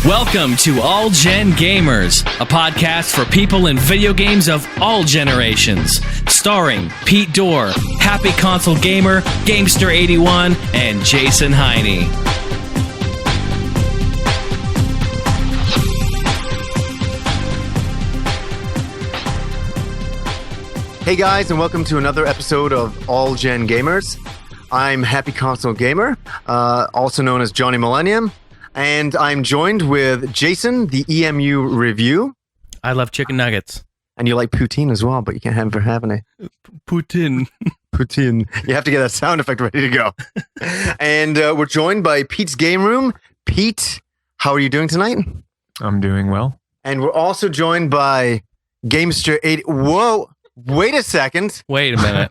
Welcome to All Gen Gamers, a podcast for people in video games of all generations. Starring Pete Dorr, Happy Console Gamer, Gamester81, and Jason Heine. Hey guys, and welcome to another episode of All Gen Gamers. I'm Happy Console Gamer, also known as Johnny Millennium. And I'm joined with Jason, the EMU Review. I love chicken nuggets. And you like poutine as well, but you can't have it for having it. Poutine. Poutine. You have to get that sound effect ready to go. And we're joined by Pete's Game Room. Pete, how are you doing tonight? I'm doing well. And we're also joined by Gamester80. Whoa, wait a second. Wait a minute.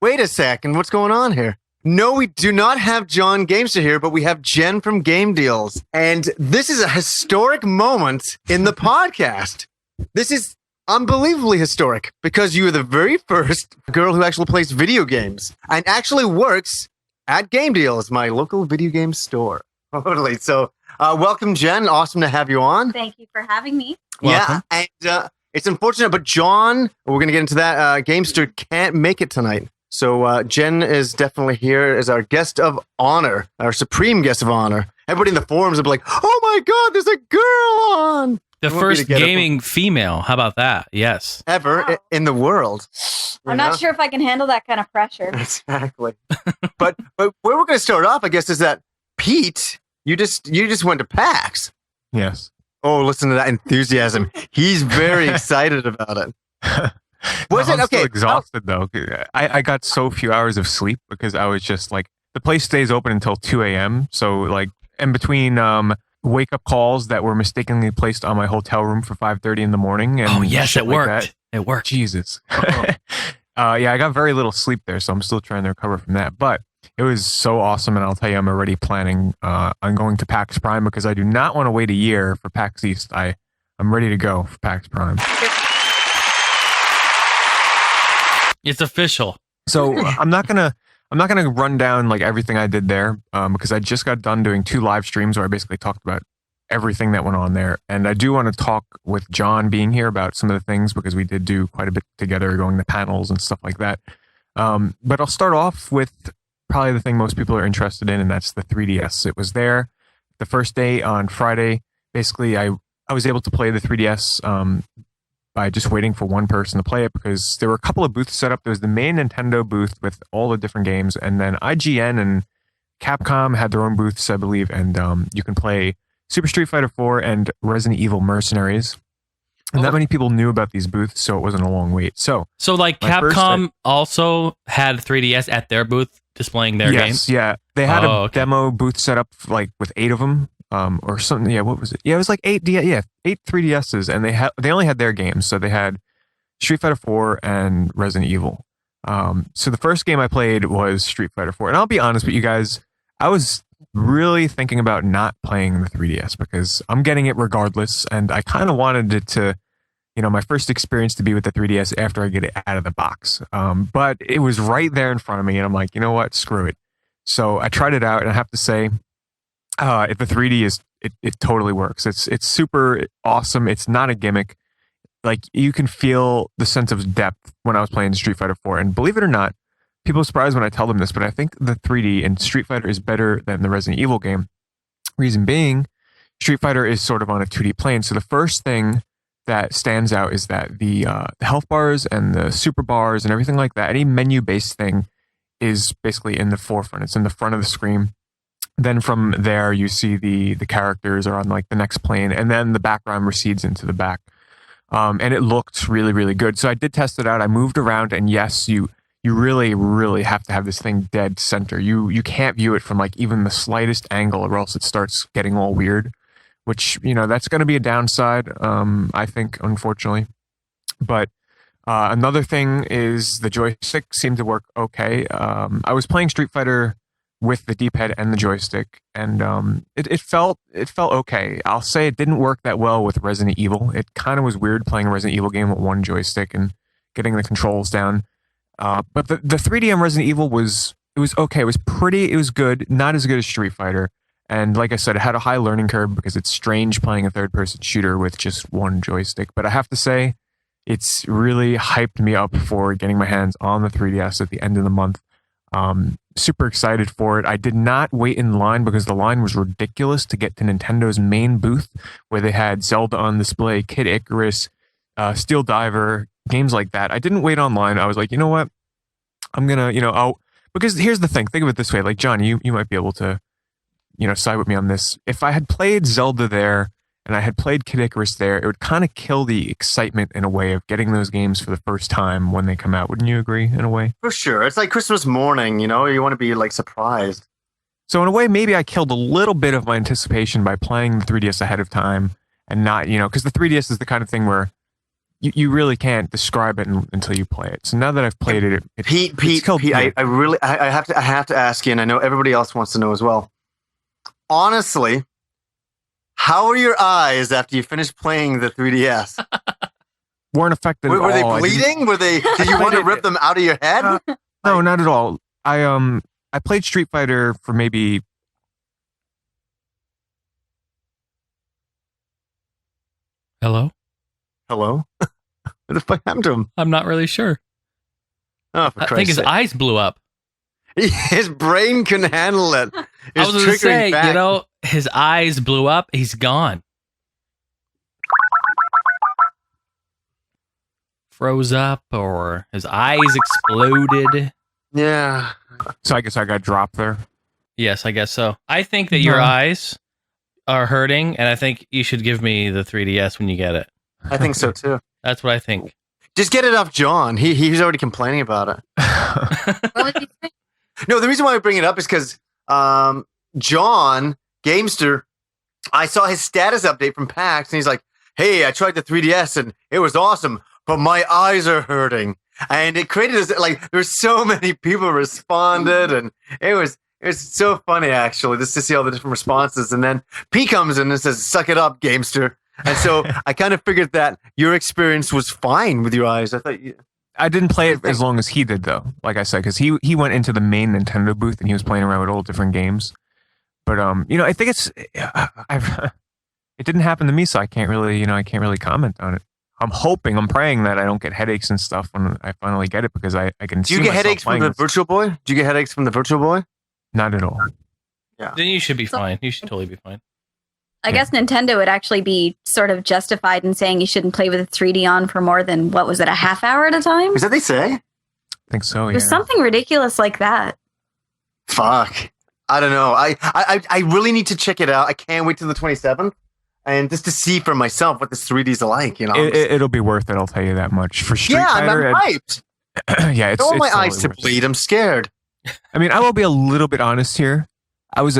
Wait a second. What's going on here? No, we do not have John Gamester here, but we have Jen from Game Deals. And this is a historic moment in the podcast. This is unbelievably historic because you are the very first girl who actually plays video games and actually works at Game Deals, my local video game store. Totally. So welcome, Jen. Awesome to have you on. Thank you for having me. Welcome. Yeah, and it's unfortunate, but John, we're going to get into that, Gamester can't make it tonight. So Jen is definitely here as our guest of honor, our supreme guest of honor. Everybody in the forums will be like, oh my God, there's a girl on. The first gaming female. How about that? Yes. Ever in the world. I'm not sure if I can handle that kind of pressure. Exactly. but where we're going to start off, I guess, is that Pete, you just went to PAX. Yes. Oh, listen to that enthusiasm. He's very excited about it. Was it okay? I'm so exhausted though. I got so few hours of sleep because I was just like, the place stays open until 2 a.m. So like in between wake up calls that were mistakenly placed on my hotel room for 5:30 in the morning. And oh yes, it worked. Like it worked. Jesus. Yeah, I got very little sleep there, so I'm still trying to recover from that. But it was so awesome, and I'll tell you, I'm already planning on going to PAX Prime because I do not want to wait a year for PAX East. I'm ready to go for PAX Prime. It's official. So I'm not gonna run down like everything I did there because I just got done doing 2 live streams where I basically talked about everything that went on there, and I do want to talk with John being here about some of the things because we did do quite a bit together, going to panels and stuff like that. But I'll start off with probably the thing most people are interested in, and that's the 3DS. It was there the first day on Friday. Basically, I was able to play the 3DS. By just waiting for one person to play it because there were a couple of booths set up. There was the main Nintendo booth with all the different games, and then IGN and Capcom had their own booths, I believe, and you can play Super Street Fighter 4 and Resident Evil Mercenaries. And not many people knew about these booths, so it wasn't a long wait. So like Capcom also had 3DS at their booth displaying their games? Yeah. They had a demo booth set up like with 8 of them. Or something. Yeah, what was it? Yeah, it was like 8 3DSs, and they only had their games. So they had Street Fighter 4 and Resident Evil. So the first game I played was Street Fighter 4, and I'll be honest with you guys, I was really thinking about not playing the 3DS because I'm getting it regardless, and I kind of wanted it to, my first experience to be with the 3DS after I get it out of the box. But it was right there in front of me, and I'm like, you know what? Screw it. So I tried it out, and I have to say, if the 3D it totally works. It's super awesome. It's not a gimmick. Like you can feel the sense of depth when I was playing Street Fighter 4. And believe it or not, people are surprised when I tell them this, but I think the 3D in Street Fighter is better than the Resident Evil game. Reason being, Street Fighter is sort of on a 2D plane. So the first thing that stands out is that the health bars and the super bars and everything like that, any menu-based thing is basically in the forefront. It's in the front of the screen. Then from there, you see the characters are on like the next plane, and then the background recedes into the back. And it looked really, really good. So I did test it out. I moved around, and yes, you really, really have to have this thing dead center. You can't view it from like even the slightest angle, or else it starts getting all weird. Which that's going to be a downside, I think, unfortunately. But another thing is the joystick seemed to work okay. I was playing Street Fighter with the D-pad and the joystick, and it felt okay. I'll say it didn't work that well with Resident Evil. It kind of was weird playing a Resident Evil game with one joystick and getting the controls down. But the 3D on Resident Evil was okay. It was pretty. It was good. Not as good as Street Fighter. And like I said, it had a high learning curve because it's strange playing a third-person shooter with just one joystick. But I have to say, it's really hyped me up for getting my hands on the 3DS at the end of the month. Super excited for it. I did not wait in line because the line was ridiculous to get to Nintendo's main booth where they had Zelda on display, Kid Icarus, Steel Diver, games like that. I didn't wait online. I was like, you know what? I'm gonna, because here's the thing. Think of it this way. Like, John, you might be able to, side with me on this. If I had played Zelda there and I had played Kid Icarus there, it would kind of kill the excitement in a way of getting those games for the first time when they come out. Wouldn't you agree in a way? For sure. It's like Christmas morning, you want to be like surprised. So in a way, maybe I killed a little bit of my anticipation by playing the 3DS ahead of time and not, because the 3DS is the kind of thing where you really can't describe it until you play it. So now that I've played it, Pete, I have to ask you, and I know everybody else wants to know as well. Honestly, how are your eyes after you finished playing the 3DS? Weren't affected at all. Were they bleeding? Did you want to rip them out of your head? No, not at all. I played Street Fighter for maybe. Hello? What the fuck happened to him? I'm not really sure. Oh, for I Christ's think his sake. eyes blew up. His brain couldn't handle it. It I was going to triggering say, back. his eyes blew up. He's gone. Froze up, or his eyes exploded. Yeah. So I guess I got dropped there. Yes, I guess so. I think that your eyes are hurting, and I think you should give me the 3DS when you get it. I think so too. That's what I think. Just get it off John. He's already complaining about it. What would you say? No, the reason why I bring it up is because John Gamester, I saw his status update from PAX, and he's like, "Hey, I tried the 3DS and it was awesome, but my eyes are hurting." And it created this, like, there's so many people responded, and it was so funny actually just to see all the different responses. And then P comes in and says, "Suck it up, Gamester." And so I kind of figured that your experience was fine with your eyes. I thought I didn't play it as long as he did, though. Like I said, because he went into the main Nintendo booth and he was playing around with all different games. But I think it didn't happen to me, so I can't really comment on it. I'm praying that I don't get headaches and stuff when I finally get it, because I can. Do you get headaches from the Virtual Boy? Do you get headaches from the Virtual Boy? Not at all. Yeah. Then you should be fine. You should totally be fine. I guess Nintendo would actually be sort of justified in saying you shouldn't play with a 3D on for more than, what was it, a half hour at a time? Is that what they say? I think so, yeah. There's something ridiculous like that. Fuck. I don't know. I really need to check it out. I can't wait till the 27th. And just to see for myself what this 3D is like, It'll be worth it, I'll tell you that much. For Street Fighter, I'm hyped. Yeah, I it's don't want my totally eyes to worth it. bleed. I'm scared. I mean, I will be a little bit honest here. I was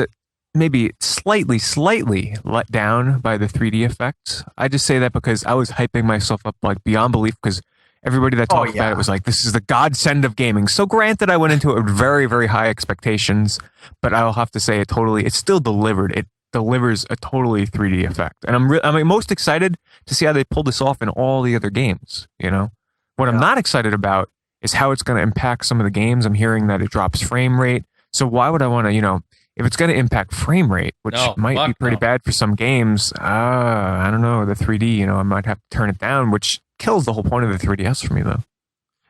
maybe slightly let down by the 3D effects. I just say that because I was hyping myself up like beyond belief, because everybody that talked about it was like, this is the godsend of gaming. So granted, I went into it with very, very high expectations, but I'll have to say it still delivered. It delivers a totally 3D effect. And I'm most excited to see how they pull this off in all the other games, What I'm not excited about is how it's going to impact some of the games. I'm hearing that it drops frame rate. So why would I want to, if it's going to impact frame rate, which might be pretty bad for some games, I don't know, the 3D, I might have to turn it down, which kills the whole point of the 3DS for me, though.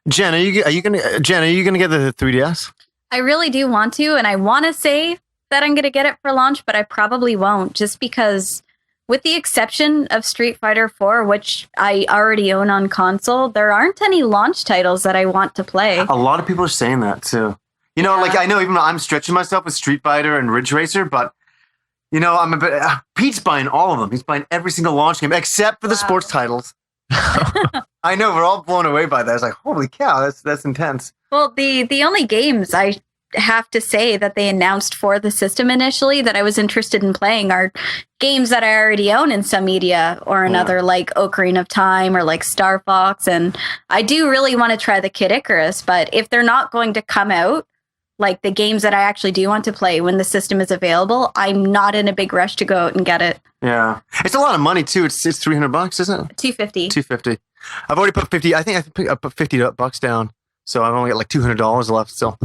Jen, are you gonna get the 3DS? I really do want to, and I want to say that I'm going to get it for launch, but I probably won't, just because, with the exception of Street Fighter 4, which I already own on console, there aren't any launch titles that I want to play. A lot of people are saying that too. Like, I know even I'm stretching myself with Street Fighter and Ridge Racer, but I'm a bit. Pete's buying all of them. He's buying every single launch game except for the sports titles. I know, we're all blown away by that. It's like, holy cow, that's intense. Well, the only games I have to say that they announced for the system initially that I was interested in playing are games that I already own in some media or another, like Ocarina of Time or like Star Fox. And I do really want to try the Kid Icarus, but if they're not going to come out, like the games that I actually do want to play when the system is available, I'm not in a big rush to go out and get it. Yeah. It's a lot of money too. It's $300, isn't it? $250. $250. I've already put 50. I think I put $50 down So I've only got like $200 left still.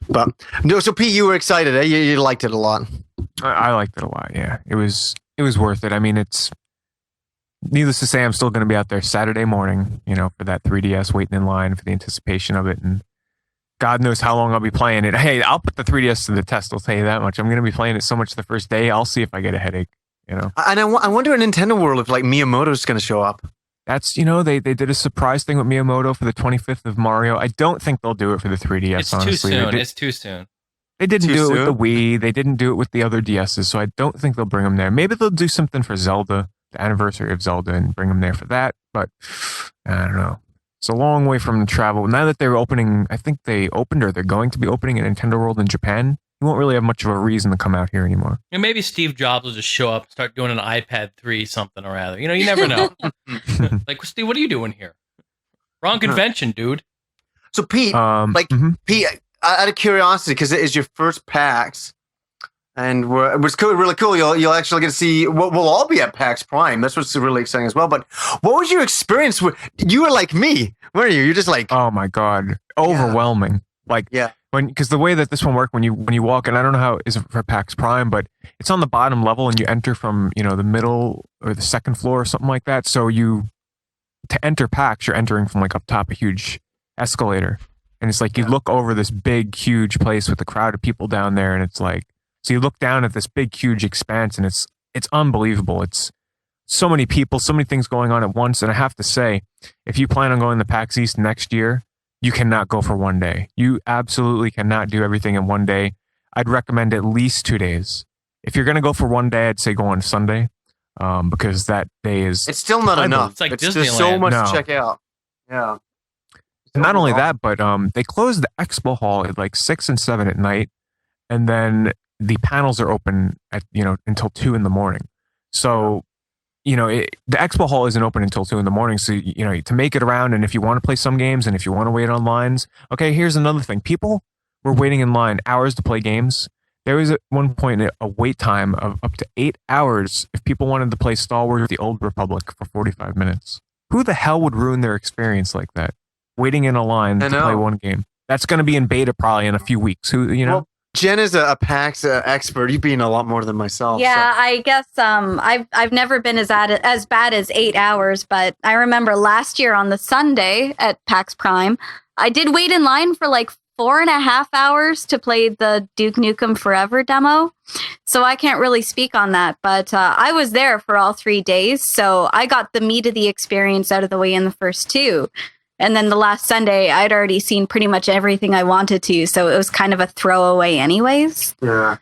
But no, so Pete, you were excited, eh? You liked it a lot. I liked it a lot. Yeah, it was worth it. I mean, it's needless to say, I'm still going to be out there Saturday morning, for that 3DS, waiting in line for the anticipation of it, and God knows how long I'll be playing it. Hey, I'll put the 3DS to the test. I'll tell you that much. I'm going to be playing it so much the first day. I'll see if I get a headache. And I wonder in Nintendo World if like Miyamoto's going to show up. That's they did a surprise thing with Miyamoto for the 25th of Mario. I don't think they'll do it for the 3DS. It's honestly. too soon. It's too soon. They didn't do it with the Wii. They didn't do it with the other DSs, so I don't think they'll bring them there. Maybe they'll do something for Zelda, the anniversary of Zelda, and bring them there for that. But I don't know. It's a long way from travel. Now that they're opening, I think they opened or they're going to be opening a Nintendo World in Japan. You won't really have much of a reason to come out here anymore. And maybe Steve Jobs will just show up, start doing an iPad 3 something or other. You never know. Like, Steve, what are you doing here? Wrong convention, dude. So Pete, Pete, out of curiosity, because it is your first PAX, and it was really cool. You'll actually get to see. We'll all be at PAX Prime. That's what's really exciting as well. But what was your experience with? You were like me, weren't you? You're just like, oh my God, overwhelming. Because the way that this one worked, when you walk, and I don't know how it is for PAX Prime, but it's on the bottom level, and you enter from the middle or the second floor or something like that. So to enter PAX, you're entering from like up top a huge escalator, and it's like you look over this big, huge place with a crowd of people down there, and it's like. So you look down at this big, huge expanse, and it's unbelievable. It's so many people, so many things going on at once. And I have to say, if you plan on going to PAX East next year, you cannot go for one day. You absolutely cannot do everything in one day. I'd recommend at least 2 days. If you're going to go for one day, I'd say go on Sunday, because that day is... It's still not enough. It's like Disneyland. There's so much to check out. Yeah. And not only that, but they close the expo hall at like 6 and 7 at night, and then the panels are open at until 2 in the morning. So the expo hall isn't open until 2 in the morning. So to make it around, and if you want to play some games, and if you want to wait on lines, okay. Here's another thing: people were waiting in line hours to play games. There was at one point a wait time of up to 8 hours if people wanted to play Star Wars: The Old Republic for 45 minutes. Who the hell would ruin their experience like that? Waiting in a line to play one game. That's going to be in beta probably in a few weeks. Well, Jen is a PAX expert. You've been a lot more than myself. Yeah, so. I guess I've never been as bad as 8 hours, but I remember last year on the Sunday at PAX Prime, I did wait in line for like 4.5 hours to play the Duke Nukem Forever demo. So I can't really speak on that, but I was there for all 3 days, so I got the meat of the experience out of the way in the first 2. And then the last Sunday, I'd already seen pretty much everything I wanted to, so it was kind of a throwaway anyways. Yeah.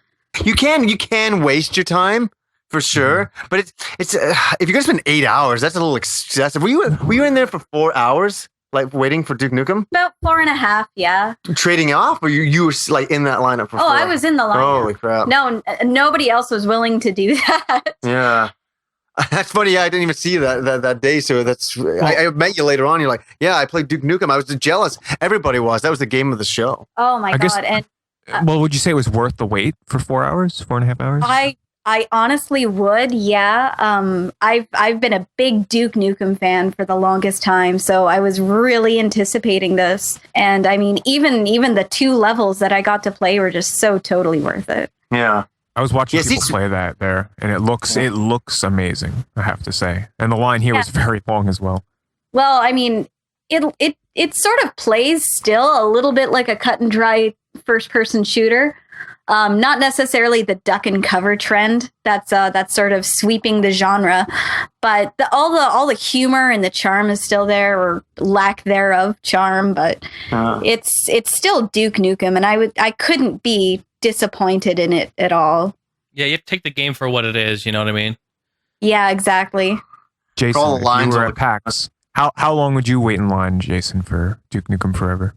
You can waste your time, for sure, but it's if you're going to spend 8 hours, that's a little excessive. Were you in there for 4 hours, like waiting for Duke Nukem? About 4.5, yeah. Trading off, or you were like in that lineup for 4? I was in the lineup. Holy crap. No, nobody else was willing to do that. Yeah. That's funny. Yeah, I didn't even see you that day. So I met you later on. You're like, yeah, I played Duke Nukem. I was jealous. Everybody was. That was the game of the show. Oh my God. And would you say it was worth the wait for 4 hours, 4.5 hours? I honestly would. Yeah. I've been a big Duke Nukem fan for the longest time, so I was really anticipating this. And I mean, even the 2 levels that I got to play were just so totally worth it. Yeah. I was watching people play that there, and it looks amazing, I have to say. And the line here was very long as well. Well, I mean, it sort of plays still a little bit like a cut and dry first person shooter. Not necessarily the duck and cover trend that's sort of sweeping the genre, but all the humor and the charm is still there, or lack thereof charm. But it's still Duke Nukem, and I couldn't be disappointed in it at all. Yeah, you have to take the game for what it is. You know what I mean? Yeah, exactly. Jason, if you were at PAX, how long would you wait in line, Jason, for Duke Nukem Forever?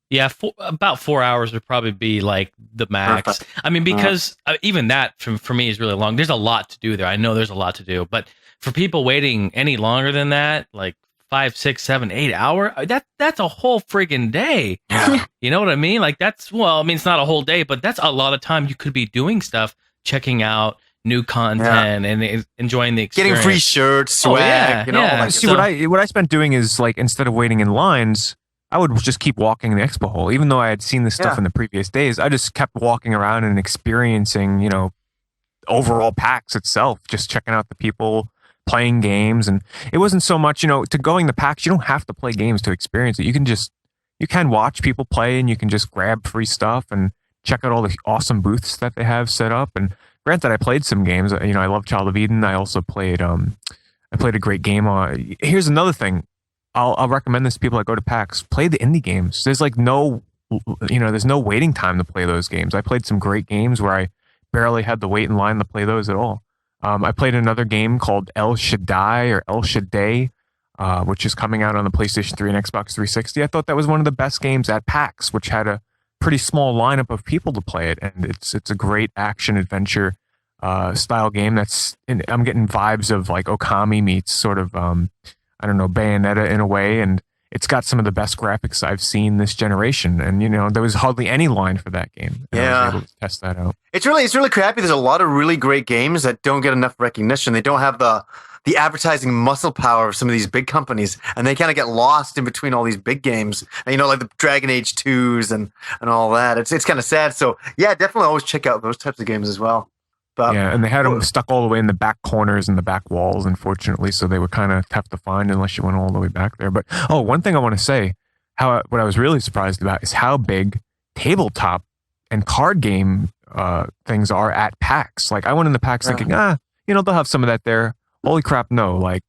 Yeah, about 4 hours would probably be like the max. I mean, because even that for me is really long. There's a lot to do there. I know there's a lot to do, but for people waiting any longer than that, like 5, 6, 7, 8 hours, that's a whole friggin' day. Yeah. You know what I mean? Like it's not a whole day, but that's a lot of time you could be doing stuff, checking out new content and enjoying the experience. Getting free shirts, swag, all that. See, what I spent doing is like instead of waiting in lines, I would just keep walking the expo hall. Even though I had seen this stuff in the previous days, I just kept walking around and experiencing, overall PAX itself, just checking out the people playing games. And it wasn't so much, to going to PAX, you don't have to play games to experience it. You can watch people play and you can just grab free stuff and check out all the awesome booths that they have set up. And granted, I played some games. I love Child of Eden. I also played a great game. Here's another thing. I'll recommend this to people that go to PAX. Play the indie games. There's like there's no waiting time to play those games. I played some great games where I barely had to wait in line to play those at all. I played another game called El Shaddai or El Shaddai, which is coming out on the PlayStation 3 and Xbox 360. I thought that was one of the best games at PAX, which had a pretty small lineup of people to play it, and it's a great action adventure style game. I'm getting vibes of like Okami meets sort of Bayonetta in a way, and it's got some of the best graphics I've seen this generation. And there was hardly any line for that game. And I was able to test that out. It's really crappy. There's a lot of really great games that don't get enough recognition. They don't have the advertising muscle power of some of these big companies, and they kind of get lost in between all these big games. And, like the Dragon Age 2s and all that. It's kind of sad. So yeah, definitely always check out those types of games as well. But, and they had them stuck all the way in the back corners and the back walls, unfortunately, so they were kind of tough to find unless you went all the way back there. But one thing I want to say, what I was really surprised about is how big tabletop and card game things are at PAX. Like I went in the PAX thinking, they'll have some of that there. Holy crap, no. Like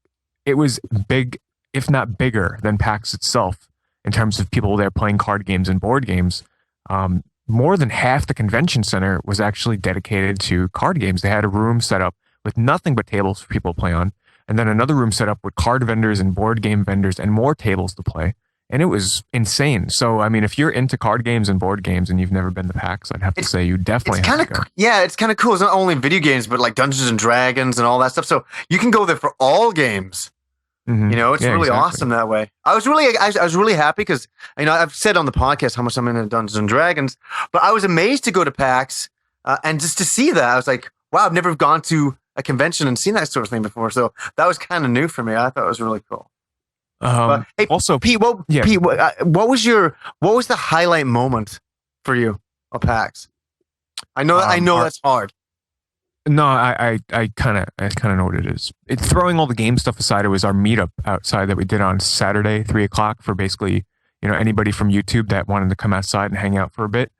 it was big, if not bigger than PAX itself in terms of people there playing card games and board games. More than half the convention center was actually dedicated to card games. They had a room set up with nothing but tables for people to play on, and then another room set up with card vendors and board game vendors and more tables to play. And it was insane. So, I mean, if you're into card games and board games and you've never been to PAX, I'd have to say you definitely have to go. Yeah, it's kind of cool. It's not only video games, but like Dungeons and Dragons and all that stuff. So you can go there for all games. Mm-hmm. It's really awesome that way. I was really happy because I've said on the podcast how much I'm into Dungeons and Dragons, but I was amazed to go to PAX and just to see that. I was like, wow, I've never gone to a convention and seen that sort of thing before. So that was kind of new for me. I thought it was really cool. Hey, also, Pete, what was the highlight moment for you at PAX? I know that's hard. No, I kind of know what it is. It's throwing all the game stuff aside. It was our meetup outside that we did on Saturday, 3:00 for basically, anybody from YouTube that wanted to come outside and hang out for a bit.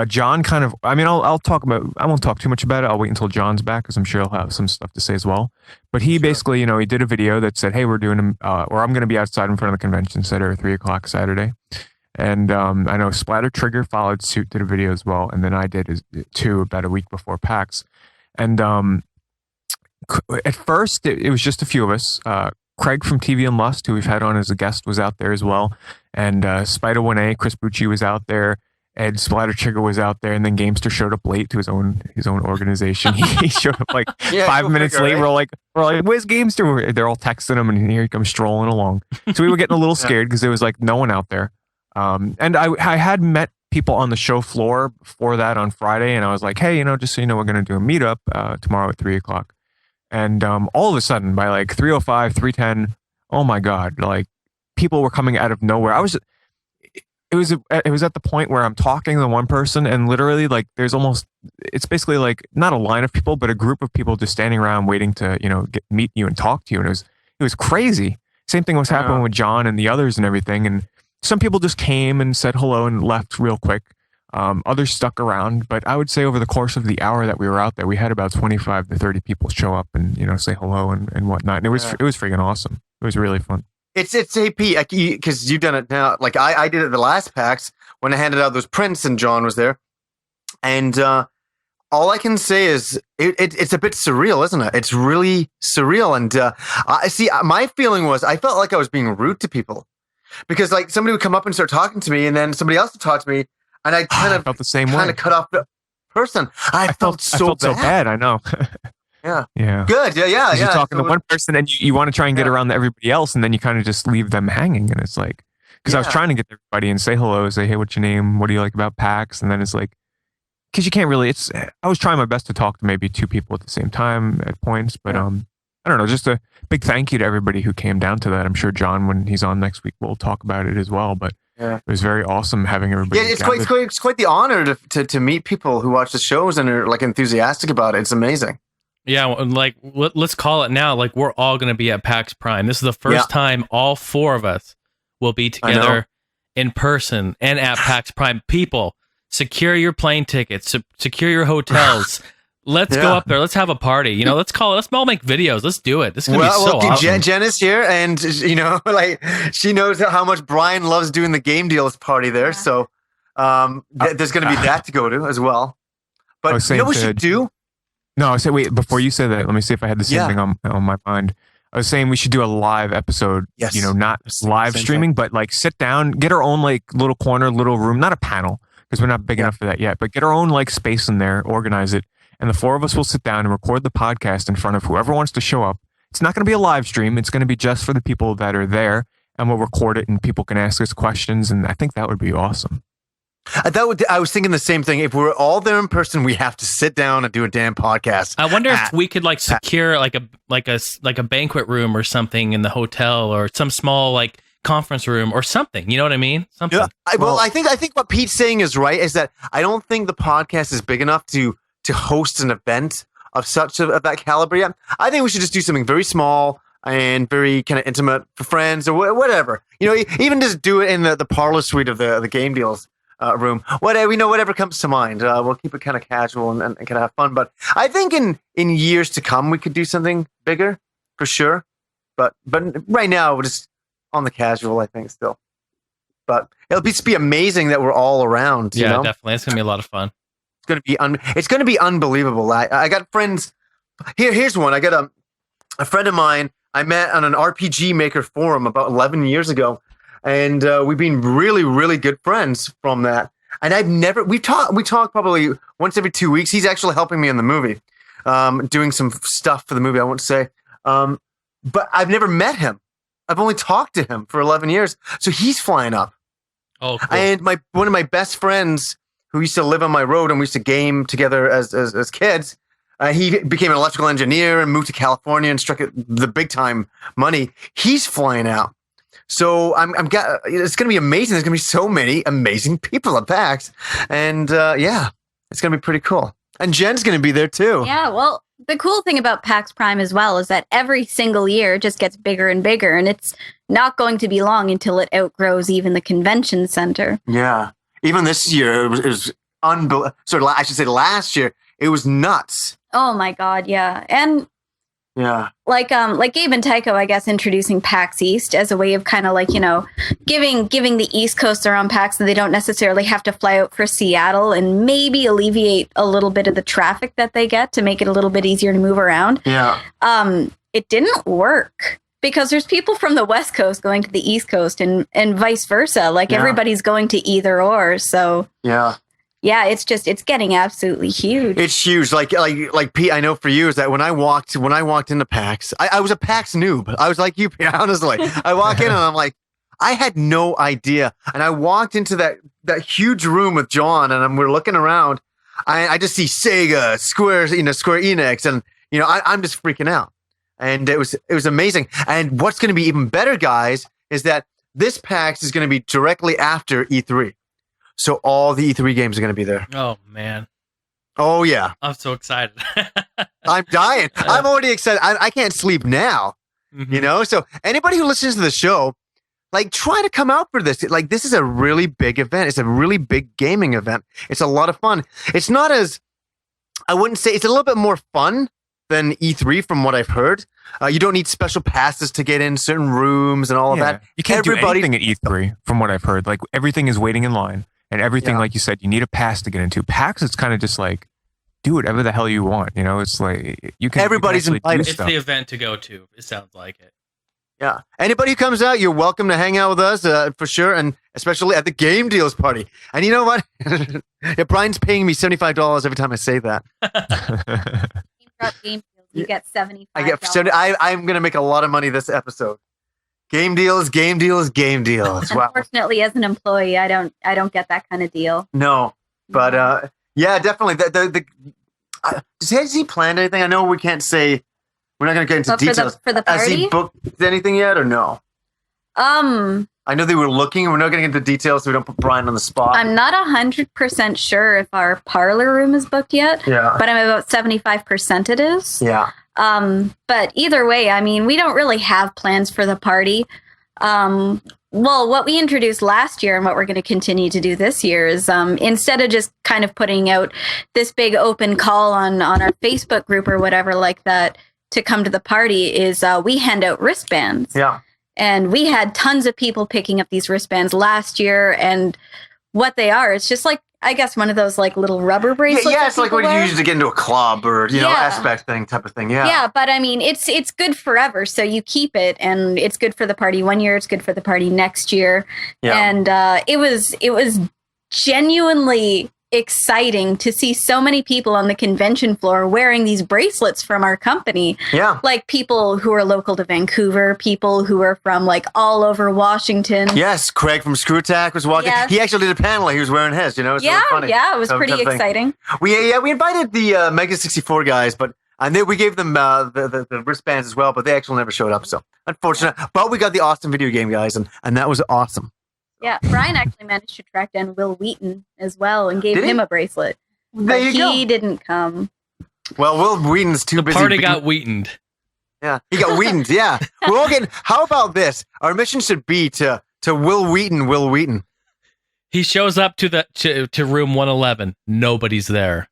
John I'll talk about, I won't talk too much about it. I'll wait until John's back because I'm sure he'll have some stuff to say as well. But he basically, he did a video that said, hey, we're doing, or I'm going to be outside in front of the convention center at 3:00 Saturday. And I know Splatter Trigger followed suit, did a video as well. And then I did too about a week before PAX. And at first, it was just a few of us. Craig from TV and Lust, who we've had on as a guest, was out there as well. And Spider 1A, Chris Bucci was out there. Ed Splatter Trigger was out there. And then Gamester showed up late to his own organization. He showed up like 5 minutes late. Right? We're like, where's Gamester? They're all texting him, and here he comes strolling along. So we were getting a little scared because there was like no one out there. And I had met people on the show floor before that on Friday, and I was like, hey, just so you know, we're going to do a meetup tomorrow at 3:00. And all of a sudden, by like 3:05, 3:10, oh my God, like people were coming out of nowhere. It was at the point where I'm talking to one person, and literally like it's basically like not a line of people, but a group of people just standing around waiting to meet you and talk to you, and it was crazy. Same thing was happening with John and the others and everything, and some people just came and said hello and left real quick. Others stuck around, but I would say over the course of the hour that we were out there, we had about 25 to 30 people show up and say hello and whatnot. And it was freaking awesome. It was really fun. It's AP because you've done it now. Like I did it the last PAX when I handed out those prints and John was there, and all I can say is it's a bit surreal, isn't it? It's really surreal. And I see. My feeling was I felt like I was being rude to people. Because like somebody would come up and start talking to me, and then somebody else would talk to me, and I felt the same way. Kind of cut off the person. I felt so bad. I know. Yeah. Good. Yeah. You're talking to one person, and you want to try and get around to everybody else, and then you kind of just leave them hanging. And it's like, because I was trying to get to everybody and say hello, say, hey, what's your name? What do you like about PAX? And then it's like, because you can't really. I was trying my best to talk to maybe 2 people at the same time at points, but I don't know. Just a big thank you to everybody who came down to that. I'm sure John, when he's on next week, will talk about it as well. But it was very awesome having everybody. Yeah, it's quite the honor to meet people who watch the shows and are like enthusiastic about it. It's amazing. Yeah, like let's call it now. Like we're all going to be at PAX Prime. This is the first time all 4 of us will be together in person and at PAX Prime. People, secure your plane tickets, secure your hotels. Let's go up there. Let's have a party. You know, let's all make videos. Let's do it. This is going to be so awesome. Jen is here, and you know, like she knows how much Brian loves doing the game deals party there. So there's going to be that to go to as well. But you know what we should do? No, I said, wait, before you say that, let me see if I had the same thing on my mind. I was saying we should do a live episode, you know, not live streaming, but like sit down, get our own like little corner, little room, not a panel, because we're not big enough for that yet, but get our own like space in there, organize it. And the 4 of us will sit down and record the podcast in front of whoever wants to show up. It's not going to be a live stream. It's going to be just for the people that are there, and we'll record it and people can ask us questions. And I think that would be awesome. I was thinking the same thing. If we're all there in person, we have to sit down and do a damn podcast. I wonder if we could like secure like a banquet room or something in the hotel, or some small like conference room or something. You know what I mean? Something. Yeah, I think what Pete's saying is right. Is that I don't think the podcast is big enough to host an event of that caliber yet. I think we should just do something very small and very kind of intimate for friends or whatever. You know, even just do it in the parlor suite of the game deals. Room, whatever comes to mind. We'll keep it kind of casual and kind of have fun. But I think in years to come, we could do something bigger for sure. But right now, we're just on the casual, I think, still. But it'll be amazing that we're all around. Yeah, you know? Definitely. It's gonna be a lot of fun. It's gonna be unbelievable. I got friends. Here's one. I got a friend of mine I met on an RPG Maker forum about 11 years ago. And we've been really, really good friends from that. And we talk probably once every 2 weeks. He's actually helping me in the movie, doing some stuff for the movie, I won't say. But I've never met him. I've only talked to him for 11 years. So he's flying up. Oh, cool. And one of my best friends who used to live on my road and we used to game together as kids, he became an electrical engineer and moved to California and struck the big time money. He's flying out. So it's going to be amazing. There's going to be so many amazing people at PAX. And it's going to be pretty cool. And Jen's going to be there too. Yeah, well, the cool thing about PAX Prime as well is that every single year it just gets bigger and bigger. And it's not going to be long until it outgrows even the convention center. Yeah. Even this year, it was unbelievable. So I should say last year, it was nuts. Oh my God, yeah. And yeah, like Gabe and Tycho, I guess, introducing PAX East as a way of kind of like, you know, giving the East Coast their own PAX, so they don't necessarily have to fly out for Seattle, and maybe alleviate a little bit of the traffic that they get to make it a little bit easier to move around. Yeah. It didn't work because there's people from the West Coast going to the East Coast and vice versa. Like everybody's going to either or. So yeah, it's getting absolutely huge. It's huge. Like Pete, I know for you is that when I walked into PAX, I was a PAX noob. I was like you, Pete, honestly. I walk in and I'm like, I had no idea. And I walked into that huge room with John and we're looking around. I just see Sega, Square Enix, and you know, I'm just freaking out. And it was amazing. And what's going to be even better, guys, is that this PAX is going to be directly after E3. So all the E3 games are going to be there. Oh, man. Oh, yeah. I'm so excited. I'm dying. I'm already excited. I can't sleep now, you know? So anybody who listens to the show, like, try to come out for this. Like, this is a really big event. It's a really big gaming event. It's a lot of fun. It's not as, I wouldn't say, it's a little bit more fun than E3 from what I've heard. You don't need special passes to get in certain rooms and all of that. You can't do anything at E3 from what I've heard. Like, everything is waiting in line. And everything, like you said, you need a pass to get into. PAX, it's kind of just like, do whatever the hell you want. You know, it's like, everybody's invited. It's the event to go to. It sounds like it. Yeah. Anybody who comes out, you're welcome to hang out with us for sure. And especially at the game deals party. And you know what? Brian's paying me $75 every time I say that. Game deals, you get $75. I'm going to make a lot of money this episode. Game deals. Wow. Unfortunately, as an employee, I don't get that kind of deal. No, but Yeah, definitely. Has he planned anything? I know we can't say. We're not going to get into details. For the Has party? he booked anything yet, or no? I know they were looking. We're not getting into details, so we don't put Brian on the spot. I'm not 100% sure if our parlor room is booked yet. Yeah. But I'm about 75% it is. Yeah. But either way, I mean, we don't really have plans for the party. Well, what we introduced last year and what we're going to continue to do this year is instead of just kind of putting out this big open call on our Facebook group or whatever like that to come to the party is we hand out wristbands. Yeah. And we had tons of people picking up these wristbands last year. And what they are, it's just like, I guess, one of those like little rubber bracelets. Yeah, it's like what you use to get into a club or, you know, aspect thing type of thing. Yeah. Yeah, but I mean, it's good forever. So you keep it, and it's good for the party one year. It's good for the party next year. Yeah. And it was genuinely exciting to see so many people on the convention floor wearing these bracelets from our company. Yeah. Like people who are local to Vancouver, people who are from like all over Washington. Yes, Craig from Screw Attack was walking. Yes. He actually did a panel. He was wearing his, you know. It was really funny. Yeah, it was pretty Type of thing. exciting. We invited the Mega 64 guys, we gave them the wristbands as well, but they actually never showed up. So unfortunate. But we got the awesome video game guys, and that was awesome. Yeah, Brian actually managed to track down Will Wheaton as well and gave him a bracelet. There you go. He didn't come. Well, Will Wheaton's too busy. The party got Wheatoned. Yeah, he got Wheatoned. Yeah, we're all getting. How about this? Our mission should be to Will Wheaton. He shows up to room 111. Nobody's there.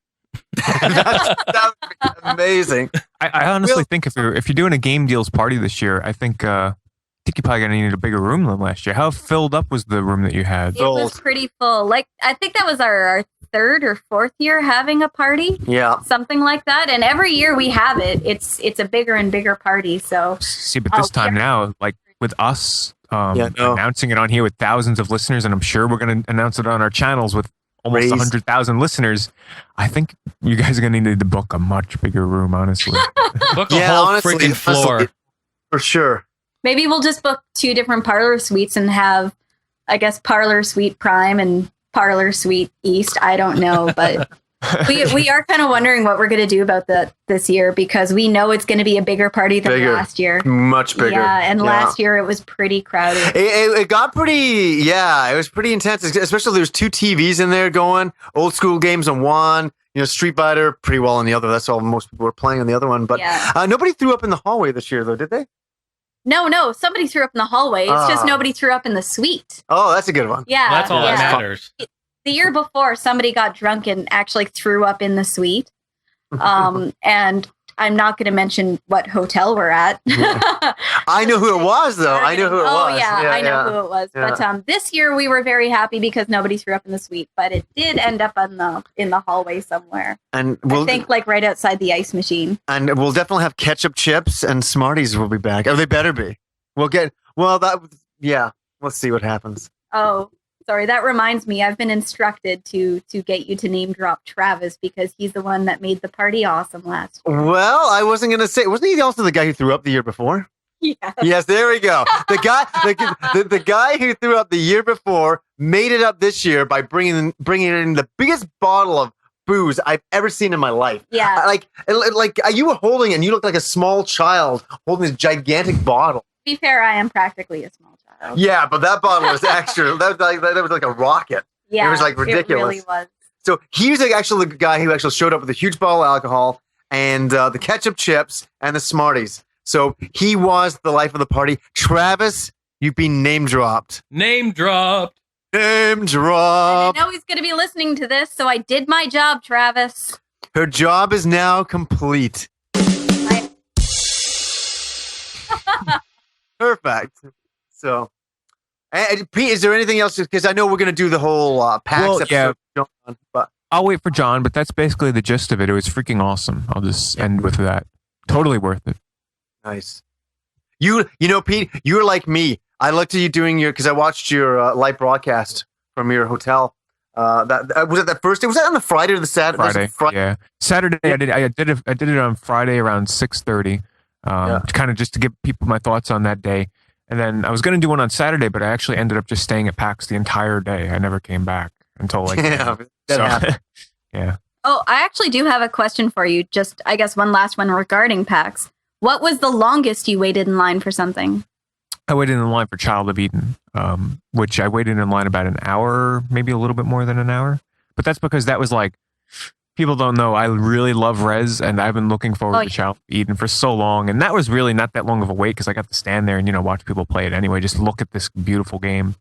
that would be amazing. I honestly think if you're doing a game deals party this year, I think you're probably gonna need a bigger room than last year. How filled up was the room that you had? It was pretty full. Like, I think that was our third or fourth year having a party. Yeah. Something like that. And every year we have it. It's a bigger and bigger party. So see, but this time now, like with us announcing it on here with thousands of listeners, and I'm sure we're gonna announce it on our channels with almost 100,000 listeners. I think you guys are gonna need to book a much bigger room, honestly. Book a whole freaking floor. For sure. Maybe we'll just book 2 different parlor suites and have, I guess, Parlor Suite Prime and Parlor Suite East. I don't know, but we are kind of wondering what we're going to do about that this year, because we know it's going to be a bigger party than last year. Much bigger. Yeah, and last year it was pretty crowded. It got pretty, it was pretty intense, especially there's 2 TVs in there going, old school games on one, you know, Street Fighter pretty well on the other. That's all most people were playing on the other one. But nobody threw up in the hallway this year, though, did they? No, somebody threw up in the hallway. It's just nobody threw up in the suite. Oh, that's a good one. Yeah. That's all that matters. The year before, somebody got drunk and actually threw up in the suite. And I'm not going to mention what hotel we're at. I know who it was, though. I know who it was. Oh, yeah, I know who it was. Yeah. But this year we were very happy because nobody threw up in the suite, but it did end up in the hallway somewhere. And I think like right outside the ice machine. And we'll definitely have ketchup chips, and Smarties will be back. Oh, they better be. We'll see what happens. Oh, sorry. That reminds me. I've been instructed to get you to name drop Travis because he's the one that made the party awesome last year. Well, I wasn't going to say. Wasn't he also the guy who threw up the year before? Yeah. Yes, there we go. The guy, the guy who threw up the year before made it up this year by bringing in the biggest bottle of booze I've ever seen in my life. Yeah. Like you were holding, and you looked like a small child holding this gigantic bottle. To be fair, I am practically a small child. Yeah, but that bottle was extra. that was like a rocket. Yeah, it was like ridiculous. It really was. So he was actually the guy who actually showed up with a huge bottle of alcohol and the ketchup chips and the Smarties. So he was the life of the party. Travis, you've been name dropped. Name dropped. Name dropped. I know he's going to be listening to this, so I did my job, Travis. Her job is now complete. Perfect. So, and Pete, is there anything else? Because I know we're going to do the whole PAX episode. Yeah. But I'll wait for John, but that's basically the gist of it. It was freaking awesome. I'll just end with that. Totally worth it. Nice. You know, Pete, you're like me. I looked at you doing because I watched your live broadcast from your hotel. That was it. That first day, was that on the Friday or the Saturday? Friday. Yeah, Saturday. I did it on Friday around 6:30. Kind of just to give people my thoughts on that day. And then I was going to do one on Saturday, but I actually ended up just staying at PAX the entire day. I never came back until like Yeah. Oh, I actually do have a question for you. Just, I guess, one last one regarding PAX. What was the longest you waited in line for something? I waited in line for Child of Eden, which I waited in line about an hour, maybe a little bit more than an hour. But that's because that was like, people don't know, I really love Rez, and I've been looking forward to Child of Eden for so long. And that was really not that long of a wait because I got to stand there and, watch people play it anyway. Just look at this beautiful game.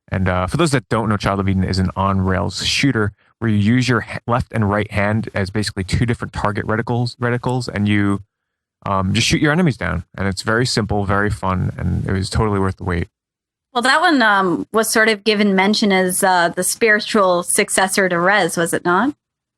And for those that don't know, Child of Eden is an on-rails shooter where you use your left and right hand as basically two different target reticles, and you just shoot your enemies down. And it's very simple, very fun, and it was totally worth the wait. Well, that one was sort of given mention as the spiritual successor to Rez, was it not?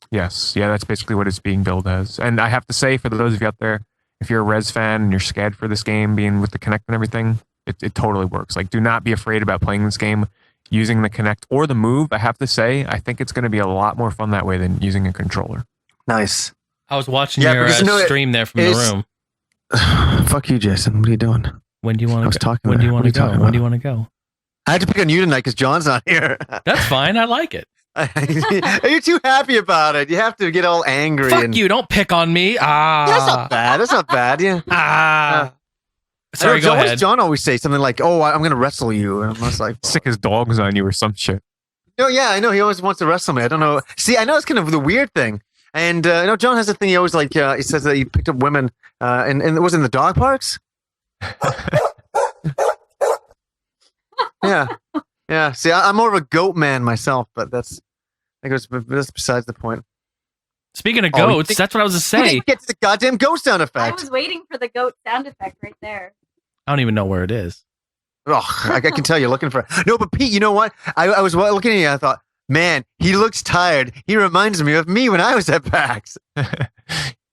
Yes. Yeah, that's basically what it's being billed as. And I have to say, for those of you out there, if you're a Rez fan and you're scared for this game being with the Kinect and everything, it totally works. Like, do not be afraid about playing this game using the Kinect or the Move. I have to say, I think it's going to be a lot more fun that way than using a controller. Nice. I was watching your stream there from the room. Fuck you, Jason. What are you doing? When do you want to go? When do you want to go? When do you want to go? I had to pick on you tonight because John's not here. That's fine. I like it. You're too happy about it. You have to get all angry. Fuck you. Don't pick on me. That's not bad. That's not bad. Yeah. Sorry, go ahead. John always say something like, "Oh, I'm going to wrestle you," and I'm just like, "Sick his dogs on you" or some shit. No, yeah, I know. He always wants to wrestle me. I don't know. See, I know it's kind of the weird thing. And John has a thing. He always he says that he picked up women, and it was in the dog parks. Yeah. See, I'm more of a goat man myself, but that's besides the point. Speaking of goats, that's what I was to say. We didn't get to the goddamn goat sound effect. I was waiting for the goat sound effect right there. I don't even know where it is. Oh, I can tell you're looking for it. No, but Pete, you know what? I was looking at you. I thought, man, he looks tired. He reminds me of me when I was at PAX. Yeah,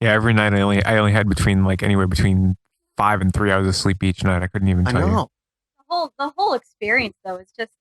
every night I only had anywhere between 5 and 3 hours of sleep each night. I couldn't even tell you. The whole experience though is just,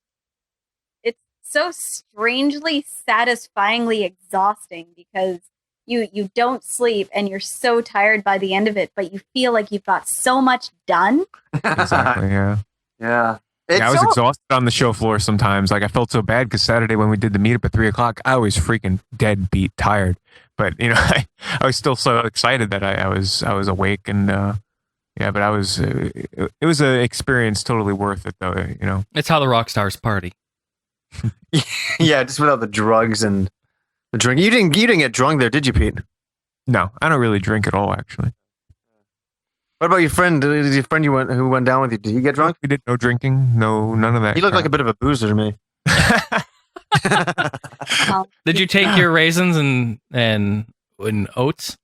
it's so strangely satisfyingly exhausting because you don't sleep and you're so tired by the end of it, but you feel like you've got so much done. Exactly. Yeah. Yeah. I was exhausted on the show floor sometimes. Like, I felt so bad because Saturday when we did the meetup at 3:00, I was freaking dead beat tired. But I was still so excited that I was awake and but I was. It was an experience totally worth it though. It's how the rock stars party. Yeah, just without the drugs and the drink. You didn't get drunk there, did you, Pete? No, I don't really drink at all, actually. What about your friend? Your friend who went down with you? Did he get drunk? We did no drinking, none of that. He looked like a bit of a boozer to me. Did you take your raisins and oats?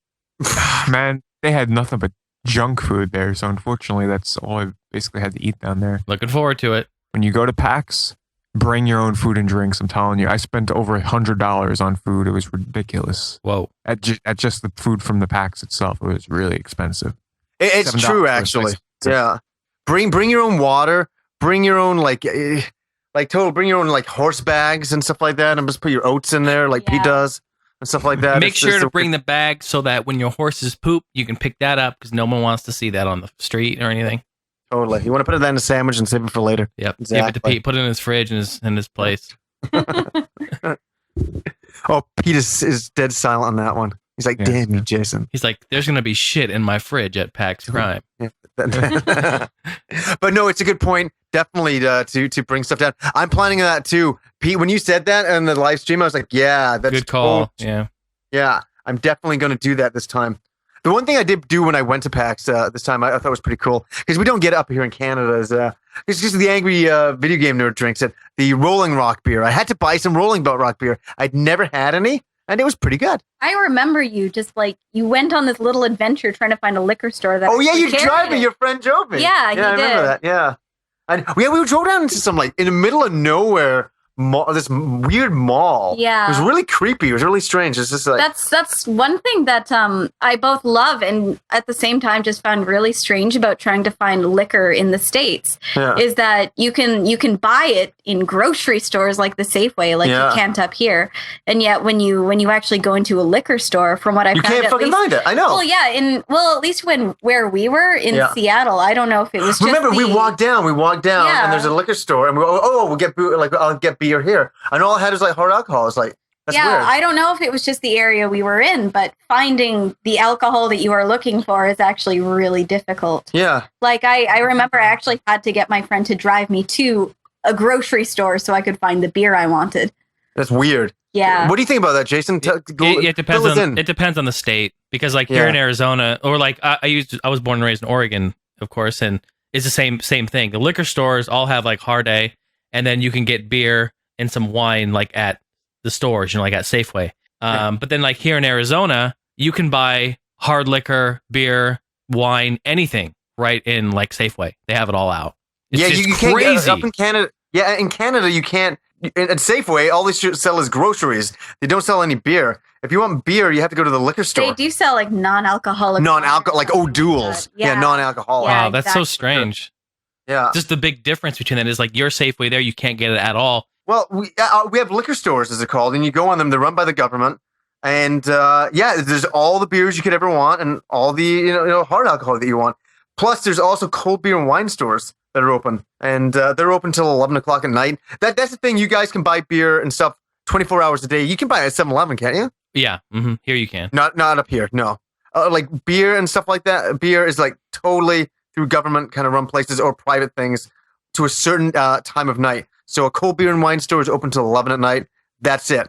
Man, they had nothing but junk food there, so unfortunately, that's all I basically had to eat down there. Looking forward to it. When you go to PAX, bring your own food and drinks. I'm telling you, I spent over $100 on food. It was ridiculous. Whoa! At just the food from the PAX itself, it was really expensive. It's true, actually. Yeah. Bring your own water. Bring your own bring your own horse bags and stuff like that, and just put your oats in there, Pete does, and stuff like that. Make sure to bring the bag so that when your horses poop, you can pick that up because no one wants to see that on the street or anything. Totally. You want to put it in a sandwich and save it for later. Yep. Exactly. Give it to Pete. Put it in his fridge in his place. Oh, Pete is dead silent on that one. He's like, damn you, Jason. He's like, there's going to be shit in my fridge at PAX Prime. Yeah. But no, it's a good point. Definitely to bring stuff down. I'm planning on that too. Pete, when you said that in the live stream, I was like, yeah, that's good call. Yeah. Yeah, I'm definitely going to do that this time. The one thing I did do when I went to PAX this time, I thought was pretty cool, because we don't get it up here in Canada. It's just the Angry Video Game Nerd drinks it. The Rolling Rock beer. I had to buy some Rolling Rock beer. I'd never had any. And it was pretty good. I remember you just you went on this little adventure trying to find a liquor store that. Oh yeah, you drove me. Your friend drove me. Yeah, he did. I remember that. Yeah, and we drove down into some in the middle of nowhere mall, this weird mall. Yeah, it was really creepy. It was really strange. It's just that's one thing that I both love and at the same time just found really strange about trying to find liquor in the States. Is that you can buy it in grocery stores like the Safeway, you can't up here, and yet when you actually go into a liquor store, from what I found, you can't fucking find it. I know. Well, yeah, at least where we were in Seattle, I don't know if it was. Remember, we walked down, and there's a liquor store, and we go, we'll get I'll get beer here, and all I had was hard alcohol. It's like, That's yeah, weird. I don't know if it was just the area we were in, but finding the alcohol that you are looking for is actually really difficult. Yeah. Like, I remember I actually had to get my friend to drive me to a grocery store so I could find the beer I wanted. That's weird. Yeah. What do you think about that, Jason? It depends on the state, because like here in Arizona, or like I was born and raised in Oregon, of course, and it's the same thing. The liquor stores all have like hard A, and then you can get beer and some wine like at the stores, like at Safeway. But then like here in Arizona, you can buy hard liquor, beer, wine, anything right in like Safeway. They have it all out. It's just you can't crazy. get up in Canada. Yeah, in Canada you can't. At Safeway, all they sell is groceries. They don't sell any beer. If you want beer, you have to go to the liquor store. They do sell like non-alcoholic. Like O'Doul's. Yeah, non-alcoholic. Wow, that's so strange. Yeah. Just the big difference between that is like your Safeway there, you can't get it at all. Well, we have liquor stores, as they're called, and you go on them. They're run by the government, and there's all the beers you could ever want, and all the hard alcohol that you want. Plus, there's also cold beer and wine stores that are open, and they're open till 11 o'clock at night. That's the thing. You guys can buy beer and stuff 24 hours a day. You can buy it at 7-Eleven, can't you? Yeah, here you can. Not up here, no. Like beer and stuff like that. Beer is like totally through government kind of run places or private things to a certain time of night. So a cold beer and wine store is open till 11 at night. That's it.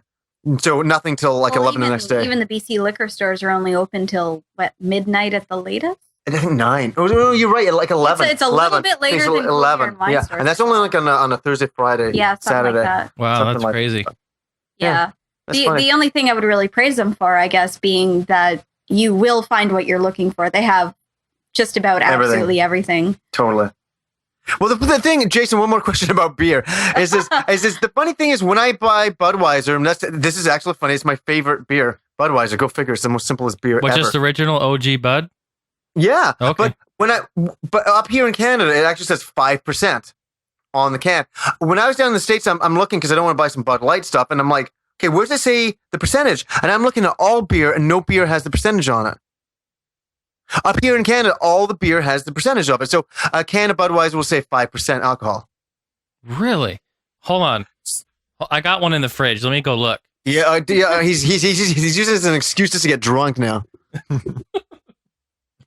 So nothing till 11 the next day. Even the BC liquor stores are only open till midnight at the latest. I think 9. Oh, you're right. Like 11. It's a little bit later than 11. Yeah, and that's only like on a Thursday, Friday, Saturday. Like that. Wow, something that's like crazy. That. Yeah. The only thing I would really praise them for, I guess, being that you will find what you're looking for. They have just about absolutely everything. Totally. Well, the thing, Jason, one more question about beer is this. The funny thing is when I buy Budweiser, and this is actually funny. It's my favorite beer, Budweiser. Go figure. It's the most simplest beer ever. Just original OG Bud? Yeah. Okay. But up here in Canada, it actually says 5% on the can. When I was down in the States, I'm looking because I don't want to buy some Bud Light stuff, and I'm like, okay, where's it say the percentage? And I'm looking at all beer, and no beer has the percentage on it. Up here in Canada, all the beer has the percentage of it. So a can of Budweiser will say 5% alcohol. Really? Hold on. I got one in the fridge. Let me go look. Yeah, he's using it as an excuse just to get drunk now.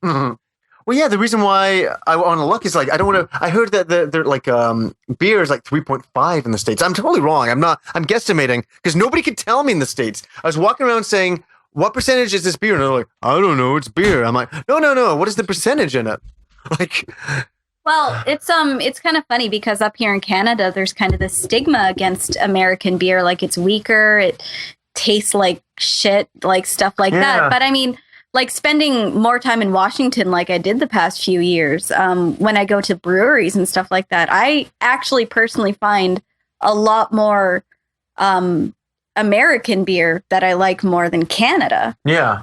Well, yeah, the reason why I want to look is like I don't want to. I heard that they're like beer is like 3.5 in the States. I'm totally wrong. I'm guesstimating because nobody could tell me in the States. I was walking around saying, what percentage is this beer? And they're like, I don't know, it's beer. I'm like, no. What is the percentage in it? Like, well, it's kind of funny because up here in Canada, there's kind of this stigma against American beer, like it's weaker, it tastes like shit, like stuff like that. But I mean, like spending more time in Washington, like I did the past few years, when I go to breweries and stuff like that, I actually personally find a lot more American beer that I like more than Canada. Yeah.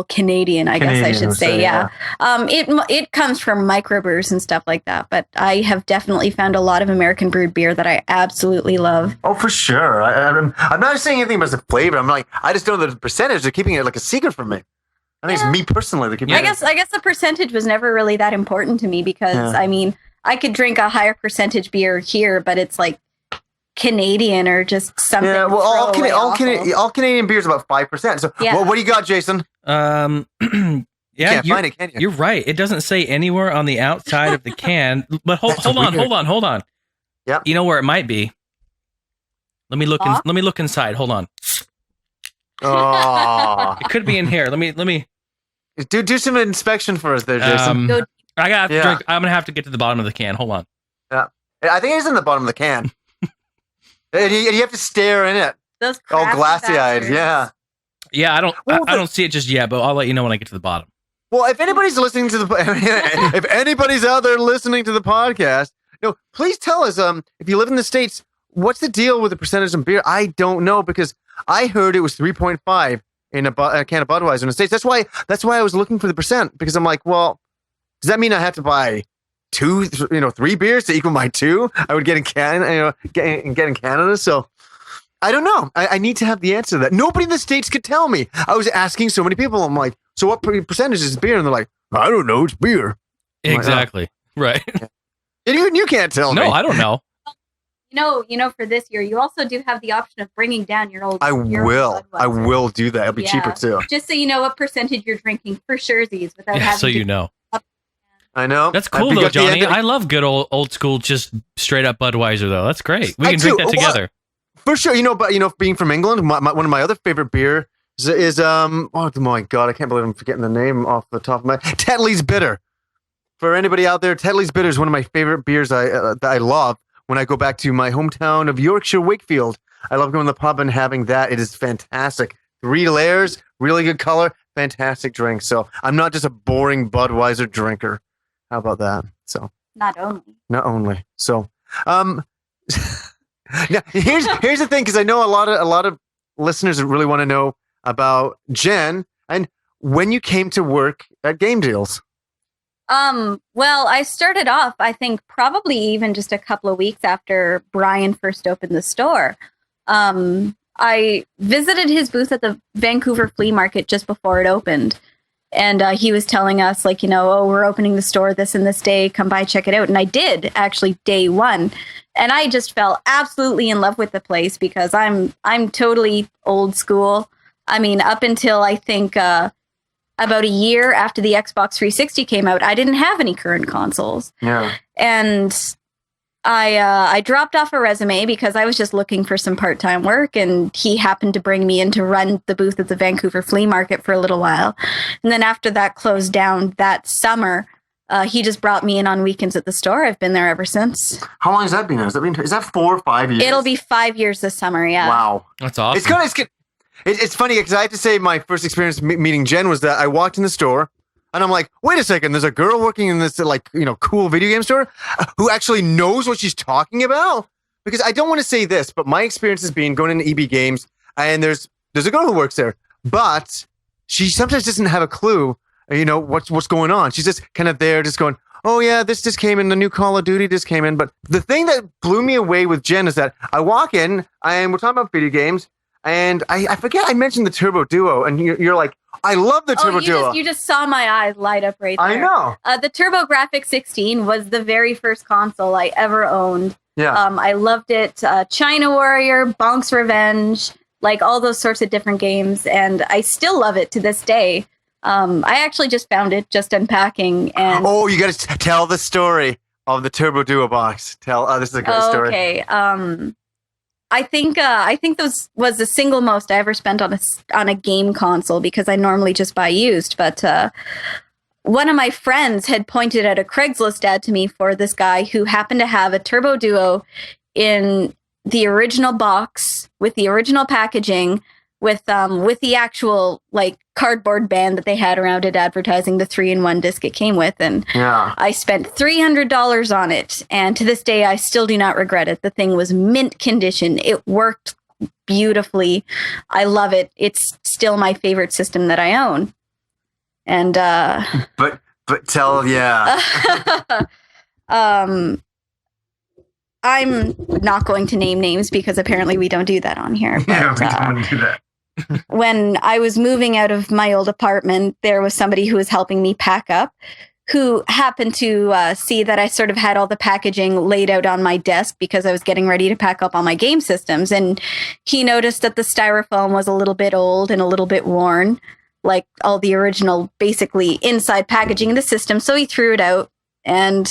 Canadian, I guess I should say. Yeah. It comes from microbrewers and stuff like that, but I have definitely found a lot of American brewed beer that I absolutely love. Oh, for sure. I'm not saying anything about the flavor. I'm like, I just know the percentage. They're keeping it like a secret from me. I think it's me personally. I guess the percentage was never really that important to me because I mean, I could drink a higher percentage beer here, but it's like Canadian or just something. Yeah, well, all Canadian beer is about 5%. So, what do you got, Jason? Yeah, can't find it, can you? You're right. It doesn't say anywhere on the outside of the can. But hold on. Yeah. You know where it might be? Let me look. Let me look inside. Hold on. Oh, it could be in here. Let me do some inspection for us there, Jason. I got to drink. I'm gonna have to get to the bottom of the can. Hold on. Yeah, I think it's in the bottom of the can. and you have to stare in it. Those all glassy-eyed. Yeah. Yeah, I don't see it just yet, but I'll let you know when I get to the bottom. Well, if anybody's listening to if anybody's out there listening to the podcast, please tell us. If you live in the States, what's the deal with the percentage of beer? I don't know because I heard it was 3.5 in a can of Budweiser in the States. That's why I was looking for the percent because I'm like, well, does that mean I have to buy 3 beers to equal my 2? I would get in Canada, get in Canada. So I don't know. I need to have the answer to that. Nobody in the States could tell me. I was asking so many people. I'm like, so what percentage is beer? And they're like, I don't know. It's beer. Exactly. Right. And even you can't tell me. No, I don't know. For this year, you also do have the option of bringing down your old. I will do that. It'll be cheaper too. Just so you know what percentage you're drinking for surezies without having so to you know. I know. That's cool though, Johnny. I love good old school, just straight up Budweiser though. That's great. We can drink that together. For sure. Being from England, one of my other favorite beer is oh my God, I can't believe I'm forgetting the name off the top of my Tetley's Bitter. For anybody out there, Tetley's Bitter is one of my favorite beers that I love when I go back to my hometown of Yorkshire, Wakefield. I love going to the pub and having that. It is fantastic. 3 layers, really good color, fantastic drink. So I'm not just a boring Budweiser drinker. How about that? So not only. So now here's the thing, because I know a lot of listeners really want to know about Jen and when you came to work at Game Deals. Well, I started off, I think, probably even just a couple of weeks after Brian first opened the store. I visited his booth at the Vancouver Flea Market just before it opened. And he was telling us, we're opening the store this and this day. Come by, check it out. And I did, actually, day one. And I just fell absolutely in love with the place because I'm totally old school. I mean, up until I think about a year after the Xbox 360 came out, I didn't have any current consoles. Yeah. And I dropped off a resume because I was just looking for some part-time work, and he happened to bring me in to run the booth at the Vancouver Flea Market for a little while. And then after that closed down that summer, he just brought me in on weekends at the store. I've been there ever since. How long has that been? Is that 4 or 5 years? It'll be 5 years this summer, yeah. Wow. That's awesome. It's funny because I have to say my first experience meeting Jen was that I walked in the store and I'm like, wait a second, there's a girl working in this cool video game store who actually knows what she's talking about. Because I don't want to say this, but my experience has been going into EB Games and there's a girl who works there, but she sometimes doesn't have a clue, what's going on. She's just kind of there just going, oh yeah, this just came in, the new Call of Duty just came in. But the thing that blew me away with Jen is that I walk in and we're talking about video games. And I forget I mentioned the Turbo Duo, and you're like, I love the Turbo Duo. You just saw my eyes light up right there. I know. The TurboGrafx 16 was the very first console I ever owned. Yeah. I loved it. China Warrior, Bonk's Revenge, like all those sorts of different games, and I still love it to this day. I actually just found it, just unpacking. And you got to tell the story of the Turbo Duo box. This is a great story. Okay. I think this was the single most I ever spent on a game console because I normally just buy used. But one of my friends had pointed out a Craigslist ad to me for this guy who happened to have a Turbo Duo in the original box with the original packaging with the actual cardboard band that they had around it advertising the 3-in-1 disc it came with. And yeah. I spent $300 on it. And to this day, I still do not regret it. The thing was mint condition. It worked beautifully. I love it. It's still my favorite system that I own. And but tell I'm not going to name names because apparently we don't do that on here. But, yeah, we don't do that. When I was moving out of my old apartment, there was somebody who was helping me pack up who happened to see that I sort of had all the packaging laid out on my desk because I was getting ready to pack up all my game systems. And he noticed that the styrofoam was a little bit old and a little bit worn, like all the original, basically inside packaging of the system. So he threw it out. And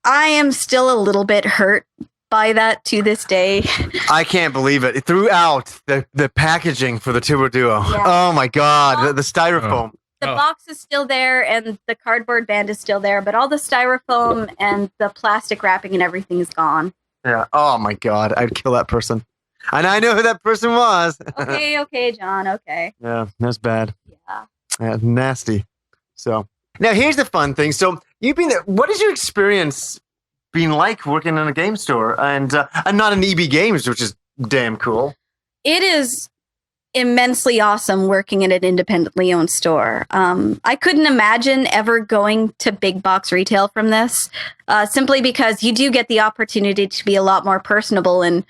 I am still a little bit hurt by that to this day. I can't believe it. It threw out the packaging for the Turbo Duo. Yeah. Oh my God, the styrofoam. The box is still there and the cardboard band is still there, but all the styrofoam and the plastic wrapping and everything is gone. Yeah. Oh my God, I'd kill that person. And I know who that person was. Okay, John. Okay. Yeah, that's bad. Yeah. Nasty. So now here's the fun thing. So what is your experience being like working in a game store and not in EB Games, which is damn cool? It is immensely awesome working in an independently owned store. I couldn't imagine ever going to big box retail from this, simply because you do get the opportunity to be a lot more personable and,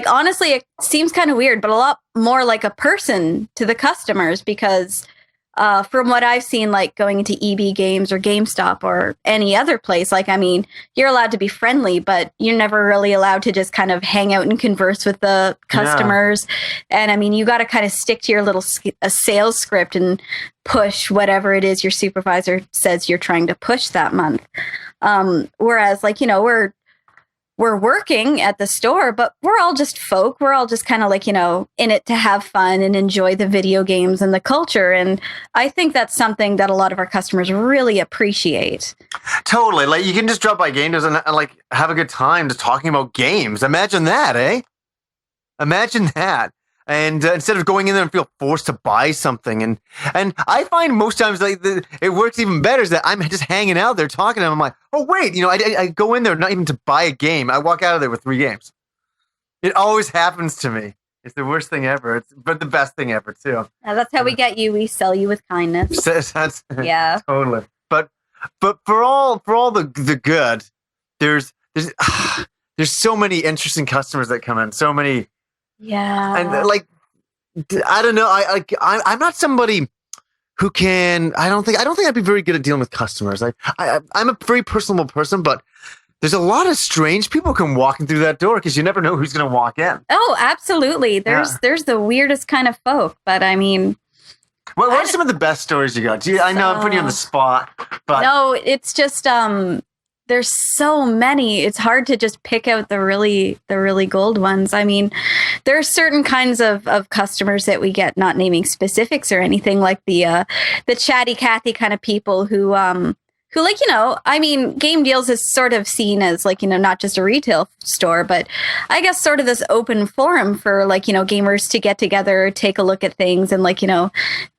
honestly, it seems kind of weird, but a lot more like a person to the customers because from what I've seen, like going into EB Games or GameStop or any other place, like, I mean, you're allowed to be friendly, but you're never really allowed to just kind of hang out and converse with the customers. Yeah. And I mean, you got to kind of stick to your little a sales script and push whatever it is your supervisor says you're trying to push that month. Whereas, like, you know, we're working at the store, but we're all just folk. We're all just kind of like, you know, in it to have fun and enjoy the video games and the culture. And I think that's something that a lot of our customers really appreciate. Totally. Like, you can just drop by Game Deals and like have a good time just talking about games. Imagine that, eh? Imagine that. And instead of going in there and feel forced to buy something. And I find most times like it works even better is that I'm just hanging out there talking to them. I'm like, oh, wait, you know, I go in there not even to buy a game. I walk out of there with 3 games. It always happens to me. It's the worst thing ever. But the best thing ever, too. That's how we get you. We sell you with kindness. That's, yeah. Totally. But for all the good, there's so many interesting customers that come in. So many. Yeah. And like, I don't know. I'm not somebody who can. I don't think I'd be very good at dealing with customers. I'm a very personable person, but there's a lot of strange people come walking through that door because you never know who's going to walk in. Oh, absolutely. There's the weirdest kind of folk, but I mean, what are some of the best stories you got? I know I'm putting you on the spot, but no, it's just there's so many. It's hard to just pick out the really gold ones. I mean, there are certain kinds of customers that we get, not naming specifics or anything, like the chatty Cathy kind of people who like, you know, I mean, Game Deals is sort of seen as like, you know, not just a retail store, but I guess sort of this open forum for like, you know, gamers to get together, take a look at things and like, you know,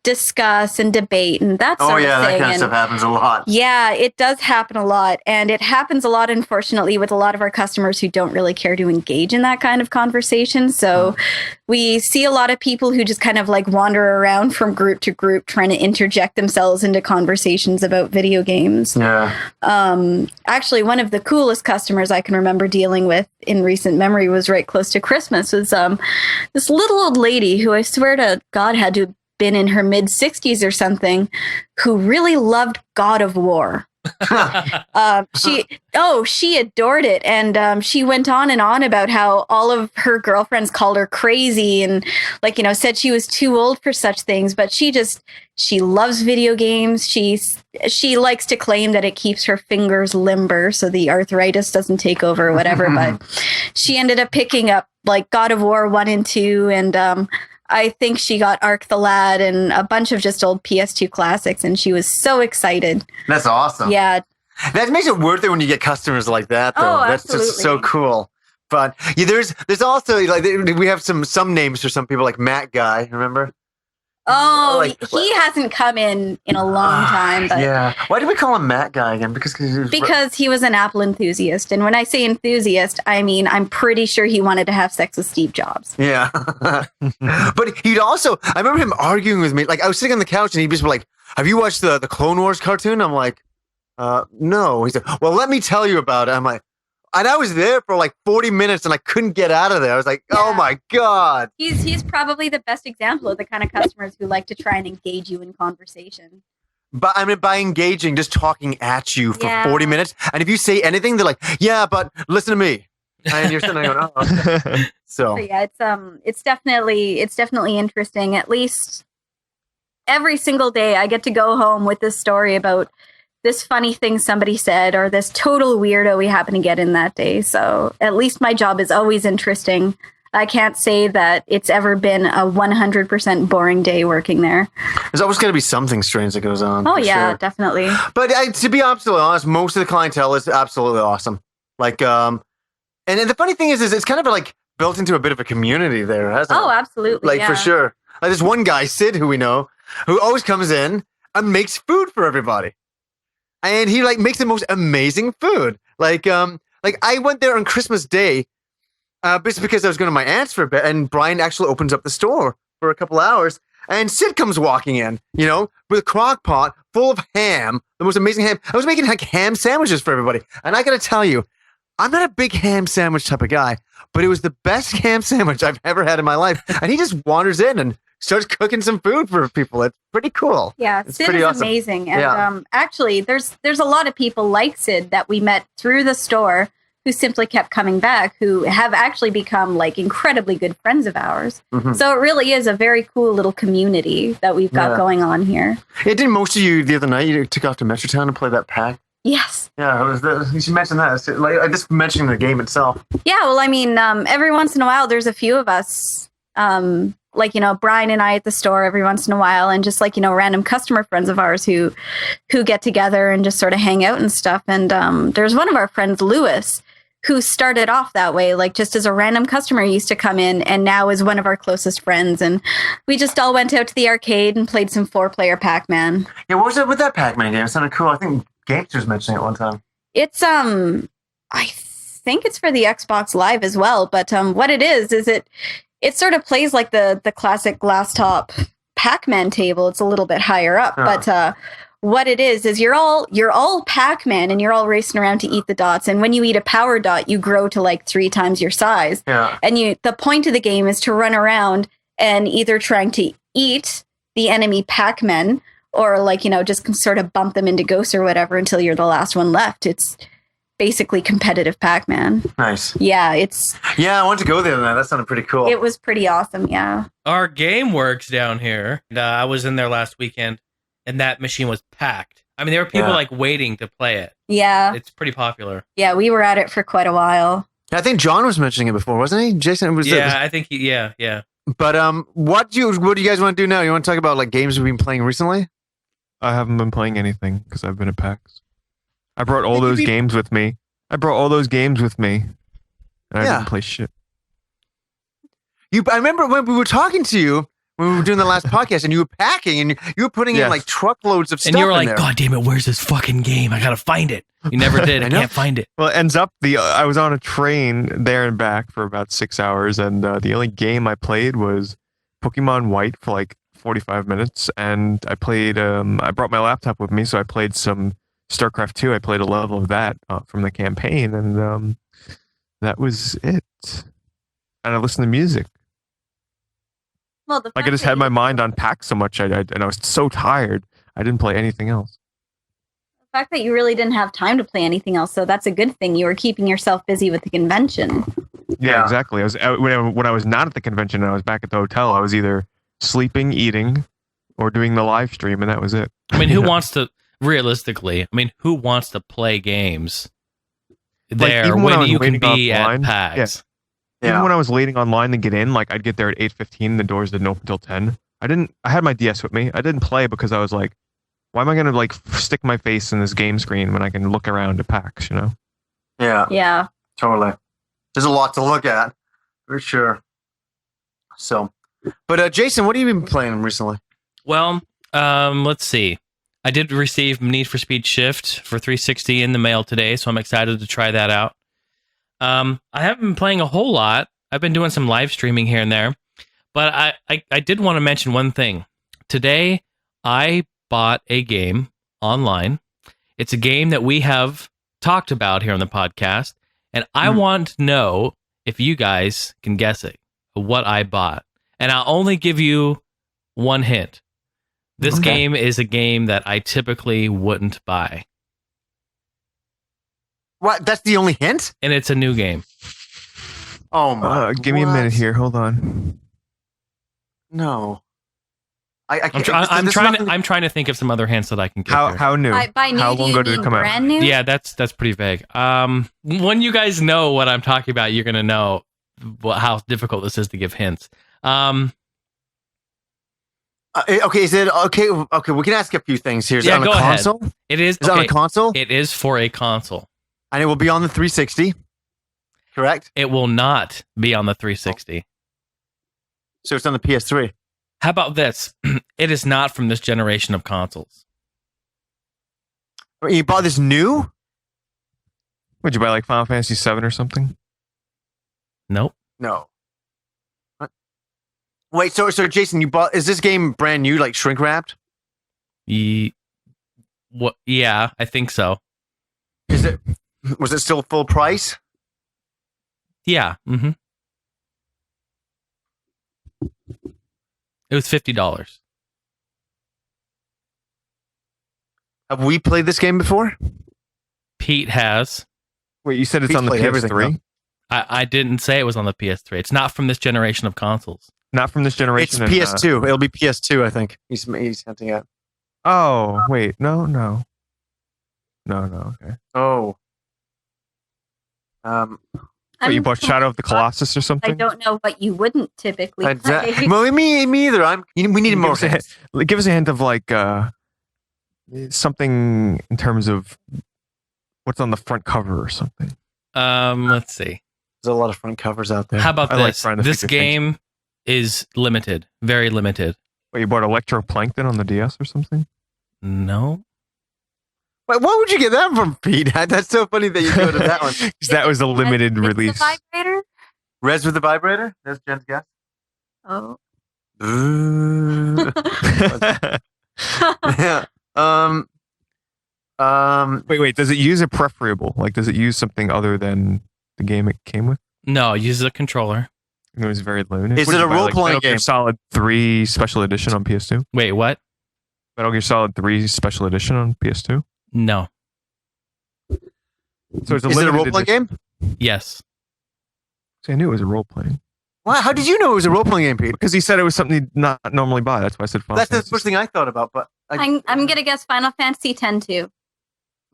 discuss and debate and that sort of thing. That kind of stuff happens a lot. Yeah, it does happen a lot. And it happens a lot, unfortunately, with a lot of our customers who don't really care to engage in that kind of conversation. So we see a lot of people who just kind of like wander around from group to group trying to interject themselves into conversations about video games. Yeah. Actually, one of the coolest customers I can remember dealing with in recent memory was right close to Christmas was this little old lady who I swear to God had to been in her mid 60s or something, who really loved God of War. She adored it, and she went on and on about how all of her girlfriends called her crazy and like, you know, said she was too old for such things, but she loves video games. She likes to claim that it keeps her fingers limber so the arthritis doesn't take over or whatever, but she ended up picking up like God of War 1 and 2, and I think she got Ark the Lad and a bunch of just old PS2 classics, and she was so excited. That's awesome. Yeah. That makes it worth it when you get customers like that, though. Oh, That's absolutely. just so cool. But yeah, there's also like we have some names for some people, like Matt Guy, remember? Oh, Like, he hasn't come in a long time. But yeah. Why did we call him Matt Guy again? Because he was an Apple enthusiast. And when I say enthusiast, I mean, I'm pretty sure he wanted to have sex with Steve Jobs. Yeah. But he'd also, I remember him arguing with me. Like, I was sitting on the couch and he'd just be like, have you watched the Clone Wars cartoon? I'm like, no. He said, well, let me tell you about it. I'm like, and I was there for like 40 minutes and I couldn't get out of there. I was like, oh my God. He's probably the best example of the kind of customers who like to try and engage you in conversation. But I mean, by engaging, just talking at you for 40 minutes. And if you say anything, they're like, yeah, but listen to me. And you're sitting there going, oh, okay. So yeah, it's definitely interesting. At least every single day I get to go home with this story about this funny thing somebody said or this total weirdo we happen to get in that day. So at least my job is always interesting. I can't say that it's ever been a 100% boring day working there. There's always got to be something strange that goes on. Oh, yeah, sure. Definitely. But to be absolutely honest, most of the clientele is absolutely awesome. Like, and the funny thing is it's kind of like built into a bit of a community there, hasn't it? Oh, absolutely. Like, for sure. Like, there's one guy, Sid, who we know, who always comes in and makes food for everybody. And he like makes the most amazing food. Like I went there on Christmas Day, just because I was going to my aunt's for a bit, and Brian actually opens up the store for a couple hours, and Sid comes walking in, you know, with a crock pot full of ham, the most amazing ham. I was making like ham sandwiches for everybody, and I got to tell you, I'm not a big ham sandwich type of guy, but it was the best ham sandwich I've ever had in my life. And he just wanders in and starts cooking some food for people. It's pretty cool. Yeah, It's Sid pretty is awesome. amazing. And Yeah. actually, there's a lot of people like Sid that we met through the store who simply kept coming back, who have actually become like incredibly good friends of ours. Mhm. So it really is a very cool little community that we've got Yeah. going on here. Yeah, didn't most of you the other night, you took off to Metrotown to play that pack? Yes. Yeah, you should mention that. It's like, I just mentioned the game itself. Yeah, well, I mean, every once in a while, there's a few of us, like, Brian and I at the store every once in a while, and just like, random customer friends of ours who get together and just sort of hang out and stuff. And there's one of our friends, Lewis, who started off that way, like just as a random customer used to come in, and now is one of our closest friends. And we just all went out to the arcade and played some 4-player Pac-Man. Yeah, what was it with that Pac-Man game? It sounded cool. I think Gamester was mentioning it one time. It's I think it's for the Xbox Live as well, but what it is it sort of plays like the classic glass top Pac-Man table. It's a little bit higher up, but what it is you're all Pac-Man, and you're all racing around to eat the dots, and when you eat a power dot, you grow to like 3 times your size. Yeah. And the point of the game is to run around and either trying to eat the enemy Pac-Men, or like, just sort of bump them into ghosts or whatever until you're the last one left. It's basically competitive Pac-Man. Nice. Yeah, Yeah, I wanted to go there tonight. That sounded pretty cool. it was pretty awesome. Yeah. Our game works down here. And, I was in there last weekend, and that machine was packed. I mean, there were people Yeah. like waiting to play it. Yeah. It's pretty popular. Yeah. We were at it for quite a while. I think John was mentioning it before, wasn't he? Jason was. Yeah, I think. Yeah. But what do you guys want to do now? You want to talk about like games we've been playing recently? I haven't been playing anything because I've been at PAX. I brought all those games with me. And I didn't play shit. I remember when we were talking to you when we were doing the last podcast, and you were packing, and you were putting in like truckloads of stuff. And you were in like, there. God damn it, where's this fucking game? I gotta find it. You never did. I know. can't find it. Well, it ends up I was on a train there and back for about 6 hours, and the only game I played was Pokemon White for like 45 minutes, and I played. I brought my laptop with me, so I played some StarCraft 2. I played a level of that from the campaign, and that was it. And I listened to music. Well, the Like I fact just that had my you- mind on PAX so much, and I was so tired. I didn't play anything else. The fact that you really didn't have time to play anything else, so that's a good thing. You were keeping yourself busy with the convention. Yeah, exactly. I was when I was not at the convention and I was back at the hotel. I was either sleeping, eating, or doing the live stream, and that was it. I mean, who wants to realistically? I mean, who wants to play games there even when I when was you can waiting be at offline, PAX? Even when I was waiting online to get in, like I'd get there at 8:15. The doors didn't open until 10. I had my DS with me. I didn't play because I was like, why am I gonna like stick my face in this game screen when I can look around at PAX? You know? Yeah, Yeah. totally. There's a lot to look at, for sure. So, but Jason, what have you been playing recently? Well, let's see. I did receive Need for Speed Shift for 360 in the mail today, so I'm excited to try that out. I haven't been playing a whole lot. I've been doing some live streaming here and there, but I did want to mention one thing. Today, I bought a game online. It's a game that we have talked about here on the podcast, and I want to know if you guys can guess it, what I bought. And I'll only give you one hint. This game is a game that I typically wouldn't buy. What? That's the only hint? And it's a new game. Oh my! Give me a minute here. Hold on. No. I I'm, can't. I'm trying to think of some other hints that I can give. here. How new? By new, How do long you ago did it mean come out? brand new? Yeah, that's pretty vague. When you guys know what I'm talking about, you're gonna know how difficult this is to give hints. Okay, is it okay? Okay, we can ask a few things here. Is it on a go ahead. console? It is. Is it on a console? It is for a console. And it will be on the 360. Correct. It will not be on the 360. So it's on the PS3. How about this? It is not from this generation of consoles. You bought this new? Would you buy like Final Fantasy 7 or something? Nope. No. What? Wait, so Jason, you bought? Is this game brand new, like shrink wrapped? What? Yeah, I think so. Is it? Was it still full price? Yeah. Mm-hmm. It was $50. Have we played this game before? Pete has. Wait, you said it's Pete's on the played everything, PS3? I didn't say it was on the PS3. It's not from this generation of consoles. Not from this It's generation. PS2. It'll be PS2, I think. He's hinting at. Oh, wait. No. Okay. Oh. Wait, you bought Shadow of the Colossus or I something? don't know what you wouldn't typically play. Well, me either. We need more. Give us a hint of like something in terms of what's on the front cover or something. Let's see. There's a lot of front covers out there. How about I like this? trying to This figure game is limited, very limited. Wait, you bought Electroplankton on the DS or something? No, Wait, what would you get that from, Pete? That's so funny that you go to that one. 'Cause that was a limited It's release. The vibrator? Res with the vibrator? That's Jen's guess. Oh. Ooh. Yeah. Wait. Does it use a preferable? Like, does it use something other than the game it came with? no. It uses a controller. It was very limited. Is What it did a you buy, role-playing Metal Gear game? Solid 3 Special Edition on PS2? Wait, what? Metal Gear Solid 3 Special Edition on PS2? No. So it's Is it a role-playing game? Yes. See, I knew it was a role-playing. Wow, how did you know it was a role-playing game, Pete? Because he said it was something you'd not normally buy. That's why I said Final That's the Fantasy. first thing I thought about, but I'm gonna guess Final Fantasy X too.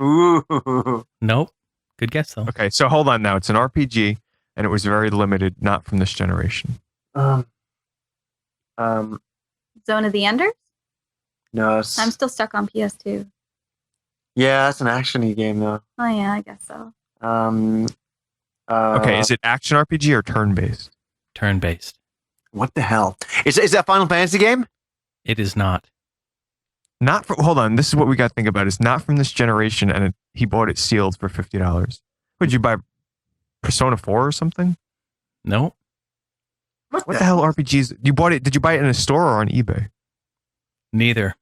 Ooh. Nope. Good guess though. Okay, so hold on now. It's an RPG, and it was very limited, not from this generation. Um, Zone of the Enders? no. I'm still stuck on PS2. Yeah, that's an action-y game, though. Oh yeah, I guess so. Okay, is it action RPG or turn-based? Turn-based. What the hell? Is that a Final Fantasy game? It is not. Not from. Hold on. This is what we got to think about. It's not from this generation, and he bought it sealed for $50. Would you buy Persona 4 or something? Nope. What the hell RPGs? You bought it? Did you buy it in a store or on eBay? Neither.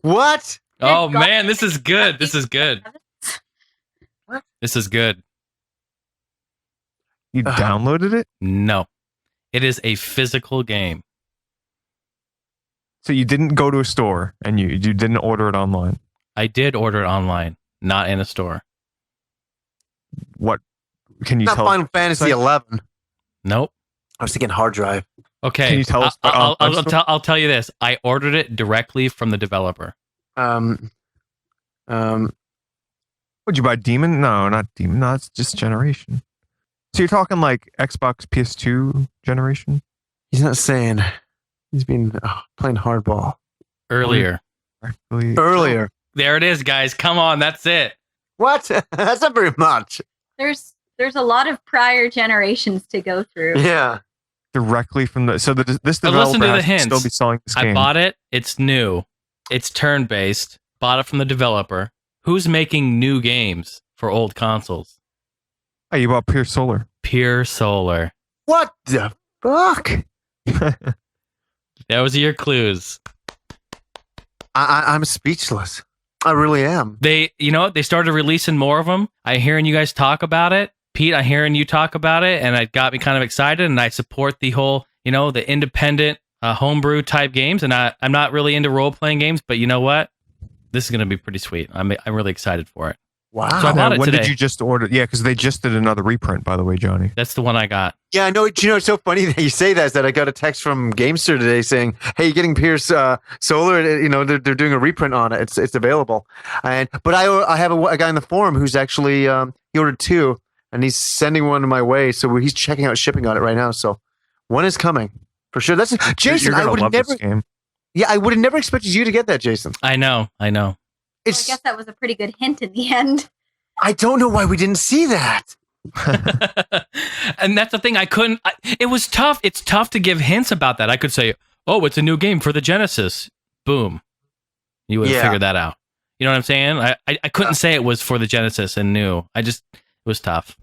What? Oh God. man, this is good. This is good. What? This is good. You downloaded it, No. It is a physical game. so you didn't go to a store and you didn't order it online. I did order it online, not in a store. What can you Not tell? Final Fantasy like- 11. Nope. I was thinking hard drive. Okay. Can you tell us what I'll tell you this. I ordered it directly from the developer. Um, Would you buy Demon? No, not Demon. No, it's just generation. So you're talking like Xbox PS2 generation? he's not saying. He's been playing hardball Earlier. Actually, earlier. There it is, guys. Come on, that's it. What? That's not very much. There's a lot of prior generations to go through. Yeah. directly from the. So this But listen developer to the has to hints. still be selling this I game. bought it. It's new. It's turn-based. Bought it from the developer. Who's making new games for old consoles? Oh, you bought Pure Solar. Pure Solar. What the fuck? Those are your clues. I'm speechless. I really am. They started releasing more of them. I'm hearing you guys talk about it. Pete, I'm hearing you talk about it, and it got me kind of excited, and I support the whole, the independent homebrew type games, and I'm not really into role-playing games, but you know what? This is going to be pretty sweet. I'm really excited for it. Wow. So I bought it when today. did you just order? Yeah, because they just did another reprint, by the way, Johnny. That's the one I got. Yeah, I know. It's so funny that you say that. Is that I got a text from Gamester today saying, "Hey, you're getting Pierce Solar. They're doing a reprint on it. It's available." But I have a guy in the forum who's actually he ordered two, and he's sending one my way. So he's checking out shipping on it right now. So one is coming for sure. That's Jason. You're I gonna would love never. this game. Yeah, I would have never expected you to get that, Jason. I know. I guess that was a pretty good hint in the end. I don't know why we didn't see that. And that's the thing. It was tough. It's tough to give hints about that. I could say, oh, it's a new game for the Genesis. Boom. You would have figured that out. You know what I'm saying? I couldn't say it was for the Genesis and new. It was tough.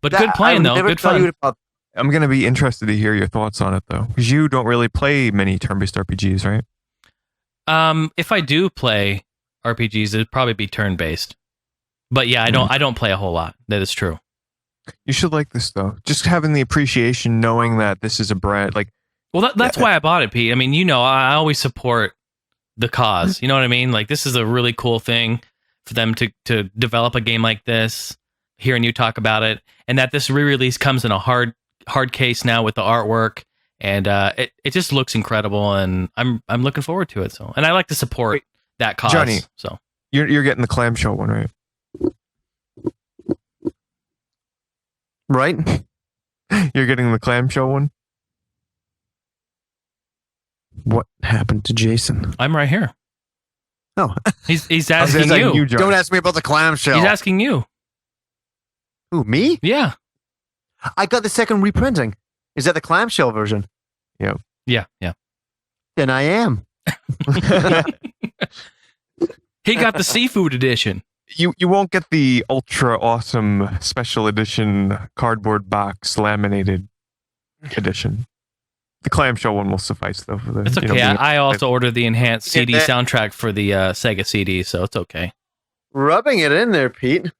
But good playing, though. Good fun. I'm going to be interested to hear your thoughts on it, though, because you don't really play many turn-based RPGs, right? If I do play RPGs, it'd probably be turn-based. But yeah, I don't play a whole lot. That is true. You should like this, though. Just having the appreciation, knowing that this is a brand, like, Well, that's why I bought it, Pete. I mean, I always support the cause. You know what I mean? Like, this is a really cool thing for them to develop a game like this, hearing you talk about it, and that this re-release comes in a hard case now with the artwork, and it just looks incredible, and I'm looking forward to it. So, and I like to support that cause. Johnny, so you're getting the clamshell one, right? Right? You're getting the clamshell one? What happened to Jason? I'm right here. Oh, he's asking you. Don't ask me about the clamshell. He's asking you. Who, me? Yeah. I got the second reprinting. Is that the clamshell version? Yeah. Yeah. Then I am. He got the seafood edition. You won't get the ultra awesome special edition cardboard box laminated edition. The clamshell one will suffice though. For the, it's okay. I also ordered the enhanced CD soundtrack for the Sega CD, so it's okay. Rubbing it in there, Pete.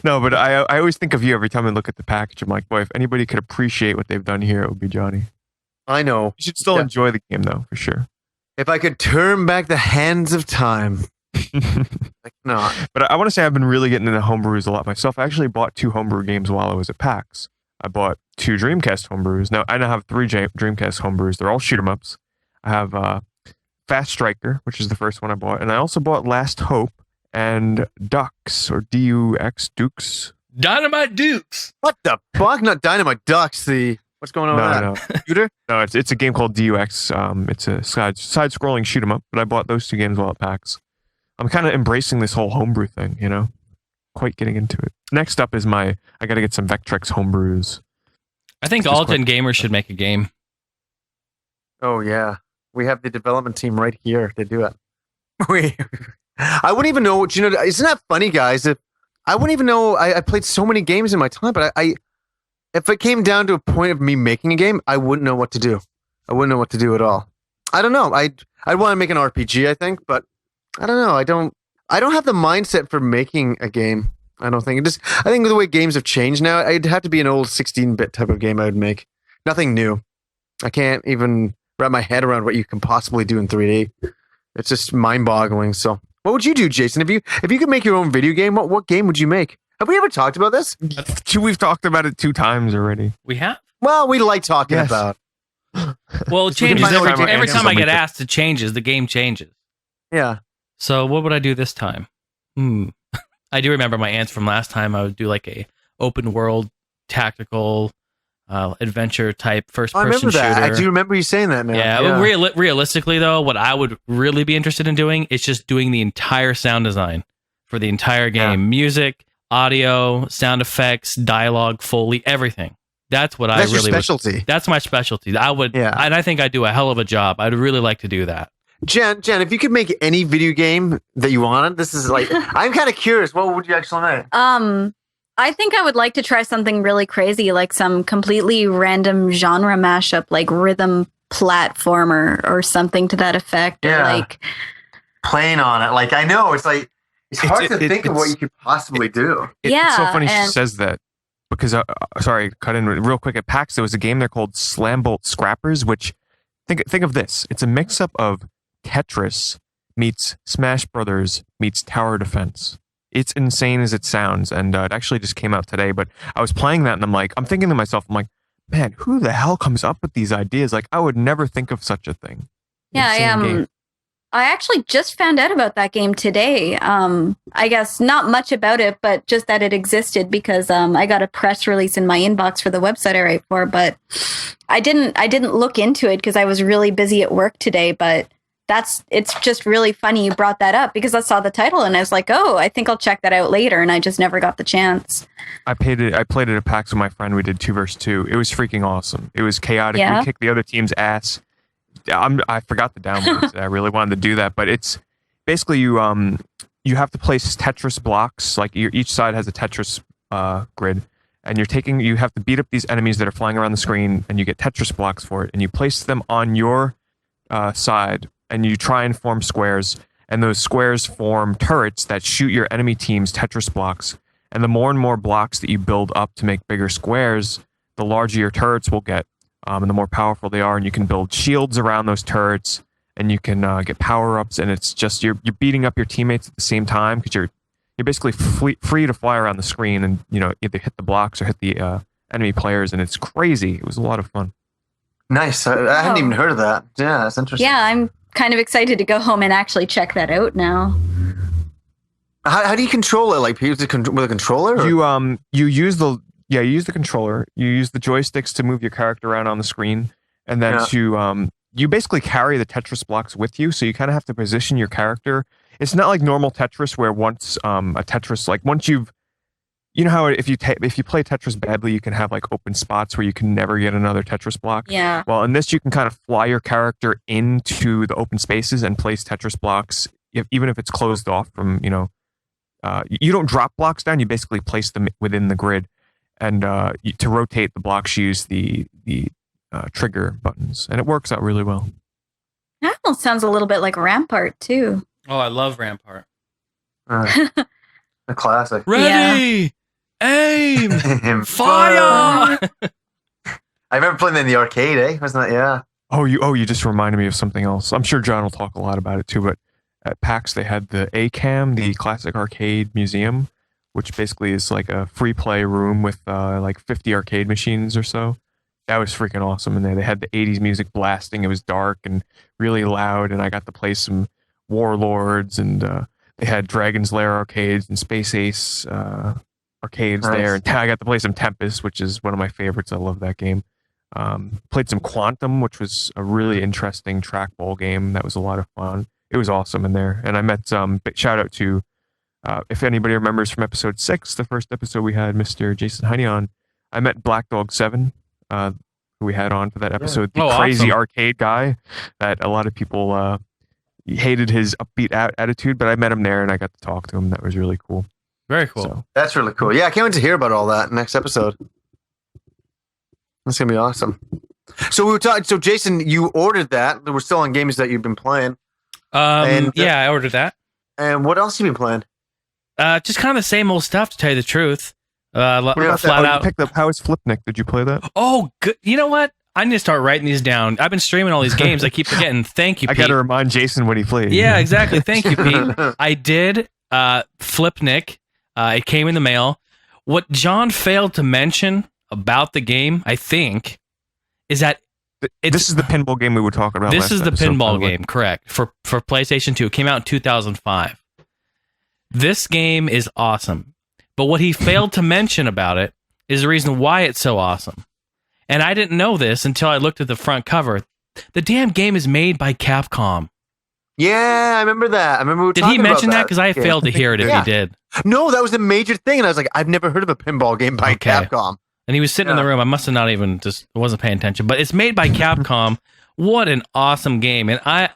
No, but I always think of you every time I look at the package. I'm like, boy, if anybody could appreciate what they've done here, it would be Johnny. I know. You should still enjoy the game though, for sure. If I could turn back the hands of time. Like, no. But I want to say I've been really getting into homebrews a lot myself. I actually bought 2 homebrew games while I was at PAX. I bought 2 Dreamcast homebrews. Now I now have 3 Dreamcast homebrews. They're all shoot 'em ups. I have Fast Striker, which is the first one I bought, and I also bought Last Hope and Dux or Dux Dukes. Dynamite Dukes. What the fuck? Not Dynamite Ducks. What's going on with that? Shooter? No, it's a game called Dux. It's a side-scrolling shoot 'em up. But I bought those 2 games while at PAX. I'm kind of embracing this whole homebrew thing, quite getting into it. Next up is I got to get some Vectrex homebrews. I think all Gen gamers should make a game. Oh yeah, we have the development team right here to do it. I wouldn't even know what isn't that funny, guys? I wouldn't even know. I played so many games in my time, but if it came down to a point of me making a game, I wouldn't know what to do. I wouldn't know what to do at all. I don't know. I'd want to make an RPG, I think, but I don't know. I don't have the mindset for making a game. I don't think. I think the way games have changed now, it'd have to be an old 16-bit type of game I would make. Nothing new. I can't even wrap my head around what you can possibly do in 3D. It's just mind-boggling. So, what would you do, Jason? If you could make your own video game, what game would you make? Have we ever talked about this? We've talked about it 2 times already. We have? Well, we like talking about. Well, it changes every time I get asked. It changes. The game changes. Yeah. So what would I do this time? I do remember my answer from last time. I would do like a open world tactical adventure type first person shooter. I remember that. I do remember you saying that now. Yeah. Realistically though, what I would really be interested in doing is just doing the entire sound design for the entire game. Yeah. Music, audio, sound effects, dialogue, Foley, everything. That's what I really your specialty. That's my specialty. I would, and I think I do a hell of a job. I'd really like to do that. Jen, if you could make any video game that you wanted, this is like, I'm kind of curious. What would you actually make? I think I would like to try something really crazy, like some completely random genre mashup, like rhythm platformer or something to that effect. Yeah. Or like playing on it. Like, I know it's like, it's hard to think of what you could possibly do. It's so funny she says that because, sorry, cut in real quick. At PAX, there was a game there called Slambolt Scrappers, which think of this. It's a mix-up of Tetris meets Smash Brothers meets Tower Defense. It's insane as it sounds, and it actually just came out today. But I was playing that, and I'm thinking to myself, I'm like, man, who the hell comes up with these ideas? Like, I would never think of such a thing. Yeah, I actually just found out about that game today. I guess not much about it, but just that it existed because I got a press release in my inbox for the website I write for. But I didn't look into it because I was really busy at work today. But it's just really funny you brought that up because I saw the title and I was like, oh, I think I'll check that out later, and I just never got the chance. I played it at PAX with my friend. We did 2 versus 2. It was freaking awesome. It was chaotic. Yeah. We kicked the other team's ass. I forgot the downloads. I really wanted to do that, but it's basically you have to place Tetris blocks. Like each side has a Tetris grid, and you have to beat up these enemies that are flying around the screen, and you get Tetris blocks for it, and you place them on your side, and you try and form squares, and those squares form turrets that shoot your enemy team's Tetris blocks. And the more and more blocks that you build up to make bigger squares, the larger your turrets will get. and the more powerful they are, and you can build shields around those turrets, and you can get power-ups, and it's just you're beating up your teammates at the same time because you're basically free to fly around the screen and either hit the blocks or hit the enemy players, and it's crazy. It was a lot of fun. Nice. I hadn't even heard of that. Yeah, that's interesting. Yeah, I'm kind of excited to go home and actually check that out now. How do you control it? Like, with a controller? Or? You use the controller. You use the joysticks to move your character around on the screen, and then you basically carry the Tetris blocks with you. So you kind of have to position your character. It's not like normal Tetris where once you've how if you play Tetris badly, you can have like open spots where you can never get another Tetris block. Yeah. Well, in this, you can kind of fly your character into the open spaces and place Tetris blocks, even if it's closed off from you don't drop blocks down. You basically place them within the grid, and to rotate the blocks, you use the trigger buttons, and it works out really well. That almost sounds a little bit like Rampart too. Oh, I love Rampart. A classic. Ready, aim, fire! I remember playing that in the arcade, wasn't it? Yeah. Oh, you just reminded me of something else. I'm sure John will talk a lot about it too, but at PAX they had the ACAM, the Classic Arcade Museum, which basically is like a free play room with like 50 arcade machines or so. That was freaking awesome in there. They had the 80s music blasting. It was dark and really loud, and I got to play some Warlords, and they had Dragon's Lair arcades and Space Ace arcades there. And I got to play some Tempest, which is one of my favorites. I love that game. Played some Quantum, which was a really interesting trackball game. That was a lot of fun. It was awesome in there. And I met shout out to, if anybody remembers from episode 6, the first episode we had Mr. Jason Heine on, I met Black Dog 7, who we had on for that episode. The crazy awesome. Arcade guy that a lot of people hated his upbeat attitude, but I met him there and I got to talk to him. That was really cool. Very cool. So, That's really cool. Yeah, I can't wait to hear about all that next episode. That's gonna be awesome. So we were talking. So Jason, you ordered that. We're still on games that you've been playing. I ordered that. And what else have you been playing? Just kind of the same old stuff, to tell you the truth. what about Flat that? out. You picked up How is Flipnik? Did you play that? Oh, good. You know what? I need to start writing these down. I've been streaming all these games. I keep forgetting. Thank you, Pete. I got to remind Jason what he played. Yeah, exactly. Thank you, Pete. I did Flipnik. It came in the mail. What John failed to mention about the game, I think, is that this is the pinball game we were talking about. This is the episode, pinball game, correct? For PlayStation 2. It came out in 2005. This game is awesome. But what he failed to mention about it is the reason why it's so awesome. And I didn't know this until I looked at the front cover. The damn game is made by Capcom. Yeah, I remember that. I remember. Did he mention that? Because I failed to hear it if he did. No, that was a major thing, and I was like, I've never heard of a pinball game by Capcom. And he was sitting in the room. I must have not even wasn't paying attention. But it's made by Capcom. What an awesome game! And I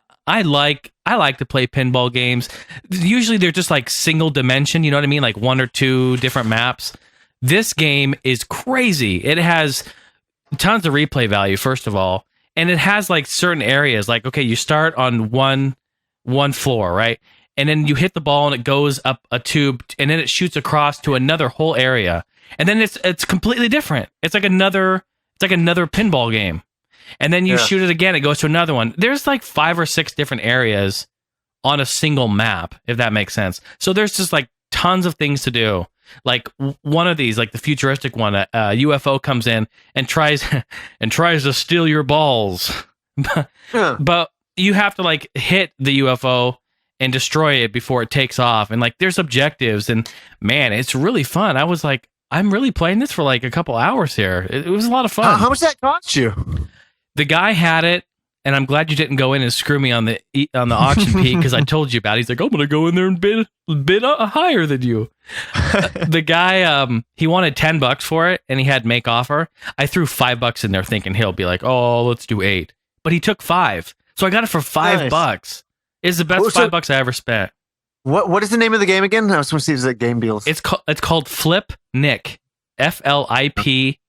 like to play pinball games. Usually they're just like single dimension. You know what I mean? Like one or two different maps. This game is crazy. It has tons of replay value, first of all, and it has like certain areas. Like, okay, you start on one floor, right? And then you hit the ball and it goes up a tube, and then it shoots across to another whole area. And then it's completely different. It's like another pinball game. And then you shoot it again, it goes to another one. There's like 5 or 6 different areas on a single map, if that makes sense. So there's just like tons of things to do. Like one of these, like the futuristic one, a UFO comes in and tries to steal your balls. But you have to like hit the UFO and destroy it before it takes off. And like there's objectives, and man, it's really fun. I was like, I'm really playing this for like a couple hours here. It was a lot of fun. How much did that cost you? The guy had it, and I'm glad you didn't go in and screw me on the auction, Pete, because I told you about it. He's like, I'm gonna go in there and bid higher than you. The guy, he wanted $10 for it, and he had make offer. I threw $5 in there, thinking he'll be like, oh, let's do 8, but he took 5, so I got it for $5. It's the best $5 I ever spent. What is the name of the game again? I was going to see if it's like Game Deals. It's called Flipnik. FLIP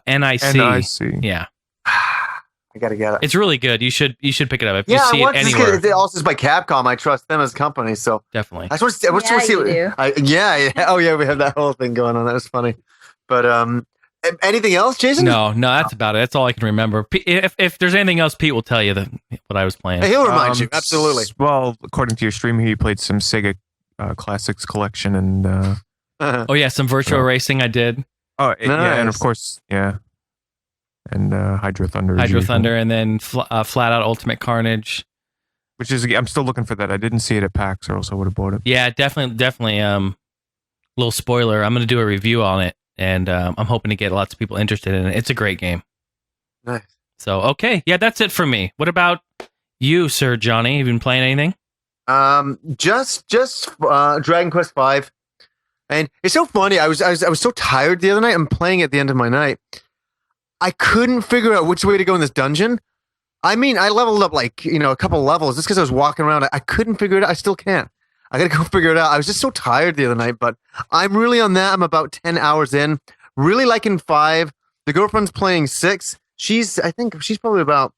NIC. Yeah. I gotta get it. It's really good. You should pick it up if you see I it anywhere. It also is by Capcom. I trust them as a company, so Definitely. I just want to see. You do. Oh yeah, we have that whole thing going on. That was funny, but Anything else, Jason? No, that's about it. That's all I can remember. If there's anything else, Pete will tell you what I was playing. Hey, he'll remind you. Absolutely. Well, according to your stream, he played some Sega Classics collection and. Oh yeah, some virtual racing I did. Oh yeah, and of course, yeah, and Hydro Thunder. And then Flat Out Ultimate Carnage. Which is, I'm still looking for that. I didn't see it at PAX, or else I would have bought it. Yeah, definitely. Little spoiler. I'm going to do a review on it, and I'm hoping to get lots of people interested in it. It's a great game. Nice. So okay, yeah, that's it for me. What about you, Sir Johnny? You been playing anything? Just Dragon Quest V, and it's so funny. I was so tired the other night. I'm playing at the end of my night. I couldn't figure out which way to go in this dungeon. I mean, I leveled up like, a couple levels just because I was walking around. I couldn't figure it out. I still can't. I got to go figure it out. I was just so tired the other night, but I'm really on that. I'm about 10 hours in. Really liking 5. The girlfriend's playing 6. I think she's probably about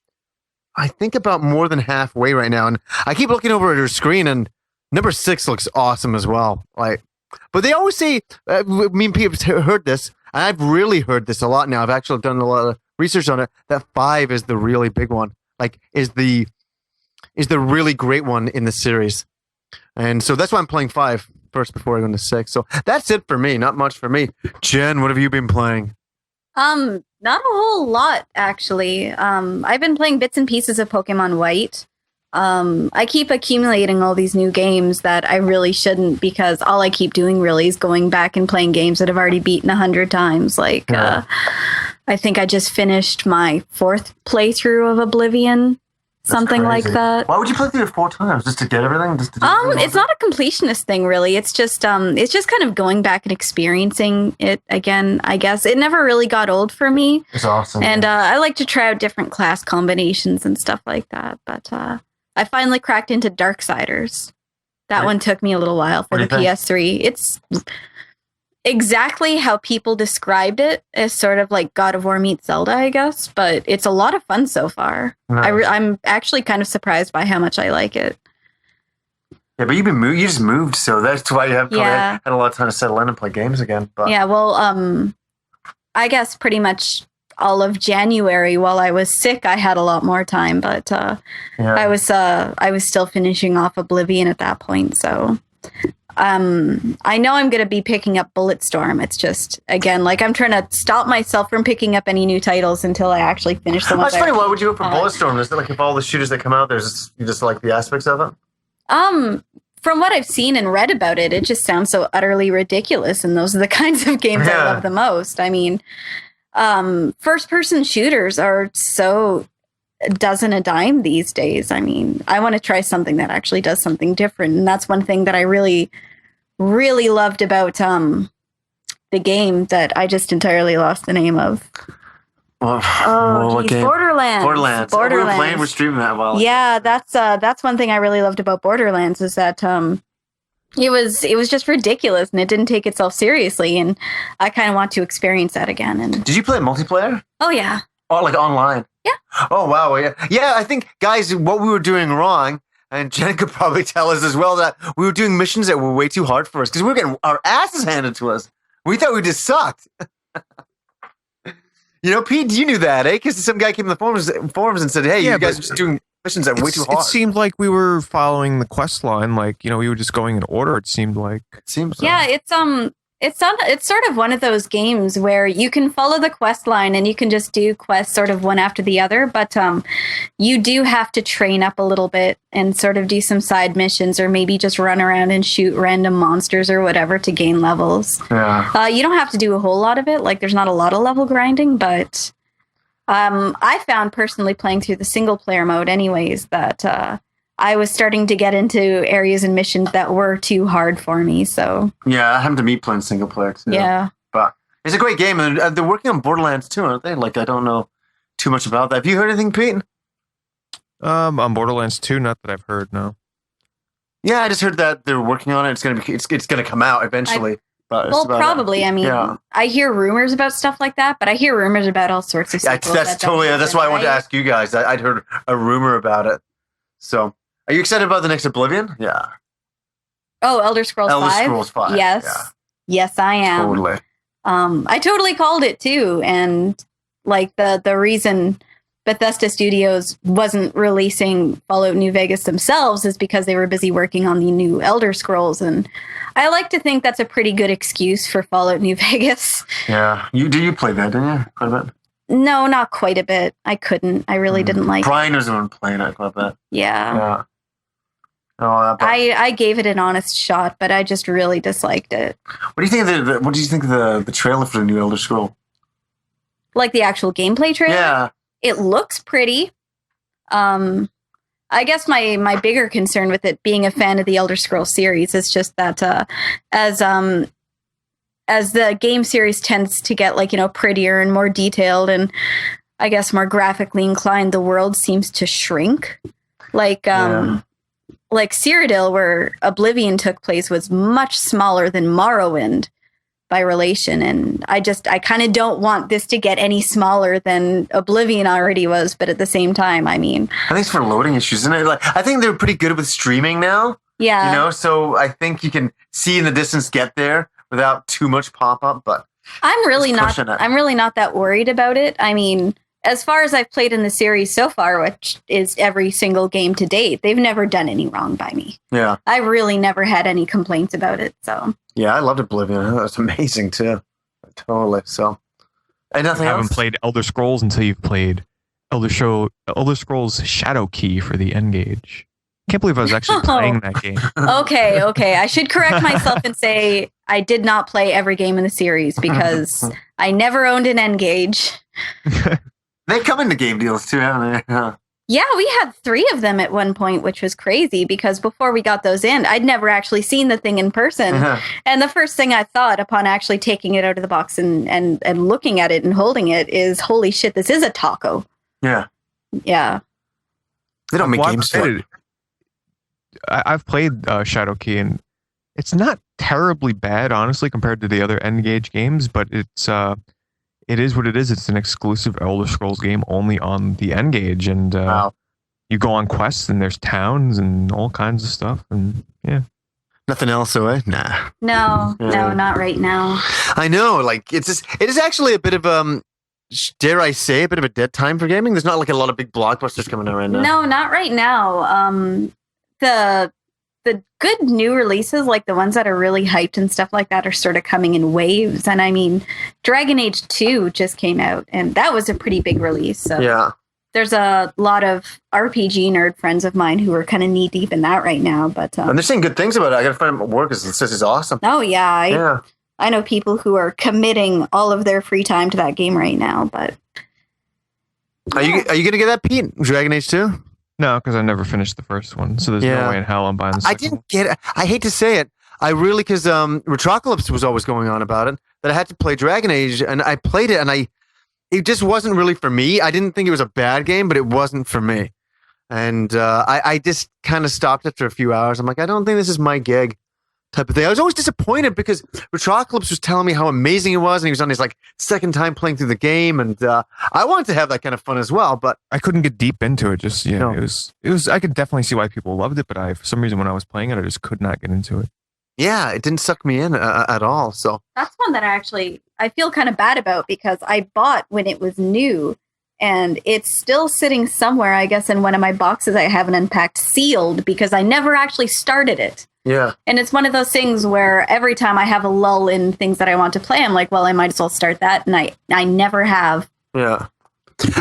more than halfway right now. And I keep looking over at her screen, and number 6 looks awesome as well. But they always say, me and people heard this, and I've really heard this a lot now. I've actually done a lot of research on it, that 5 is the really big one, is the really great one in the series. And so that's why I'm playing 5 first before I go into 6. So that's it for me. Not much for me. Jen, what have you been playing? Not a whole lot, actually. I've been playing bits and pieces of Pokemon White. I keep accumulating all these new games that I really shouldn't, because all I keep doing really is going back and playing games that I've already beaten 100 times. I think I just finished my 4th playthrough of Oblivion, something like that. Why would you play through it 4 times? Just to get everything? It's not a completionist thing, really. It's just kind of going back and experiencing it again, I guess. It never really got old for me. It's awesome. And I like to try out different class combinations and stuff like that. But I finally cracked into Darksiders. That one took me a little while for the PS3. It's exactly how people described it, as sort of like God of War meets Zelda, I guess. But it's a lot of fun so far. Nice. I'm actually kind of surprised by how much I like it. Yeah, but you just moved, so that's why you have had a lot of time to settle in and play games again. But. Yeah, well, I guess pretty much all of January while I was sick, I had a lot more time. But I was still finishing off Oblivion at that point, so. I know I'm going to be picking up Bulletstorm. It's just, again, I'm trying to stop myself from picking up any new titles until I actually finish them. That's funny. Why would you go for Bulletstorm? Is it if all the shooters that come out, you just like the aspects of it? From what I've seen and read about it, it just sounds so utterly ridiculous, and those are the kinds of games I love the most. I mean, first-person shooters are so dozen a dime these days. I mean, I want to try something that actually does something different, and that's one thing that I really, really loved about the game that I just entirely lost the name of. Borderlands. We're streaming that well. Yeah, that's one thing I really loved about Borderlands, is that it was just ridiculous, and it didn't take itself seriously, and I kind of want to experience that again. And did you play multiplayer? Oh yeah. Oh, online? Yeah. Oh, wow. Yeah, I think, guys, what we were doing wrong, and Jen could probably tell us as well, that we were doing missions that were way too hard for us because we were getting our asses handed to us. We thought we just sucked. Pete, you knew that, eh? Because some guy came in the forums and said, hey, you guys are just doing missions that are way too hard. It seemed like we were following the quest line, we were just going in order, it seemed like. It seems so. Yeah, it's sort of one of those games where you can follow the quest line and you can just do quests sort of one after the other, but you do have to train up a little bit and sort of do some side missions, or maybe just run around and shoot random monsters or whatever to gain levels. Yeah. You don't have to do a whole lot of it. There's not a lot of level grinding, but I found personally playing through the single player mode anyways that I was starting to get into areas and missions that were too hard for me. So yeah, I happened to me playing single player too. Yeah, but it's a great game, and they're working on Borderlands too, aren't they? I don't know too much about that. Have you heard anything, Pete? On Borderlands 2, not that I've heard. No. Yeah, I just heard that they're working on it. It's gonna come out eventually. Probably. I mean, I hear rumors about stuff like that, but I hear rumors about all sorts of stuff. That's why I wanted to ask you guys. I'd heard a rumor about it. So. Are you excited about the next Oblivion? Yeah. Oh, Elder Scrolls 5? Elder Scrolls 5. Yes. Yeah. Yes, I am. Totally. I totally called it too. And like the reason Bethesda Studios wasn't releasing Fallout New Vegas themselves is because they were busy working on the new Elder Scrolls. And I like to think that's a pretty good excuse for Fallout New Vegas. Yeah. You play that, didn't you? Quite a bit? No, not quite a bit. I couldn't. I really didn't like Brian was the one playing it quite a bit. Yeah. Oh, I gave it an honest shot, but I just really disliked it. What do you think of the trailer for the new Elder Scroll? Like the actual gameplay trailer? Yeah. It looks pretty. I guess my bigger concern with it being a fan of the Elder Scrolls series is just that as the game series tends to get prettier and more detailed and I guess more graphically inclined, the world seems to shrink. Like Cyrodiil, where Oblivion took place, was much smaller than Morrowind by relation, and I kind of don't want this to get any smaller than Oblivion already was, but at the same time, I mean, I think it's for loading issues, isn't it? I think they're pretty good with streaming now. Yeah. So I think you can see in the distance get there without too much pop-up, but I'm really not that worried about it. I mean, as far as I've played in the series so far, which is every single game to date, they've never done any wrong by me. Yeah. I really never had any complaints about it, so. Yeah, I loved Oblivion. That's amazing, too. Totally. So, and nothing I else? haven't played Elder Scrolls until you've played Elder Scrolls Shadow Key for the N-Gage. Can't believe I was actually playing that game. Okay. I should correct myself and say I did not play every game in the series because I never owned an N-Gage. They come into game deals too, haven't they? Yeah, we had 3 of them at one point, which was crazy because before we got those in, I'd never actually seen the thing in person. And the first thing I thought upon actually taking it out of the box and looking at it and holding it is, holy shit, this is a taco. Yeah. Yeah. They don't make games for it. I've played Shadow Key, and it's not terribly bad, honestly, compared to the other N-Gage games, but it is what it is. It's an exclusive Elder Scrolls game only on the N-Gage, and you go on quests, and there's towns and all kinds of stuff, and yeah. Nothing else, though, eh? Nah. No, not right now. I know, it is actually a bit of dare I say, a bit of a dead time for gaming. There's not a lot of big blockbusters coming out right now. No, not right now. The good new releases, like the ones that are really hyped and stuff like that, are sort of coming in waves. And I mean, Dragon Age 2 just came out, and that was a pretty big release. So yeah. There's a lot of RPG nerd friends of mine who are kind of knee deep in that right now. But and they're saying good things about it. I got to find out work. This is awesome. Oh yeah, I know people who are committing all of their free time to that game right now. But are you gonna get that, Pete? Dragon Age 2? No, because I never finished the first one, so there's no way in hell I'm buying the second one. I didn't get it. I hate to say it. I really, because Retrocalypse was always going on about it, that I had to play Dragon Age, and I played it, and it just wasn't really for me. I didn't think it was a bad game, but it wasn't for me. And I just kind of stopped after a few hours. I'm like, I don't think this is my gig type of thing. I was always disappointed because Retrocalypse was telling me how amazing it was, and he was on his second time playing through the game, and I wanted to have that kind of fun as well, but I couldn't get deep into it. Just it was. I could definitely see why people loved it, but for some reason when I was playing it, I just could not get into it. Yeah, it didn't suck me in at all. So that's one that I feel kind of bad about because I bought when it was new, and it's still sitting somewhere, I guess, in one of my boxes I haven't unpacked, sealed, because I never actually started it. Yeah. And it's one of those things where every time I have a lull in things that I want to play, I'm like, well, I might as well start that. And I never have. Yeah.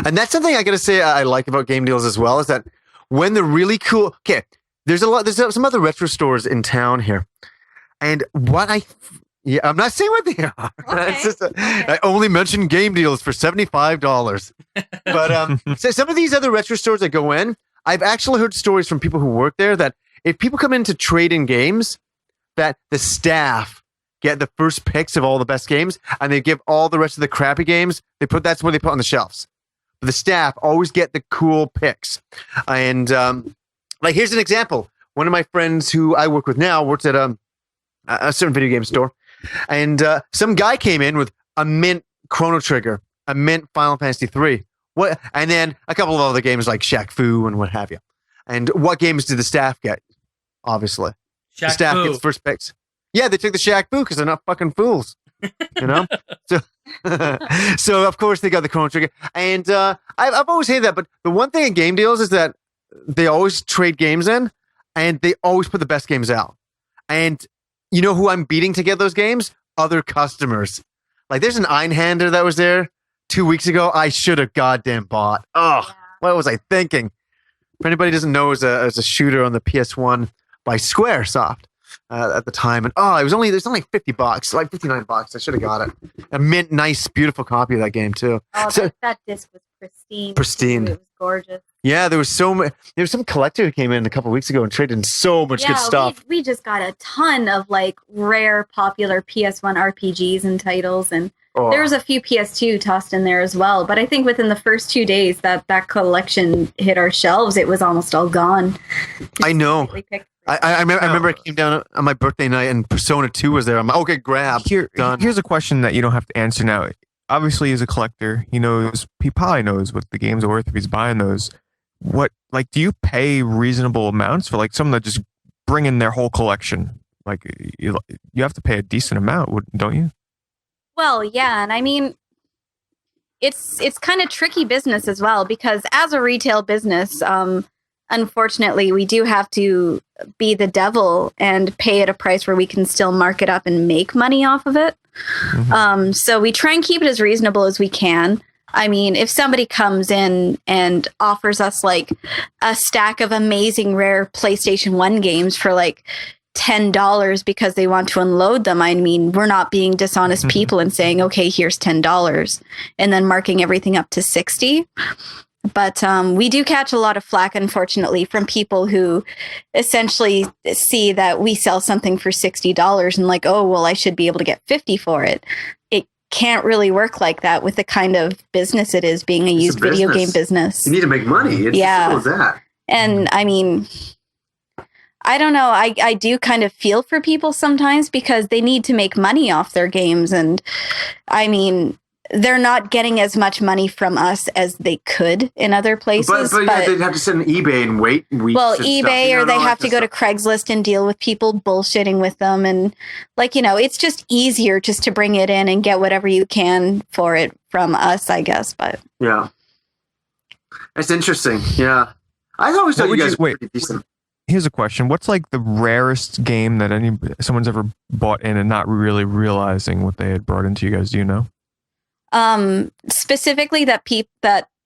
And that's something I got to say I like about game deals as well, is that when they're really cool. Okay. There's some other retro stores in town here. And I'm not saying what they are. Okay. It's just I only mention game deals for $75. But so some of these other retro stores that go in, I've actually heard stories from people who work there that if people come in to trade in games, that the staff get the first picks of all the best games, and they give all the rest of the crappy games. That's where they put on the shelves. But the staff always get the cool picks. And here's an example. One of my friends who I work with now works at a certain video game store, and some guy came in with a mint Chrono Trigger, a mint Final Fantasy 3, and then a couple of other games like Shaq Fu and what have you. And what games did the staff get? Obviously, the staff gets first picks. Yeah, they took the Shaq Fu because they're not fucking fools. You know, so so of course they got the Chrono Trigger, and I've always hated that. But the one thing in game deals is that they always trade games in, and they always put the best games out. And you know who I'm beating to get those games? Other customers. Like there's an Einhander that was there 2 weeks ago. I should have goddamn bought. Oh, what was I thinking? If anybody doesn't know, it was a shooter on the PS1 by Squaresoft at the time, and there's only $50, like $59. I should have got it. A mint, nice, beautiful copy of that game too. Oh, so, that disc was pristine. Pristine. It was gorgeous. Yeah, there was some collector who came in a couple of weeks ago and traded in so much good stuff. We just got a ton of like rare, popular PS1 RPGs and titles, and there was a few PS2 tossed in there as well. But I think within the first 2 days that collection hit our shelves, it was almost all gone. I know. I remember it came down on my birthday night and Persona 2 was there. I'm like, okay, grab. Done. Here's a question that you don't have to answer now. Obviously, as a collector, he probably knows what the games are worth if he's buying those. What, like, do you pay reasonable amounts for like someone that just bring in their whole collection? Like, you have to pay a decent amount, don't you? Well, yeah, and I mean, it's kind of tricky business as well, because as a retail business, unfortunately, we do have to be the devil and pay at a price where we can still mark it up and make money off of it. Mm-hmm. So we try and keep it as reasonable as we can. I mean, if somebody comes in and offers us like a stack of amazing rare PlayStation 1 games for like $10 because they want to unload them, I mean, we're not being dishonest people and saying, okay, here's $10 and then marking everything up to $60. But we do catch a lot of flack, unfortunately, from people who essentially see that we sell something for $60 and like, oh, well, I should be able to get $50 for it. It can't really work like that with the kind of business it is, being a used video game business. You need to make money. It's as simple as that. And I mean, I don't know. I do kind of feel for people sometimes because they need to make money off their games. And I mean, they're not getting as much money from us as they could in other places. But yeah, they'd have to sit on eBay and wait weeks. Well, eBay, or they have to go to Craigslist and deal with people bullshitting with them. And like, it's just easier just to bring it in and get whatever you can for it from us, I guess. But yeah, that's interesting. Yeah. I always thought you guys were pretty decent. Here's a question. What's like the rarest game that someone's ever bought in and not really realizing what they had brought into you guys? Do you know? Specifically that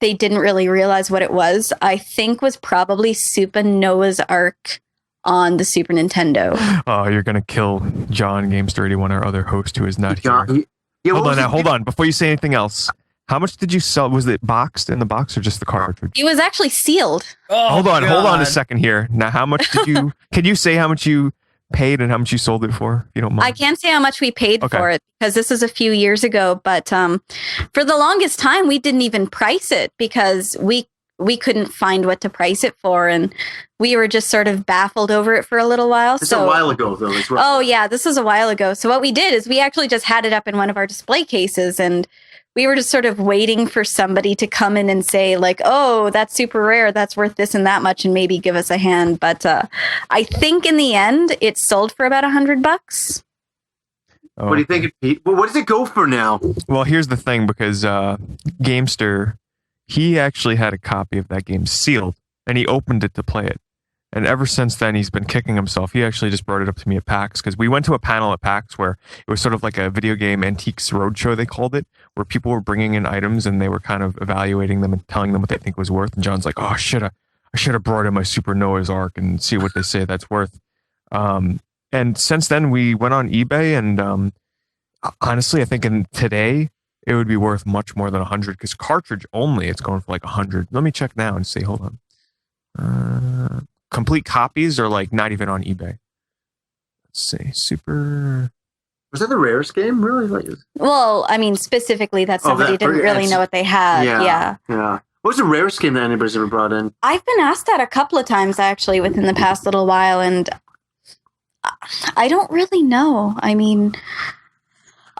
they didn't really realize what it was, I think was probably Super Noah's Ark on the Super Nintendo. Oh, you're going to kill John Gamester 81, our other host who is not here. Yeah, hold on. Before you say anything else, how much did you sell? Was it boxed in the box or just the cartridge? It was actually sealed. Oh, hold on a second here. Now, how much did you, can you say how much you paid and how much you sold it for, if you don't mind? I can't say how much we paid for it because this is a few years ago, but for the longest time we didn't even price it because we couldn't find what to price it for, and we were just sort of baffled over it for a little while. It's a while ago though as well. Oh yeah, this is a while ago. So what we did is we actually just had it up in one of our display cases, and we were just sort of waiting for somebody to come in and say like, oh, that's super rare, that's worth this and that much, and maybe give us a hand. But I think in the end, it sold for about $100. Oh. What do you think, Pete? Well, what does it go for now? Well, here's the thing, because Gamester, he actually had a copy of that game sealed, and he opened it to play it. And ever since then, he's been kicking himself. He actually just brought it up to me at PAX, because we went to a panel at PAX where it was sort of like a video game antiques roadshow, they called it, where people were bringing in items and they were kind of evaluating them and telling them what they think was worth. And John's like, oh, I should have brought in my Super Noah's Ark and see what they say that's worth. And since then, we went on eBay, and honestly, I think today, it would be worth much more than 100, because cartridge only, it's going for like 100. Let me check now and see. Hold on. Complete copies are like not even on eBay. Let's see. Super. Was that the rarest game? Really? Well, I mean, specifically that somebody didn't really know what they had. Yeah. What was the rarest game that anybody's ever brought in? I've been asked that a couple of times actually within the past little while, and I don't really know. I mean,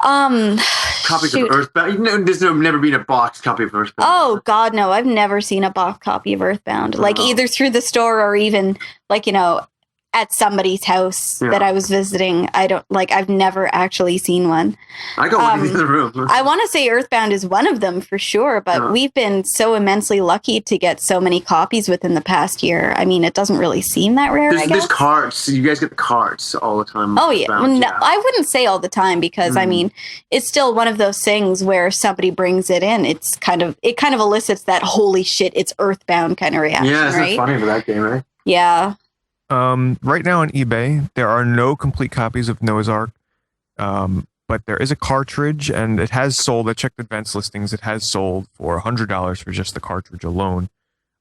copies of Earthbound. There's never been a box copy of Earthbound. Oh God, no! I've never seen a box copy of Earthbound. Like either through the store or even like at somebody's house that I was visiting. I've never actually seen one. I go into the room. I want to say Earthbound is one of them for sure, but we've been so immensely lucky to get so many copies within the past year. I mean, it doesn't really seem that rare, I guess. There's cards. You guys get the cards all the time. Oh, yeah. Well, no, I wouldn't say all the time because, I mean, it's still one of those things where somebody brings it in. It kind of elicits that holy shit, it's Earthbound kind of reaction, yeah, it's right? funny for that game, right? Yeah. Right now on eBay, there are no complete copies of Noah's Ark, but there is a cartridge, and it has sold. I checked advanced listings; it has sold for $100 for just the cartridge alone.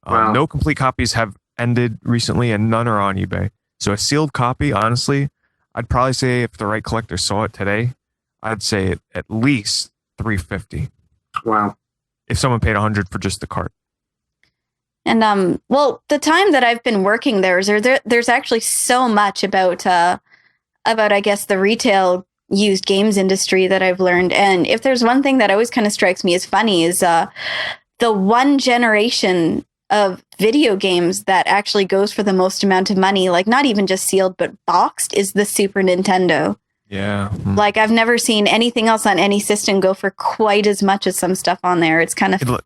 Wow. No complete copies have ended recently, and none are on eBay. So a sealed copy, honestly, I'd probably say if the right collector saw it today, I'd say at least $350. Wow! Mm-hmm. If someone paid $100 for just the cart. And well, the time that I've been working there's actually so much about I guess the retail used games industry that I've learned. And if there's one thing that always kind of strikes me as funny is the one generation of video games that actually goes for the most amount of money, like not even just sealed but boxed, is the Super Nintendo. Yeah. Like I've never seen anything else on any system go for quite as much as some stuff on there. It's kind of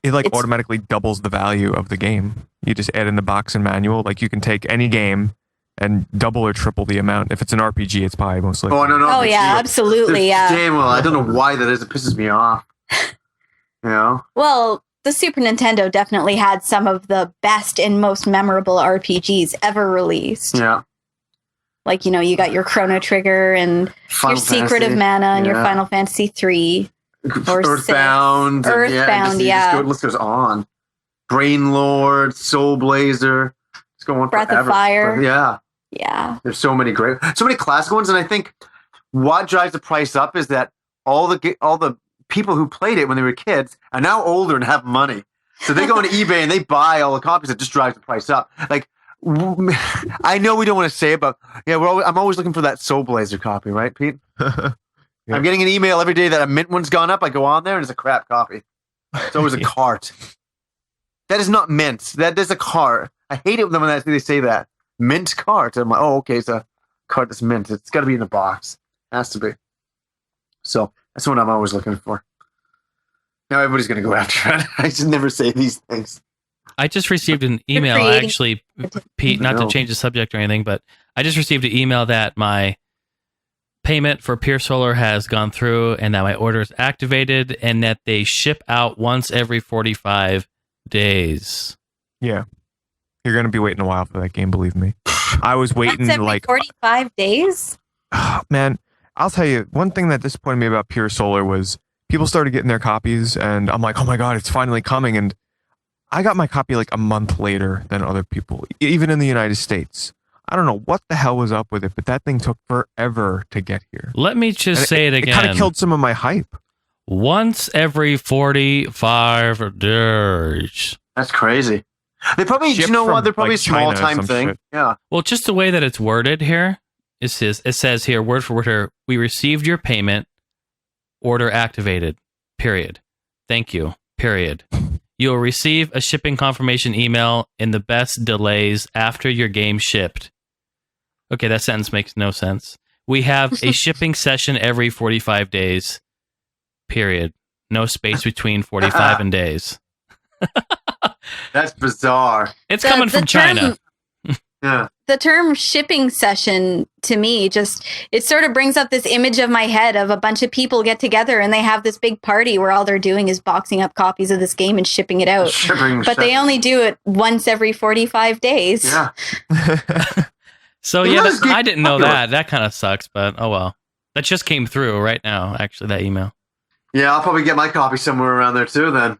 It automatically doubles the value of the game. You just add in the box and manual. Like you can take any game and double or triple the amount. If it's an RPG, it's probably most likely. Oh, no. Oh, yeah, absolutely. Yeah. Damn well. I don't know why that is. It pisses me off. You know? Well, the Super Nintendo definitely had some of the best and most memorable RPGs ever released. Yeah. Like, you got your Chrono Trigger and your Secret of Mana and your Final Fantasy 3. Or Earthbound. Earthbound, The list goes on. Brain Lord, Soul Blazer. It's going on Breath forever. of Fire. Yeah. Yeah. There's so many classic ones. And I think what drives the price up is that all the people who played it when they were kids are now older and have money. So they go on eBay and they buy all the copies. It just drives the price up. Like, I know we don't want to say it, but I'm always looking for that Soul Blazer copy, right, Pete? Yeah. I'm getting an email every day that a mint one's gone up. I go on there and it's a crap copy. It's always a cart. That is not mint. That is a cart. I hate it when they say that. Mint cart. I'm like, oh, okay, it's a cart that's mint. It's got to be in the box. It has to be. So that's what I'm always looking for. Now everybody's going to go after it. I should never say these things. I just received an email, actually, Pete, not to change the subject or anything, but I just received an email that my payment for Pure Solar has gone through and that my order is activated and that they ship out once every 45 days. Yeah. You're going to be waiting a while for that game, believe me. I was waiting That's every 45 days? Man, I'll tell you, one thing that disappointed me about Pure Solar was people started getting their copies and I'm like, oh my God, it's finally coming. And I got my copy like a month later than other people, even in the United States. I don't know what the hell was up with it, but that thing took forever to get here. Let me just say it again. It kind of killed some of my hype. Once every 45 days. That's crazy. They probably, you know what? They're probably a small time thing. Shit. Yeah. Well, just the way that it's worded here, it says here, word for word here, we received your payment, order activated, period. Thank you, period. You'll receive a shipping confirmation email in the best delays after your game shipped. Okay, that sentence makes no sense. We have a shipping session every 45 days, period. No space between 45 and days. That's bizarre. It's coming from China. Yeah. The term shipping session to me it sort of brings up this image of my head of a bunch of people get together and they have this big party where all they're doing is boxing up copies of this game and shipping it out. But they only do it once every 45 days. Yeah. So I didn't know that. That kind of sucks, but oh well. That just came through right now, actually, that email. Yeah, I'll probably get my copy somewhere around there too then.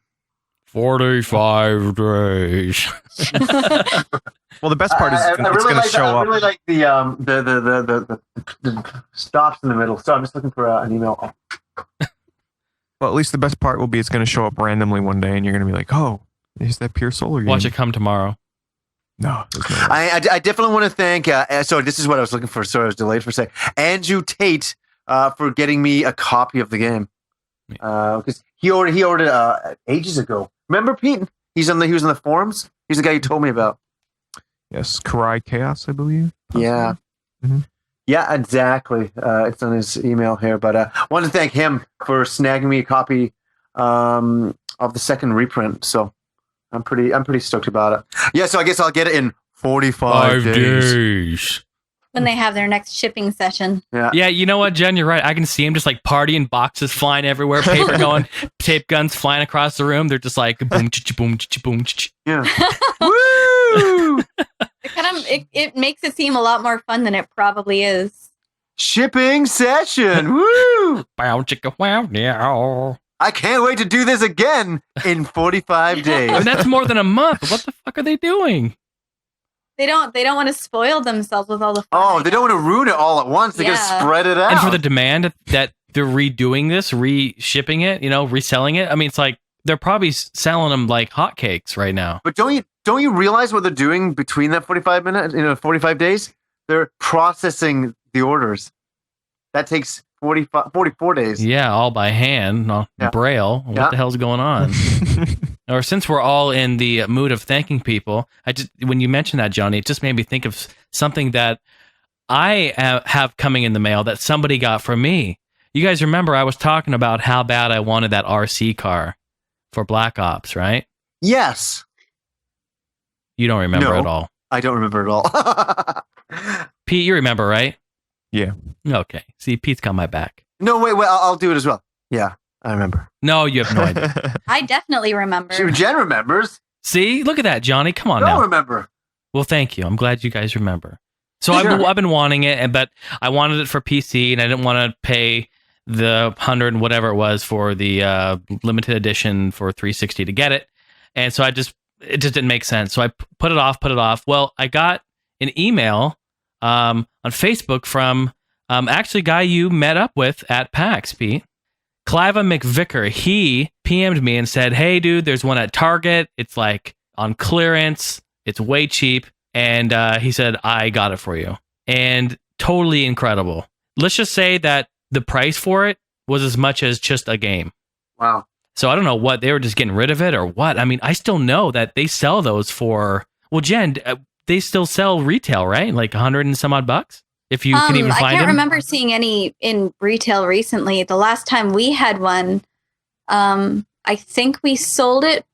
45 days. Well, the best part is it's going to show up. I really like the stops in the middle. So I'm just looking for an email. Well, at least the best part will be it's going to show up randomly one day, and you're going to be like, "Oh, is that Pure Solar game?" Watch it come tomorrow. No, I definitely want to thank. So this is what I was looking for. Sorry, I was delayed for a sec. Andrew Tate for getting me a copy of the game because he ordered ages ago. Remember, Pete? He was on the forums. He's the guy you told me about. Yes, Karai Chaos, I believe. Yeah. Mm-hmm. Yeah, exactly. It's on his email here, but I want to thank him for snagging me a copy of the second reprint. So I'm pretty stoked about it. Yeah, so I guess I'll get it in 45 days. When they have their next shipping session. Yeah, you know what, Jen? You're right. I can see him just like partying, boxes flying everywhere, paper going, tape guns flying across the room. They're just like boom, boom, boom. Yeah. Woo! It makes it seem a lot more fun than it probably is. Shipping session. Woo! Bow, chicka, wow, yeah. I can't wait to do this again in 45 days. And that's more than a month. What the fuck are they doing? They don't want to spoil themselves with all the fun. Oh, they don't want to ruin it all at once. They gotta spread it out. And for the demand that they're redoing this, reshipping it, reselling it. I mean, it's like they're probably selling them like hotcakes right now. But don't you realize what they're doing between that 45 days? They're processing the orders. That takes 44 days. Yeah, all by hand, braille. What the hell's going on? Or since we're all in the mood of thanking people, when you mentioned that, Johnny, it just made me think of something that I have coming in the mail that somebody got from me. You guys remember I was talking about how bad I wanted that RC car for Black Ops, right? Yes. You don't remember at all. I don't remember at all. Pete, you remember, right? Yeah. Okay. See, Pete's got my back. No, wait, I'll do it as well. Yeah, I remember. No, you have no idea. I definitely remember. Jen remembers. See, look at that, Johnny. Come on now. I don't remember. Well, thank you. I'm glad you guys remember. So I've been wanting it, but I wanted it for PC, and I didn't want to pay the 100 whatever it was for the limited edition for 360 to get it, and so it just didn't make sense. So I put it off. Well, I got an email on Facebook from actually a guy you met up with at PAX, Pete. Clive McVicker. He PM'd me and said, "Hey, dude, there's one at Target. It's like on clearance. It's way cheap." And he said, "I got it for you." And totally incredible. Let's just say that the price for it was as much as just a game. Wow. So I don't know what, they were just getting rid of it or what. I mean, I still know that they sell those for, well, Jen, they still sell retail, right? Like 100 and some odd bucks? If you can even find them. I can't remember seeing any in retail recently. The last time we had one, I think we sold it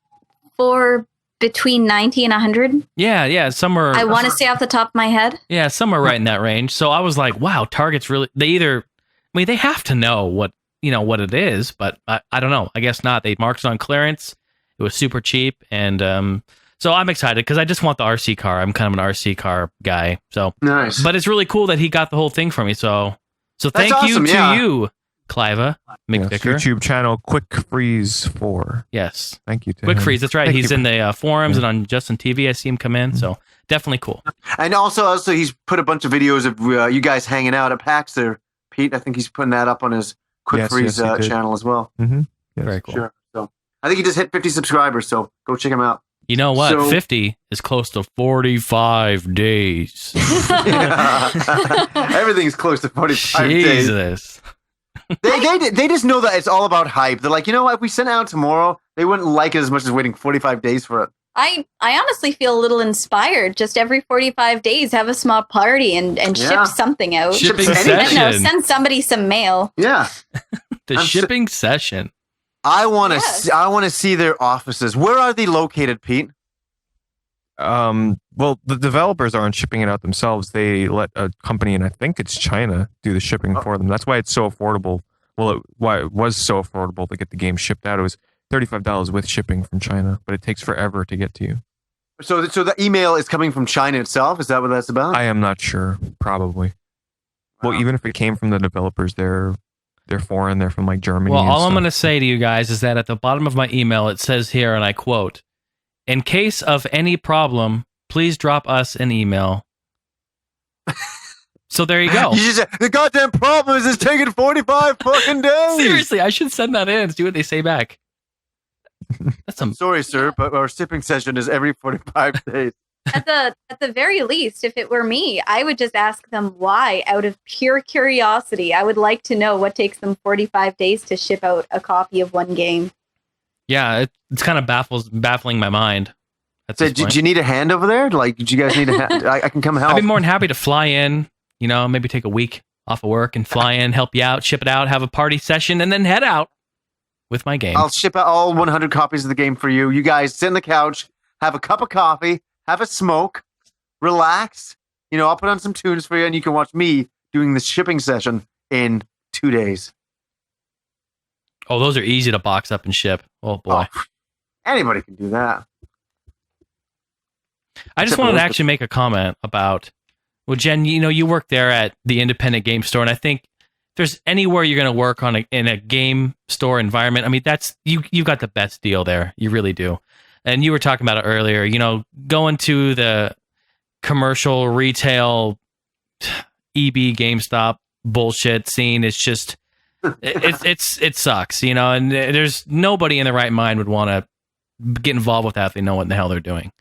for between 90 and 100. Yeah, somewhere. I want to say off the top of my head. Yeah, somewhere right in that range. So I was like, wow, Target's really, they have to know what it is, but I don't know. I guess not. They marked it on clearance. It was super cheap. And so I'm excited because I just want the RC car. I'm kind of an RC car guy. So nice. But it's really cool that he got the whole thing from me. So thank awesome, you to you, Clive McVicker. YouTube channel Quick Freeze 4. Yes. Thank you to Quick him. Freeze. That's right. Thank He's you. in the forums and on Justin TV. I see him come in. So definitely cool. And also he's put a bunch of videos of you guys hanging out at PAX there, Pete. I think he's putting that up on his Quick Freeze channel as well. Mm-hmm. Yes. Very cool. Sure. So I think he just hit 50 subscribers, so go check him out. You know what? So, 50 is close to 45 days. Everything's close to 45 days. Jesus. They just know that it's all about hype. They're like, you know what? If we sent it out tomorrow, they wouldn't like it as much as waiting 45 days for it. I honestly feel a little inspired. Just every 45 days, have a small party and ship something out. Shipping Ship session. No, send somebody some mail. Yeah. Shipping session. I want to see their offices. Where are they located, Pete? Well, the developers aren't shipping it out themselves. They let a company in, I think it's China, do the shipping for them. That's why it's so affordable. Well, why it was so affordable to get the game shipped out. It was $35 with shipping from China, but it takes forever to get to you. So the email is coming from China itself? Is that what that's about? I am not sure. Probably. Well, even if it came from the developers, they're foreign. They're from like Germany. Well, all I'm going to say to you guys is that at the bottom of my email, it says here, and I quote, "In case of any problem, please drop us an email." So there you go. The goddamn problem is it's taking 45 fucking days. Seriously, I should send that in and see what they say back. Sorry, sir, but our shipping session is every 45 days. At the very least, if it were me, I would just ask them why, out of pure curiosity. I would like to know what takes them 45 days to ship out a copy of one game. Yeah, it's kind of baffling my mind at So this do point. you need a hand over there? Like, did you guys need a hand? I can come help. I'd be more than happy to fly in, maybe take a week off of work and fly in, help you out, ship it out, have a party session, and then head out with my game. I'll ship out all 100 copies of the game for you. You guys sit on the couch, have a cup of coffee, have a smoke, relax. I'll put on some tunes for you, and you can watch me doing the shipping session in 2 days. Oh, those are easy to box up and ship. Oh, boy. Oh, anybody can do that. I just wanted to actually make a comment about, well, Jen, you work there at the independent game store, and I think if there's anywhere you're going to work in a game store environment, I mean, that's you've got the best deal there. You really do. And you were talking about it earlier, going to the commercial retail EB GameStop bullshit scene is just it sucks, and there's nobody in the right mind would want to get involved with that if they know what the hell they're doing.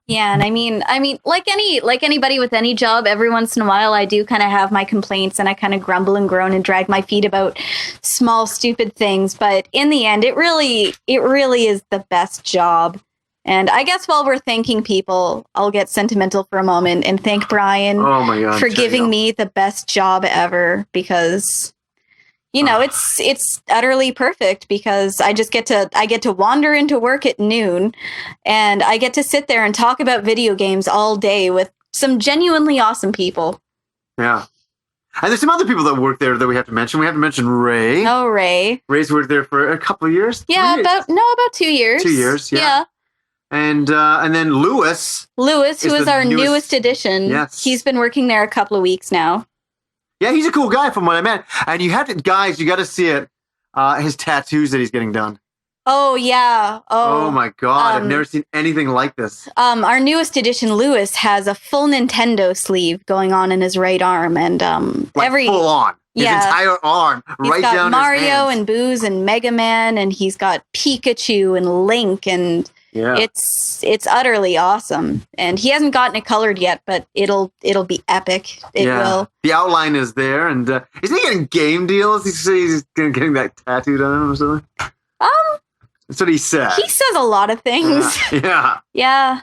Yeah, and I mean, like anybody with any job, every once in a while I do kind of have my complaints and I kind of grumble and groan and drag my feet about small, stupid things. But in the end, it really is the best job. And I guess while we're thanking people, I'll get sentimental for a moment and thank Brian for giving me the best job ever, because it's utterly perfect, because I get to wander into work at noon and I get to sit there and talk about video games all day with some genuinely awesome people. Yeah. And there's some other people that work there that we have to mention. We have to mention Ray. Oh, Ray. Ray's worked there for a couple of years. Yeah, about 2 years. 2 years, yeah. And then Lewis. Lewis, who is our newest addition. Yes. He's been working there a couple of weeks now. Yeah, he's a cool guy from what I met. And you got to see it. His tattoos that he's getting done. Oh, yeah. Oh my God. I've never seen anything like this. Our newest addition, Lewis, has a full Nintendo sleeve going on in his right arm. And full on. His entire arm. He's right got down Mario his hands. and Booz and Mega Man. And he's got Pikachu and Link. And it's utterly awesome. And he hasn't gotten it colored yet, but it'll be epic. It will. The outline is there. And is he getting game deals? He's getting that tattoo done or something? That's what he said. He says a lot of things. Yeah. Yeah.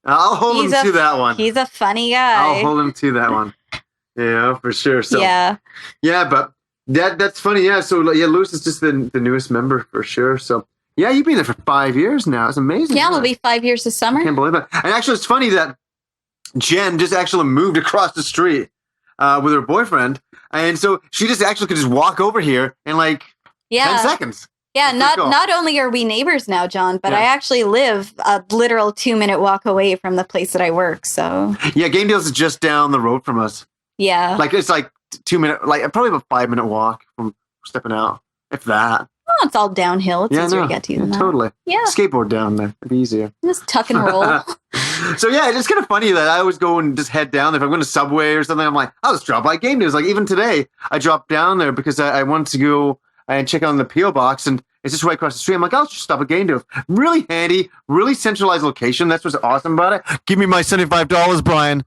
I'll hold him to that one. He's a funny guy. I'll hold him to that one. Yeah, for sure. So yeah, but that's funny. Yeah. So Lewis is just the newest member for sure. So yeah, you've been there for 5 years now. It's amazing. Yeah, it'll be 5 years this summer. I can't believe it. And actually, it's funny that Jen just actually moved across the street with her boyfriend, and so she just actually could just walk over here in 10 seconds. Yeah, not only are we neighbors now, John, but I actually live a literal 2-minute walk away from the place that I work. So yeah, Game Deals is just down the road from us. Yeah, it's 2 minute, probably about 5 minute walk from stepping out, if that. Oh, it's all downhill. It's easier to get to than that. Totally. Yeah, skateboard down there. It'd be easier. Just tuck and roll. So yeah, it's kind of funny that I always go and just head down there. If I'm going to Subway or something, I'm like, I'll just drop by Game Deals. Like even today, I dropped down there because I wanted to go and check on the P.O. box, and it's just right across the street. I'm like, I'll just stop at Game Deals. Really handy, really centralized location. That's what's awesome about it. Give me my $75, Brian.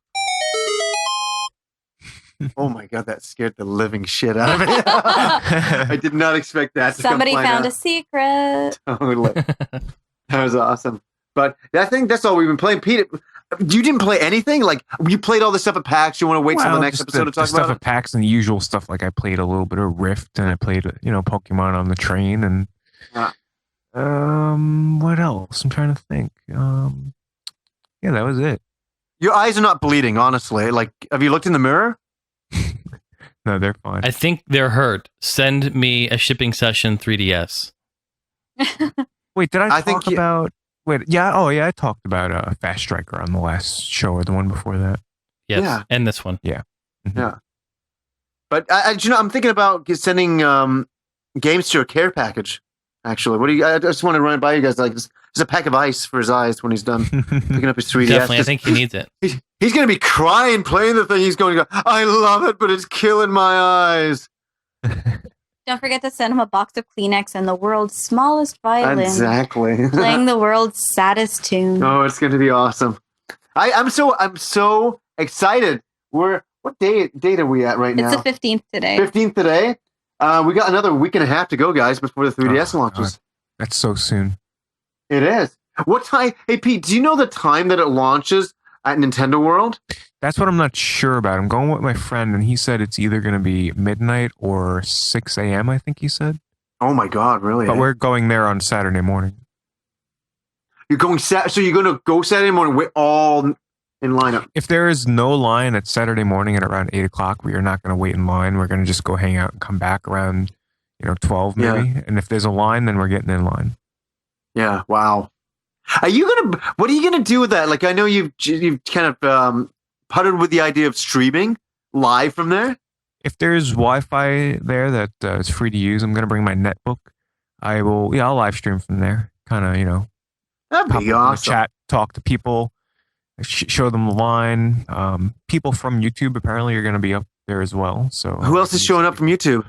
Oh my God, that scared the living shit out of me. I did not expect that. Somebody found a secret. Totally. That was awesome. But I think that's all we've been playing. Pete, you didn't play anything? Like, you played all this stuff at PAX. You want to wait till the next episode to talk stuff about at PAX and the usual stuff. Like, I played a little bit of Rift, and I played, Pokemon on the train, and what else? I'm trying to think. Yeah, that was it. Your eyes are not bleeding, honestly. Like, have you looked in the mirror? No, they're fine. I think they're hurt. Send me a shipping session 3DS. Wait, did I talk about... Wait, yeah, I talked about Fast Striker on the last show or the one before that. Yes, yeah. And this one. Yeah. Mm-hmm. Yeah. But, I'm thinking about sending Gamester a care package, actually. What do you... I just want to run it by you guys. Like, just a pack of ice for his eyes when he's done picking up his 3DS. Definitely, I think he needs it. He's going to be crying playing the thing. He's going to go, I love it, but it's killing my eyes. Don't forget to send him a box of Kleenex and the world's smallest violin. Exactly. Playing the world's saddest tune. Oh, it's going to be awesome. I'm so excited. What date are we at right now? It's the 15th today. 15th today. We got another week and a half to go, guys, before the 3DS launches. God. That's so soon. It is. What time? Hey, Pete, do you know the time that it launches at Nintendo World? That's what I'm not sure about. I'm going with my friend, and he said it's either going to be midnight or 6 a.m., I think he said. Oh, my God, really? But we're going there on Saturday morning. You're going so you're going to go Saturday morning. We're all in lineup. If there is no line at Saturday morning at around 8 o'clock, we are not going to wait in line. We're going to just go hang out and come back around, 12 maybe. Yeah. And if there's a line, then we're getting in line. Yeah. Wow. What are you going to do with that? Like, I know you've kind of putted with the idea of streaming live from there. If there's Wi-Fi there that is free to use, I'm going to bring my netbook. I'll live stream from there. Kind of, that'd be awesome. Chat, talk to people, show them the line. People from YouTube apparently are going to be up there as well. So who else is showing up from YouTube?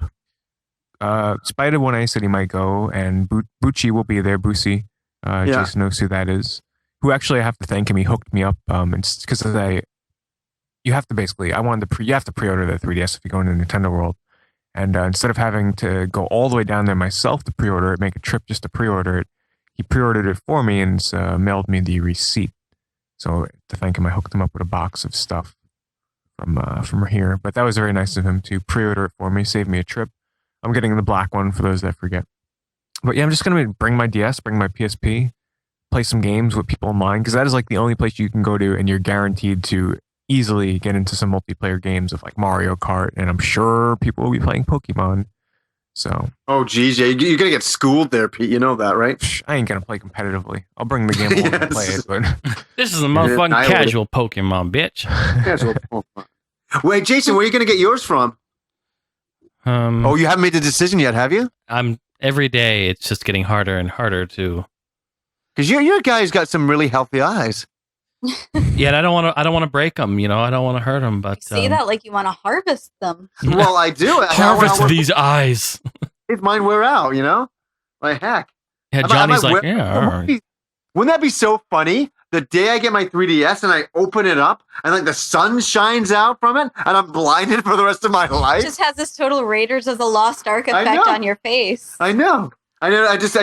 Spider1A said he might go, and Bucci will be there. Bucci. Jason knows who that is. Who actually, I have to thank him. He hooked me up. Because you have to pre-order the 3DS if you go into Nintendo World, and instead of having to go all the way down there myself to pre-order it, make a trip just to pre-order it, he pre-ordered it for me and mailed me the receipt. So to thank him, I hooked him up with a box of stuff from here. But that was very nice of him to pre-order it for me, save me a trip. I'm getting the black one for those that forget. But yeah, I'm just going to bring my DS, bring my PSP, play some games with people online, because that is like the only place you can go to and you're guaranteed to easily get into some multiplayer games of like Mario Kart, and I'm sure people will be playing Pokemon. So. Oh, geez, you're going to get schooled there, Pete. You know that, right? I ain't going to play competitively. I'll bring the game along and play it. But this is a motherfucking casual Pokemon, bitch. Casual Pokemon. Wait, Jason, where are you going to get yours from? You haven't made the decision yet, have you? Every day, it's just getting harder and harder to. Because you're a guy who's got some really healthy eyes. Yeah, I don't want to break them. I don't want to hurt them. But say that like you want to harvest them. Well, I do. Harvest these eyes. If mine wear out, like heck. Yeah, Johnny's like, yeah. All right. Wouldn't that be so funny? The day I get my 3DS and I open it up and like the sun shines out from it and I'm blinded for the rest of my life. It just has this total Raiders of the Lost Ark effect on your face. I know. I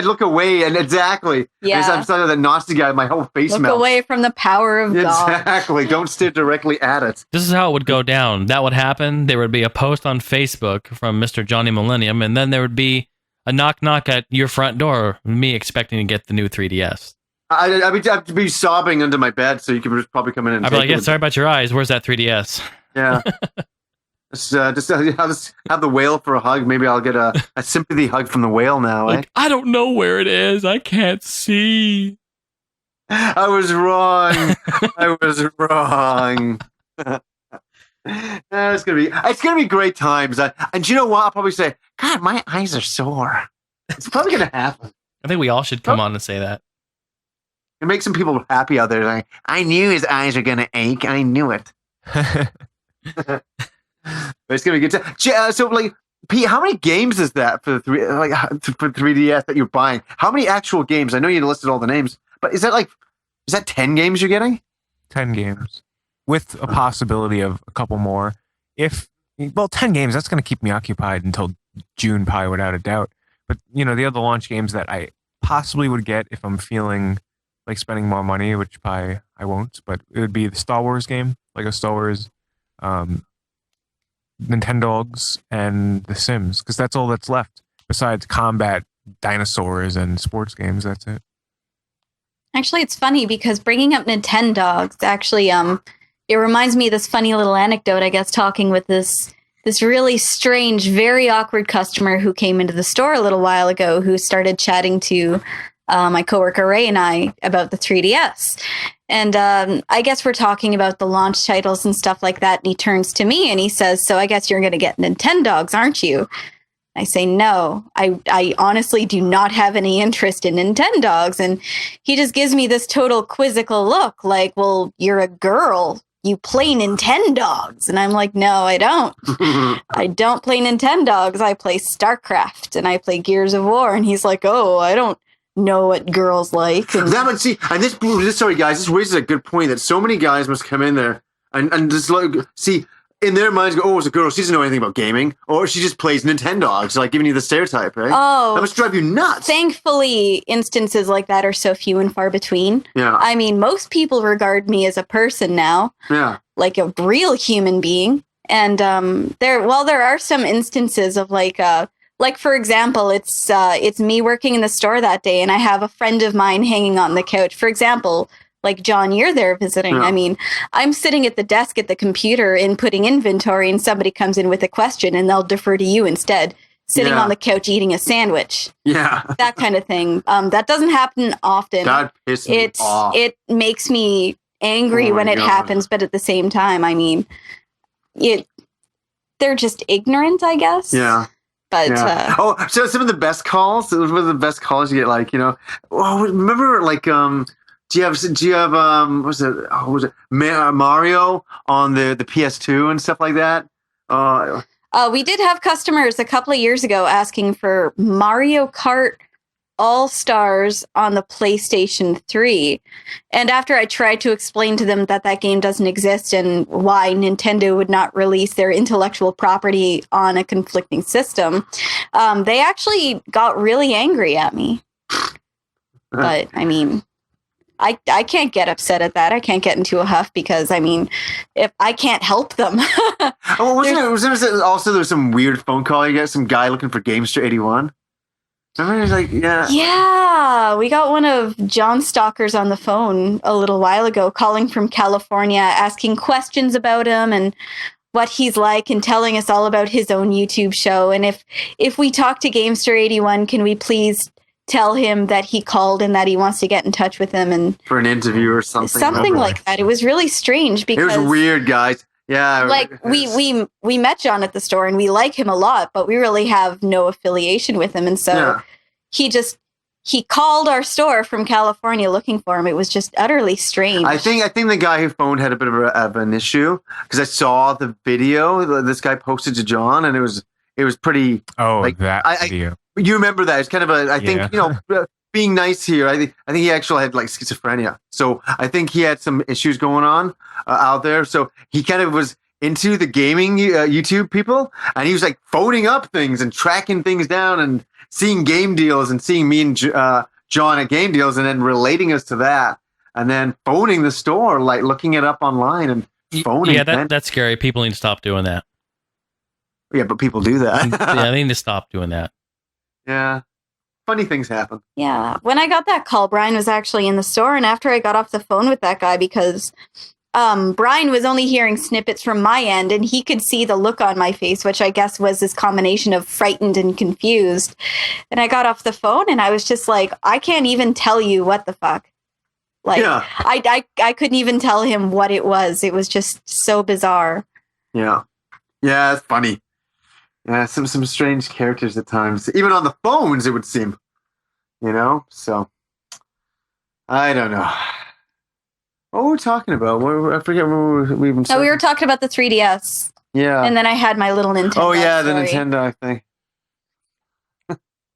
look away and exactly. Yeah. I'm starting that Gnostic guy. My whole face melts. Look away from the power of God. Exactly. Don't stare directly at it. This is how it would go down. That would happen. There would be a post on Facebook from Mr. Johnny Millennium, and then there would be a knock at your front door, me expecting to get the new 3DS. I'd be sobbing under my bed, so you could probably come in and I'd be like, yeah, sorry about your eyes. Where's that 3DS? Yeah. Just have the whale for a hug. Maybe I'll get a sympathy hug from the whale now. Like, I don't know where it is. I can't see. I was wrong. I was wrong. It's gonna be great times. And you know what? I'll probably say, God, my eyes are sore. It's probably gonna happen. I think we all should come on and say that. It makes some people happy out there. Like, I knew his eyes are gonna ache. I knew it. But it's gonna be good. So, like, Pete, how many games is that for for 3DS that you're buying? How many actual games? I know you listed all the names, but is that 10 games you're getting? 10 games, with a possibility of a couple more. 10 games. That's gonna keep me occupied until June, probably without a doubt. But the other launch games that I possibly would get if I'm feeling like spending more money, which probably I won't, but it would be the Star Wars game, Lego Star Wars, Nintendogs, and The Sims, because that's all that's left besides combat, dinosaurs, and sports games. That's it. Actually, it's funny because bringing up Nintendogs, actually, it reminds me of this funny little anecdote, I guess, talking with this really strange, very awkward customer who came into the store a little while ago, who started chatting to my coworker Ray and I about the 3DS. And I guess we're talking about the launch titles and stuff like that. And he turns to me and he says, so I guess you're going to get Nintendogs, aren't you? I say, no, I honestly do not have any interest in Nintendogs. And he just gives me this total quizzical look like, well, you're a girl. You play Nintendogs. And I'm like, no, I don't. I don't play Nintendogs. I play StarCraft and I play Gears of War. And he's like, oh, I don't know what girls like. And sorry guys, this raises a good point that so many guys must come in there and just look, see, in their minds go, oh, it's a girl. She doesn't know anything about gaming. Or she just plays Nintendo. It's like giving you the stereotype, right? Oh. That must drive you nuts. Thankfully, instances like that are so few and far between. Yeah. I mean, most people regard me as a person now. Yeah. Like a real human being. And there are some instances of like for example, it's me working in the store that day and I have a friend of mine hanging on the couch. For example, like, John, you're there visiting. Yeah. I mean, I'm sitting at the desk at the computer inputting inventory and somebody comes in with a question and they'll defer to you instead, sitting on the couch eating a sandwich. Yeah. That kind of thing. That doesn't happen often. That pisses me off. It makes me angry when it happens, but at the same time, I mean, they're just ignorant, I guess. Yeah. But so some of the best calls, one of the best calls you get, like, remember, like, do you have was it Mario on the PS2 and stuff like that? We did have customers a couple of years ago asking for Mario Kart All-Stars on the PlayStation 3. And after I tried to explain to them that game doesn't exist and why Nintendo would not release their intellectual property on a conflicting system, they actually got really angry at me. But, I mean, I can't get upset at that. I can't get into a huff because, I mean, if I can't help them. Wasn't there also there's some weird phone call you get, some guy looking for Gamester 81? Remember, he's like, yeah, we got one of John Stalkers on the phone a little while ago, calling from California, asking questions about him and what he's like, and telling us all about his own YouTube show. And if we talk to Gamester 81, can we please tell him that he called and that he wants to get in touch with him and for an interview or something. Something like that. It was really strange because it was weird, guys. Yeah. Like we met John at the store and we like him a lot, but we really have no affiliation with him. And so he called our store from California looking for him. It was just utterly strange. I think the guy who phoned had a bit of an issue because I saw the video this guy posted to John, and it was pretty. Oh, like that video. You remember that? It's kind of I think, being nice here. I think he actually had like schizophrenia. So I think he had some issues going on out there. So he kind of was into the gaming YouTube people, and he was like phoning up things and tracking things down and seeing game deals and seeing me and John at game deals and then relating us to that, and then phoning the store, like looking it up online and phoning. Yeah, that's scary. People need to stop doing that. Yeah, but people do that. Yeah, they need to stop doing that. Yeah. Funny things happen. Yeah. When I got that call, Brian was actually in the store, and after I got off the phone with that guy, because Brian was only hearing snippets from my end, and he could see the look on my face, which I guess was this combination of frightened and confused. And I got off the phone, and I was just like, I can't even tell you what the fuck. Like, yeah. I couldn't even tell him what it was. It was just so bizarre. Yeah. Yeah, it's funny. Yeah, some strange characters at times. Even on the phones, it would seem. So I don't know. What were we talking about? I forget what we even. We were talking about the 3DS. Yeah. And then I had my little Nintendo. Oh yeah, the Nintendo thing.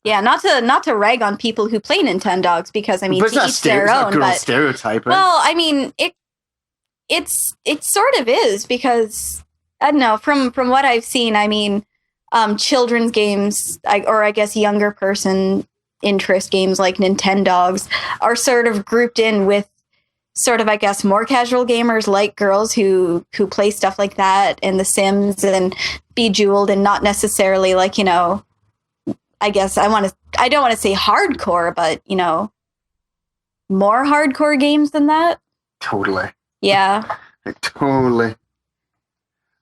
Yeah, not to rag on people who play Nintendogs, because I mean, but to each their own. But stereotype. Right? Well, I mean, it sort of is, because I don't know, from what I've seen, I mean, children's games, or I guess younger person interest games like Nintendogs are sort of grouped in with sort of, I guess, more casual gamers like girls who play stuff like that and The Sims and Bejeweled, and not necessarily like, I guess I don't want to say hardcore, but more hardcore games than that. Totally. Yeah. Totally.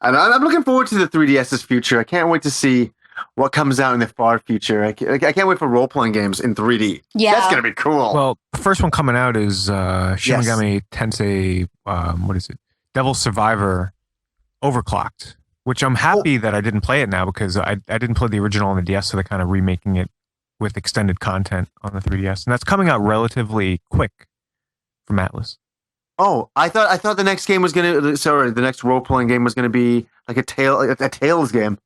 And I'm looking forward to the 3DS's future. I can't wait to see what comes out in the far future. I can't wait for role-playing games in 3D. Yeah. That's going to be cool. Well, the first one coming out is Shin Megami Tensei, what is it? Devil Survivor Overclocked, which I'm happy that I didn't play it now, because I didn't play the original on the DS, so they're kind of remaking it with extended content on the 3DS. And that's coming out relatively quick from Atlas. Oh, I thought the next game was the next role-playing game was gonna be like a Tales game.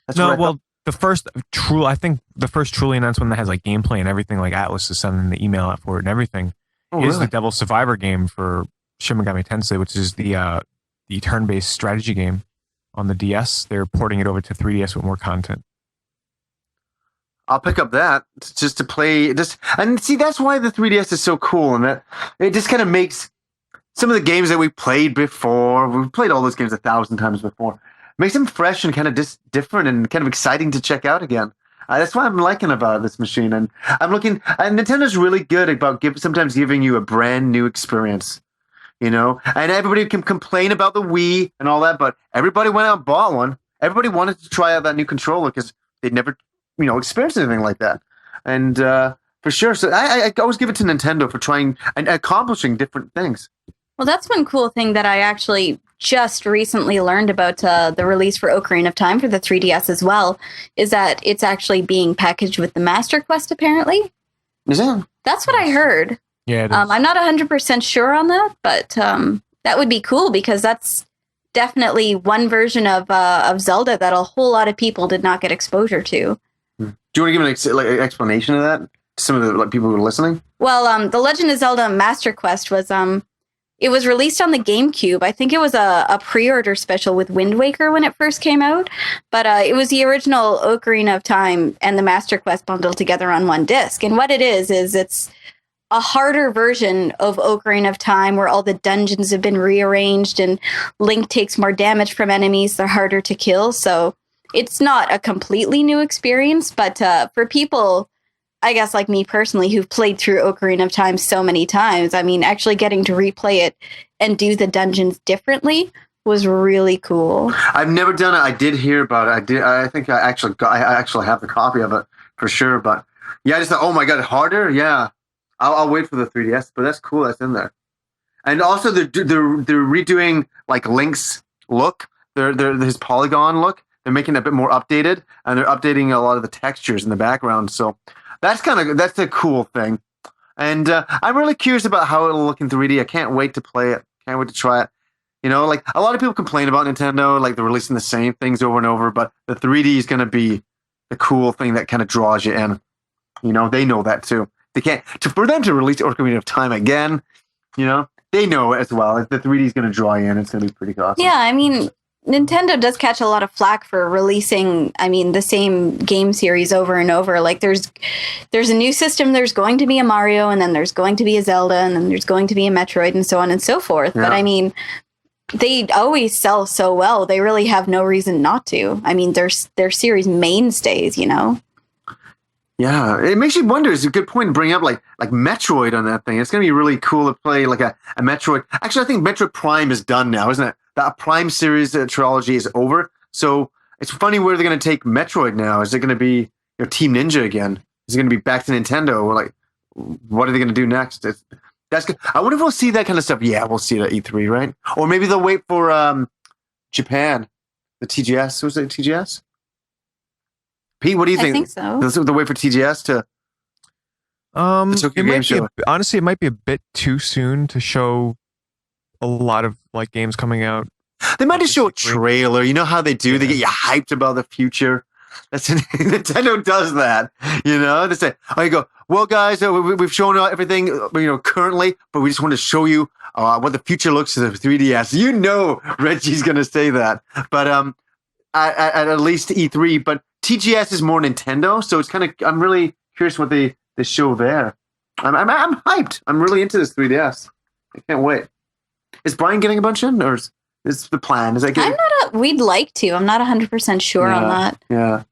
That's the first truly announced one that has like gameplay and everything, like Atlas is sending the email out for it and everything, is the Devil Survivor game for Shin Megami Tensei, which is the turn-based strategy game on the DS. They're porting it over to 3DS with more content. I'll pick up that just to play. And see, that's why the 3DS is so cool, and that it just kind of makes some of the games that we played before. We've played all those games 1,000 times before. Makes them fresh and kind of different and kind of exciting to check out again. That's what I'm liking about this machine, and I'm looking. And Nintendo's really good about sometimes giving you a brand new experience. And everybody can complain about the Wii and all that, but everybody went out and bought one. Everybody wanted to try out that new controller because they'd never, experienced anything like that. And for sure, so I always give it to Nintendo for trying and accomplishing different things. Well, that's one cool thing that I actually just recently learned about the release for Ocarina of Time for the 3DS as well, is that it's actually being packaged with the Master Quest, apparently. Is it? That's what I heard. Yeah, it is. I'm not 100% sure on that, but that would be cool because that's definitely one version of Zelda that a whole lot of people did not get exposure to. Do you want to give an explanation of that to some of the people who are listening? Well, The Legend of Zelda Master Quest was it was released on the GameCube. I think it was a pre-order special with Wind Waker when it first came out, but it was the original Ocarina of Time and the Master Quest bundled together on one disc. And what it is it's a harder version of Ocarina of Time where all the dungeons have been rearranged and Link takes more damage from enemies. They're harder to kill. So it's not a completely new experience, but for people, I guess like me personally, who've played through Ocarina of Time so many times, I mean, actually getting to replay it and do the dungeons differently was really cool. I've never done it. I did hear about it. I think I actually have the copy of it for sure. But yeah, I just thought, oh my god, harder. Yeah, I'll wait for the 3DS. But that's cool. That's in there. And also they're redoing like Link's look. His polygon look. They're making it a bit more updated, and they're updating a lot of the textures in the background. So. That's a cool thing. And I'm really curious about how it'll look in 3D. I can't wait to play it. Can't wait to try it. Like a lot of people complain about Nintendo, like they're releasing the same things over and over, but the 3D is going to be the cool thing that kind of draws you in. They know that too. They can't, for them to release Ocarina of Time again, they know as well. If the 3D is going to draw you in, it's going to be pretty awesome. Yeah, I mean, Nintendo does catch a lot of flack for releasing, the same game series over and over. Like there's a new system, there's going to be a Mario, and then there's going to be a Zelda, and then there's going to be a Metroid, and so on and so forth. Yeah. But they always sell so well. They really have no reason not to. They're series mainstays, Yeah, it makes you wonder. It's a good point to bring up, like Metroid on that thing. It's going to be really cool to play like a Metroid. Actually, I think Metroid Prime is done now, isn't it? That Prime series trilogy is over. So it's funny where they're going to take Metroid now. Is it going to be Team Ninja again? Is it going to be back to Nintendo? Or like, what are they going to do next? That's good. I wonder if we'll see that kind of stuff. Yeah, we'll see it at E3, right? Or maybe they'll wait for Japan, the TGS. Was it TGS? Pete, what do you think? I think so. They'll wait for TGS to. Honestly, it might be a bit too soon to show a lot of like games coming out. They might just show a trailer. You know how they do? Yeah. They get you hyped about the future. Nintendo does that. They say, "Oh, you go. Well, guys, we've shown everything. Currently, but we just want to show you what the future looks like for 3DS." Reggie's going to say that, but at least E3. But TGS is more Nintendo, so it's kind of. I'm really curious what they show there. I'm hyped. I'm really into this 3DS. I can't wait. Is Brian getting a bunch in, or is the plan? Is that good? We'd like to. I'm not 100% sure on that. Yeah.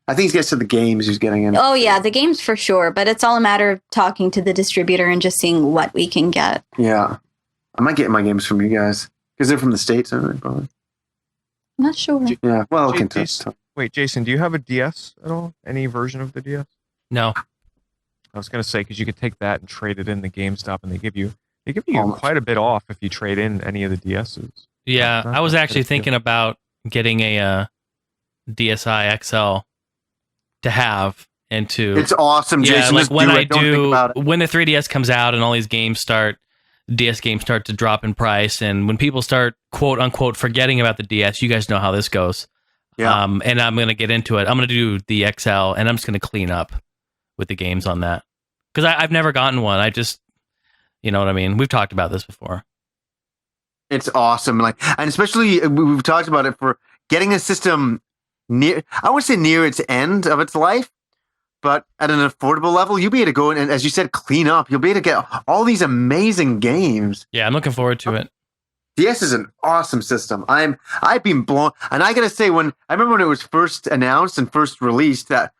I think he gets to the games he's getting in. Oh, yeah, the games for sure. But it's all a matter of talking to the distributor and just seeing what we can get. Yeah. I might get my games from you guys. Because they're from the States, aren't they, probably? I'm not sure. Yeah, well, wait, Jason, do you have a DS at all? Any version of the DS? No. I was going to say, because you could take that and trade it in the GameStop, and they give you quite a bit off if you trade in any of the DSs. Yeah, I was actually thinking about getting a DSi XL to have and to. It's awesome, Jason. Yeah, like when when the 3DS comes out and all these DS games start to drop in price, and when people start quote unquote forgetting about the DS, you guys know how this goes. Yeah. And I'm gonna get into it. I'm gonna do the XL, and I'm just gonna clean up with the games on that because I've never gotten one. I just. You know what I mean? We've talked about this before. It's awesome. And especially we've talked about it for getting a system near, I wouldn't say near its end of its life, but at an affordable level, you'll be able to go in and, as you said, clean up. You'll be able to get all these amazing games. Yeah, I'm looking forward to it. DS is an awesome system. I've been blown, and I gotta say, when I remember when it was first announced and first released, that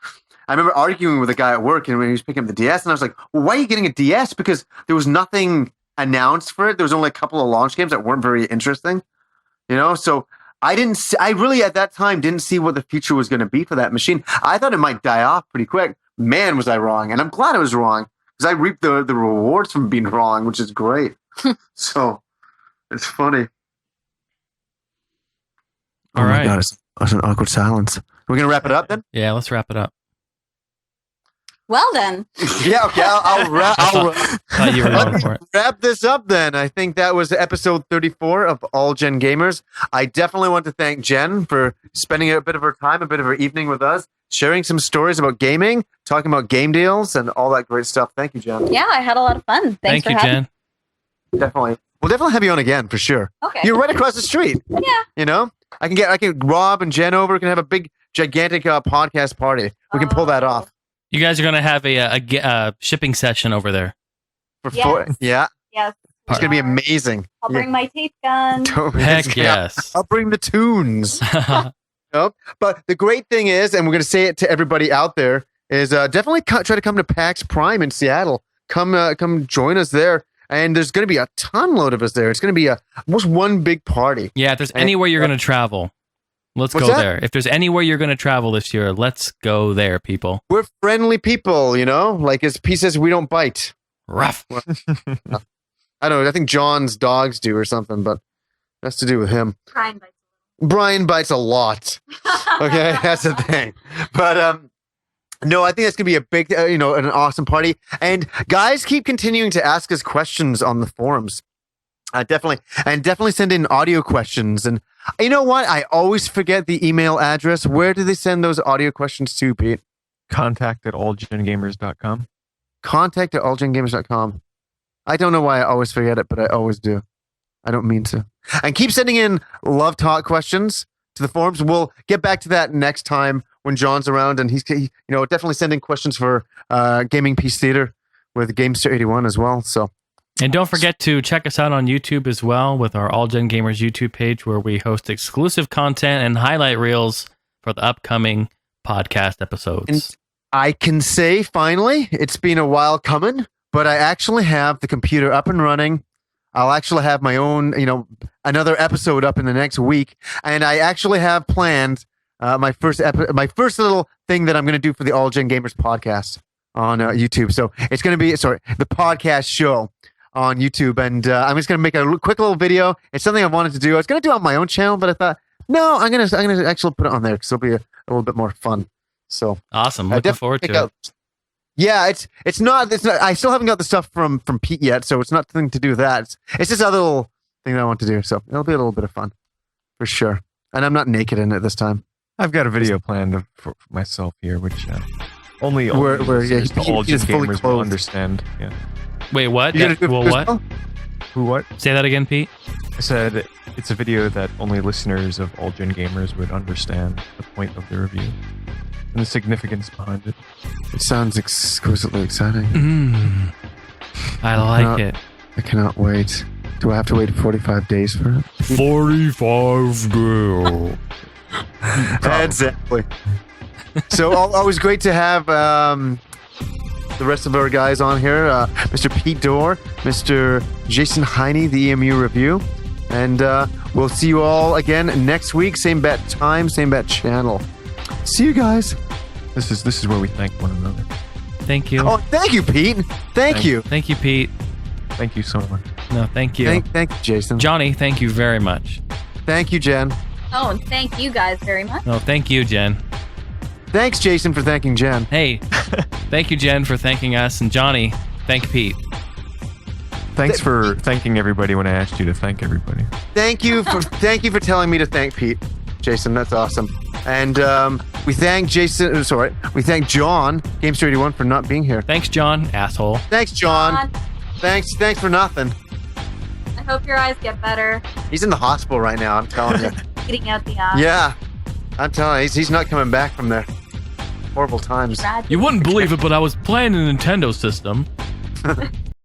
I remember arguing with a guy at work, and when he was picking up the DS, and I was like, well, "Why are you getting a DS?" Because there was nothing announced for it. There was only a couple of launch games that weren't very interesting, So I really at that time didn't see what the future was going to be for that machine. I thought it might die off pretty quick. Man, was I wrong, and I'm glad I was wrong because I reaped the rewards from being wrong, which is great. So it's funny. All right. My God, it's an awkward silence. We're gonna wrap it up then. Yeah, let's wrap it up. Well then. Yeah, okay. I'll Thought you were going for it. wrap this up then. I think that was episode 34 of All Gen Gamers. I definitely want to thank Jen for spending a bit of her time, a bit of her evening with us, sharing some stories about gaming, talking about game deals, and all that great stuff. Thank you, Jen. Yeah, I had a lot of fun. Thanks Thank you, for having Jen. Definitely. We'll definitely have you on again for sure. Okay. You're right across the street. Yeah. I can Rob and Jen over. We can have a big, gigantic podcast party. We can pull that off. You guys are going to have a shipping session over there. Yeah. Yes. It's going to be amazing. I'll bring my tape gun. Heck yes. I'll bring the tunes. Nope. But the great thing is, and we're going to say it to everybody out there, is definitely try to come to PAX Prime in Seattle. Come join us there. And there's going to be a ton load of us there. It's going to be almost one big party. Yeah, if there's anywhere you're going to travel, let's go there. If there's anywhere you're going to travel this year, let's go there, people. We're friendly people, Like as P says, we don't bite. Rough. I don't know. I think John's dogs do or something, but that's to do with him. Brian bites a lot. Okay, that's the thing. But no, I think that's gonna be a big, an awesome party. And guys, keep continuing to ask us questions on the forums. Definitely send in audio questions. And you know what? I always forget the email address. Where do they send those audio questions to, Pete? contact@allgengamers.com. contact@allgengamers.com. I don't know why I always forget it, but I always do. I don't mean to. And keep sending in love talk questions to the forums. We'll get back to that next time when John's around, and he's definitely sending questions for Gaming Peace Theater with Gamester 81 as well. So. And don't forget to check us out on YouTube as well with our All Gen Gamers YouTube page, where we host exclusive content and highlight reels for the upcoming podcast episodes. And I can say, finally, it's been a while coming, but I actually have the computer up and running. I'll actually have my own, another episode up in the next week. And I actually have planned my first little thing that I'm going to do for the All Gen Gamers podcast on YouTube. So it's going to be, the podcast show on YouTube. And I'm just going to make a quick little video. It's something I wanted to do. I was going to do it on my own channel, but I thought, no, I'm going to actually put it on there because it'll be a little bit more fun. So awesome. Looking forward to it. Yeah, it's not. I still haven't got the stuff from Pete yet, so it's nothing to do with that. It's just a little thing that I want to do. So it'll be a little bit of fun for sure. And I'm not naked in it this time. I've got a video planned for myself here, which only where all Gen gamers will understand. Yeah. Wait, what? What? Who? What? Say that again, Pete. I said it's a video that only listeners of All Gen Gamers would understand the point of the review and the significance behind it. It sounds exquisitely exciting. I like it. I cannot wait. Do I have to wait 45 days for it? 45 days. Exactly. So always great to have the rest of our guys on here. Mr. Pete Dorr, Mr. Jason Heine, the EMU Review. And we'll see you all again next week. Same bat time, same bat channel. See you guys. This is where we thank one another. Thank you. Oh, thank you, Pete. Thank you. Thank you, Pete. Thank you so much. No, thank you. Thank you, Jason. Johnny, thank you very much. Thank you, Jen. Oh, and thank you guys very much. No, thank you, Jen. Thanks, Jason, for thanking Jen. Hey, thank you, Jen, for thanking us. And Johnny, thank Pete. Thanks for thanking everybody when I asked you to thank everybody. Thank you for telling me to thank Pete, Jason. That's awesome. And we thank Jason. We thank John, Gamester 81, for not being here. Thanks, John, asshole. Thanks, John. Thanks for nothing. I hope your eyes get better. He's in the hospital right now. I'm telling you. Getting out the eye. Yeah, I'm telling you, he's not coming back from there. Horrible times. You wouldn't believe it, but I was playing a Nintendo system,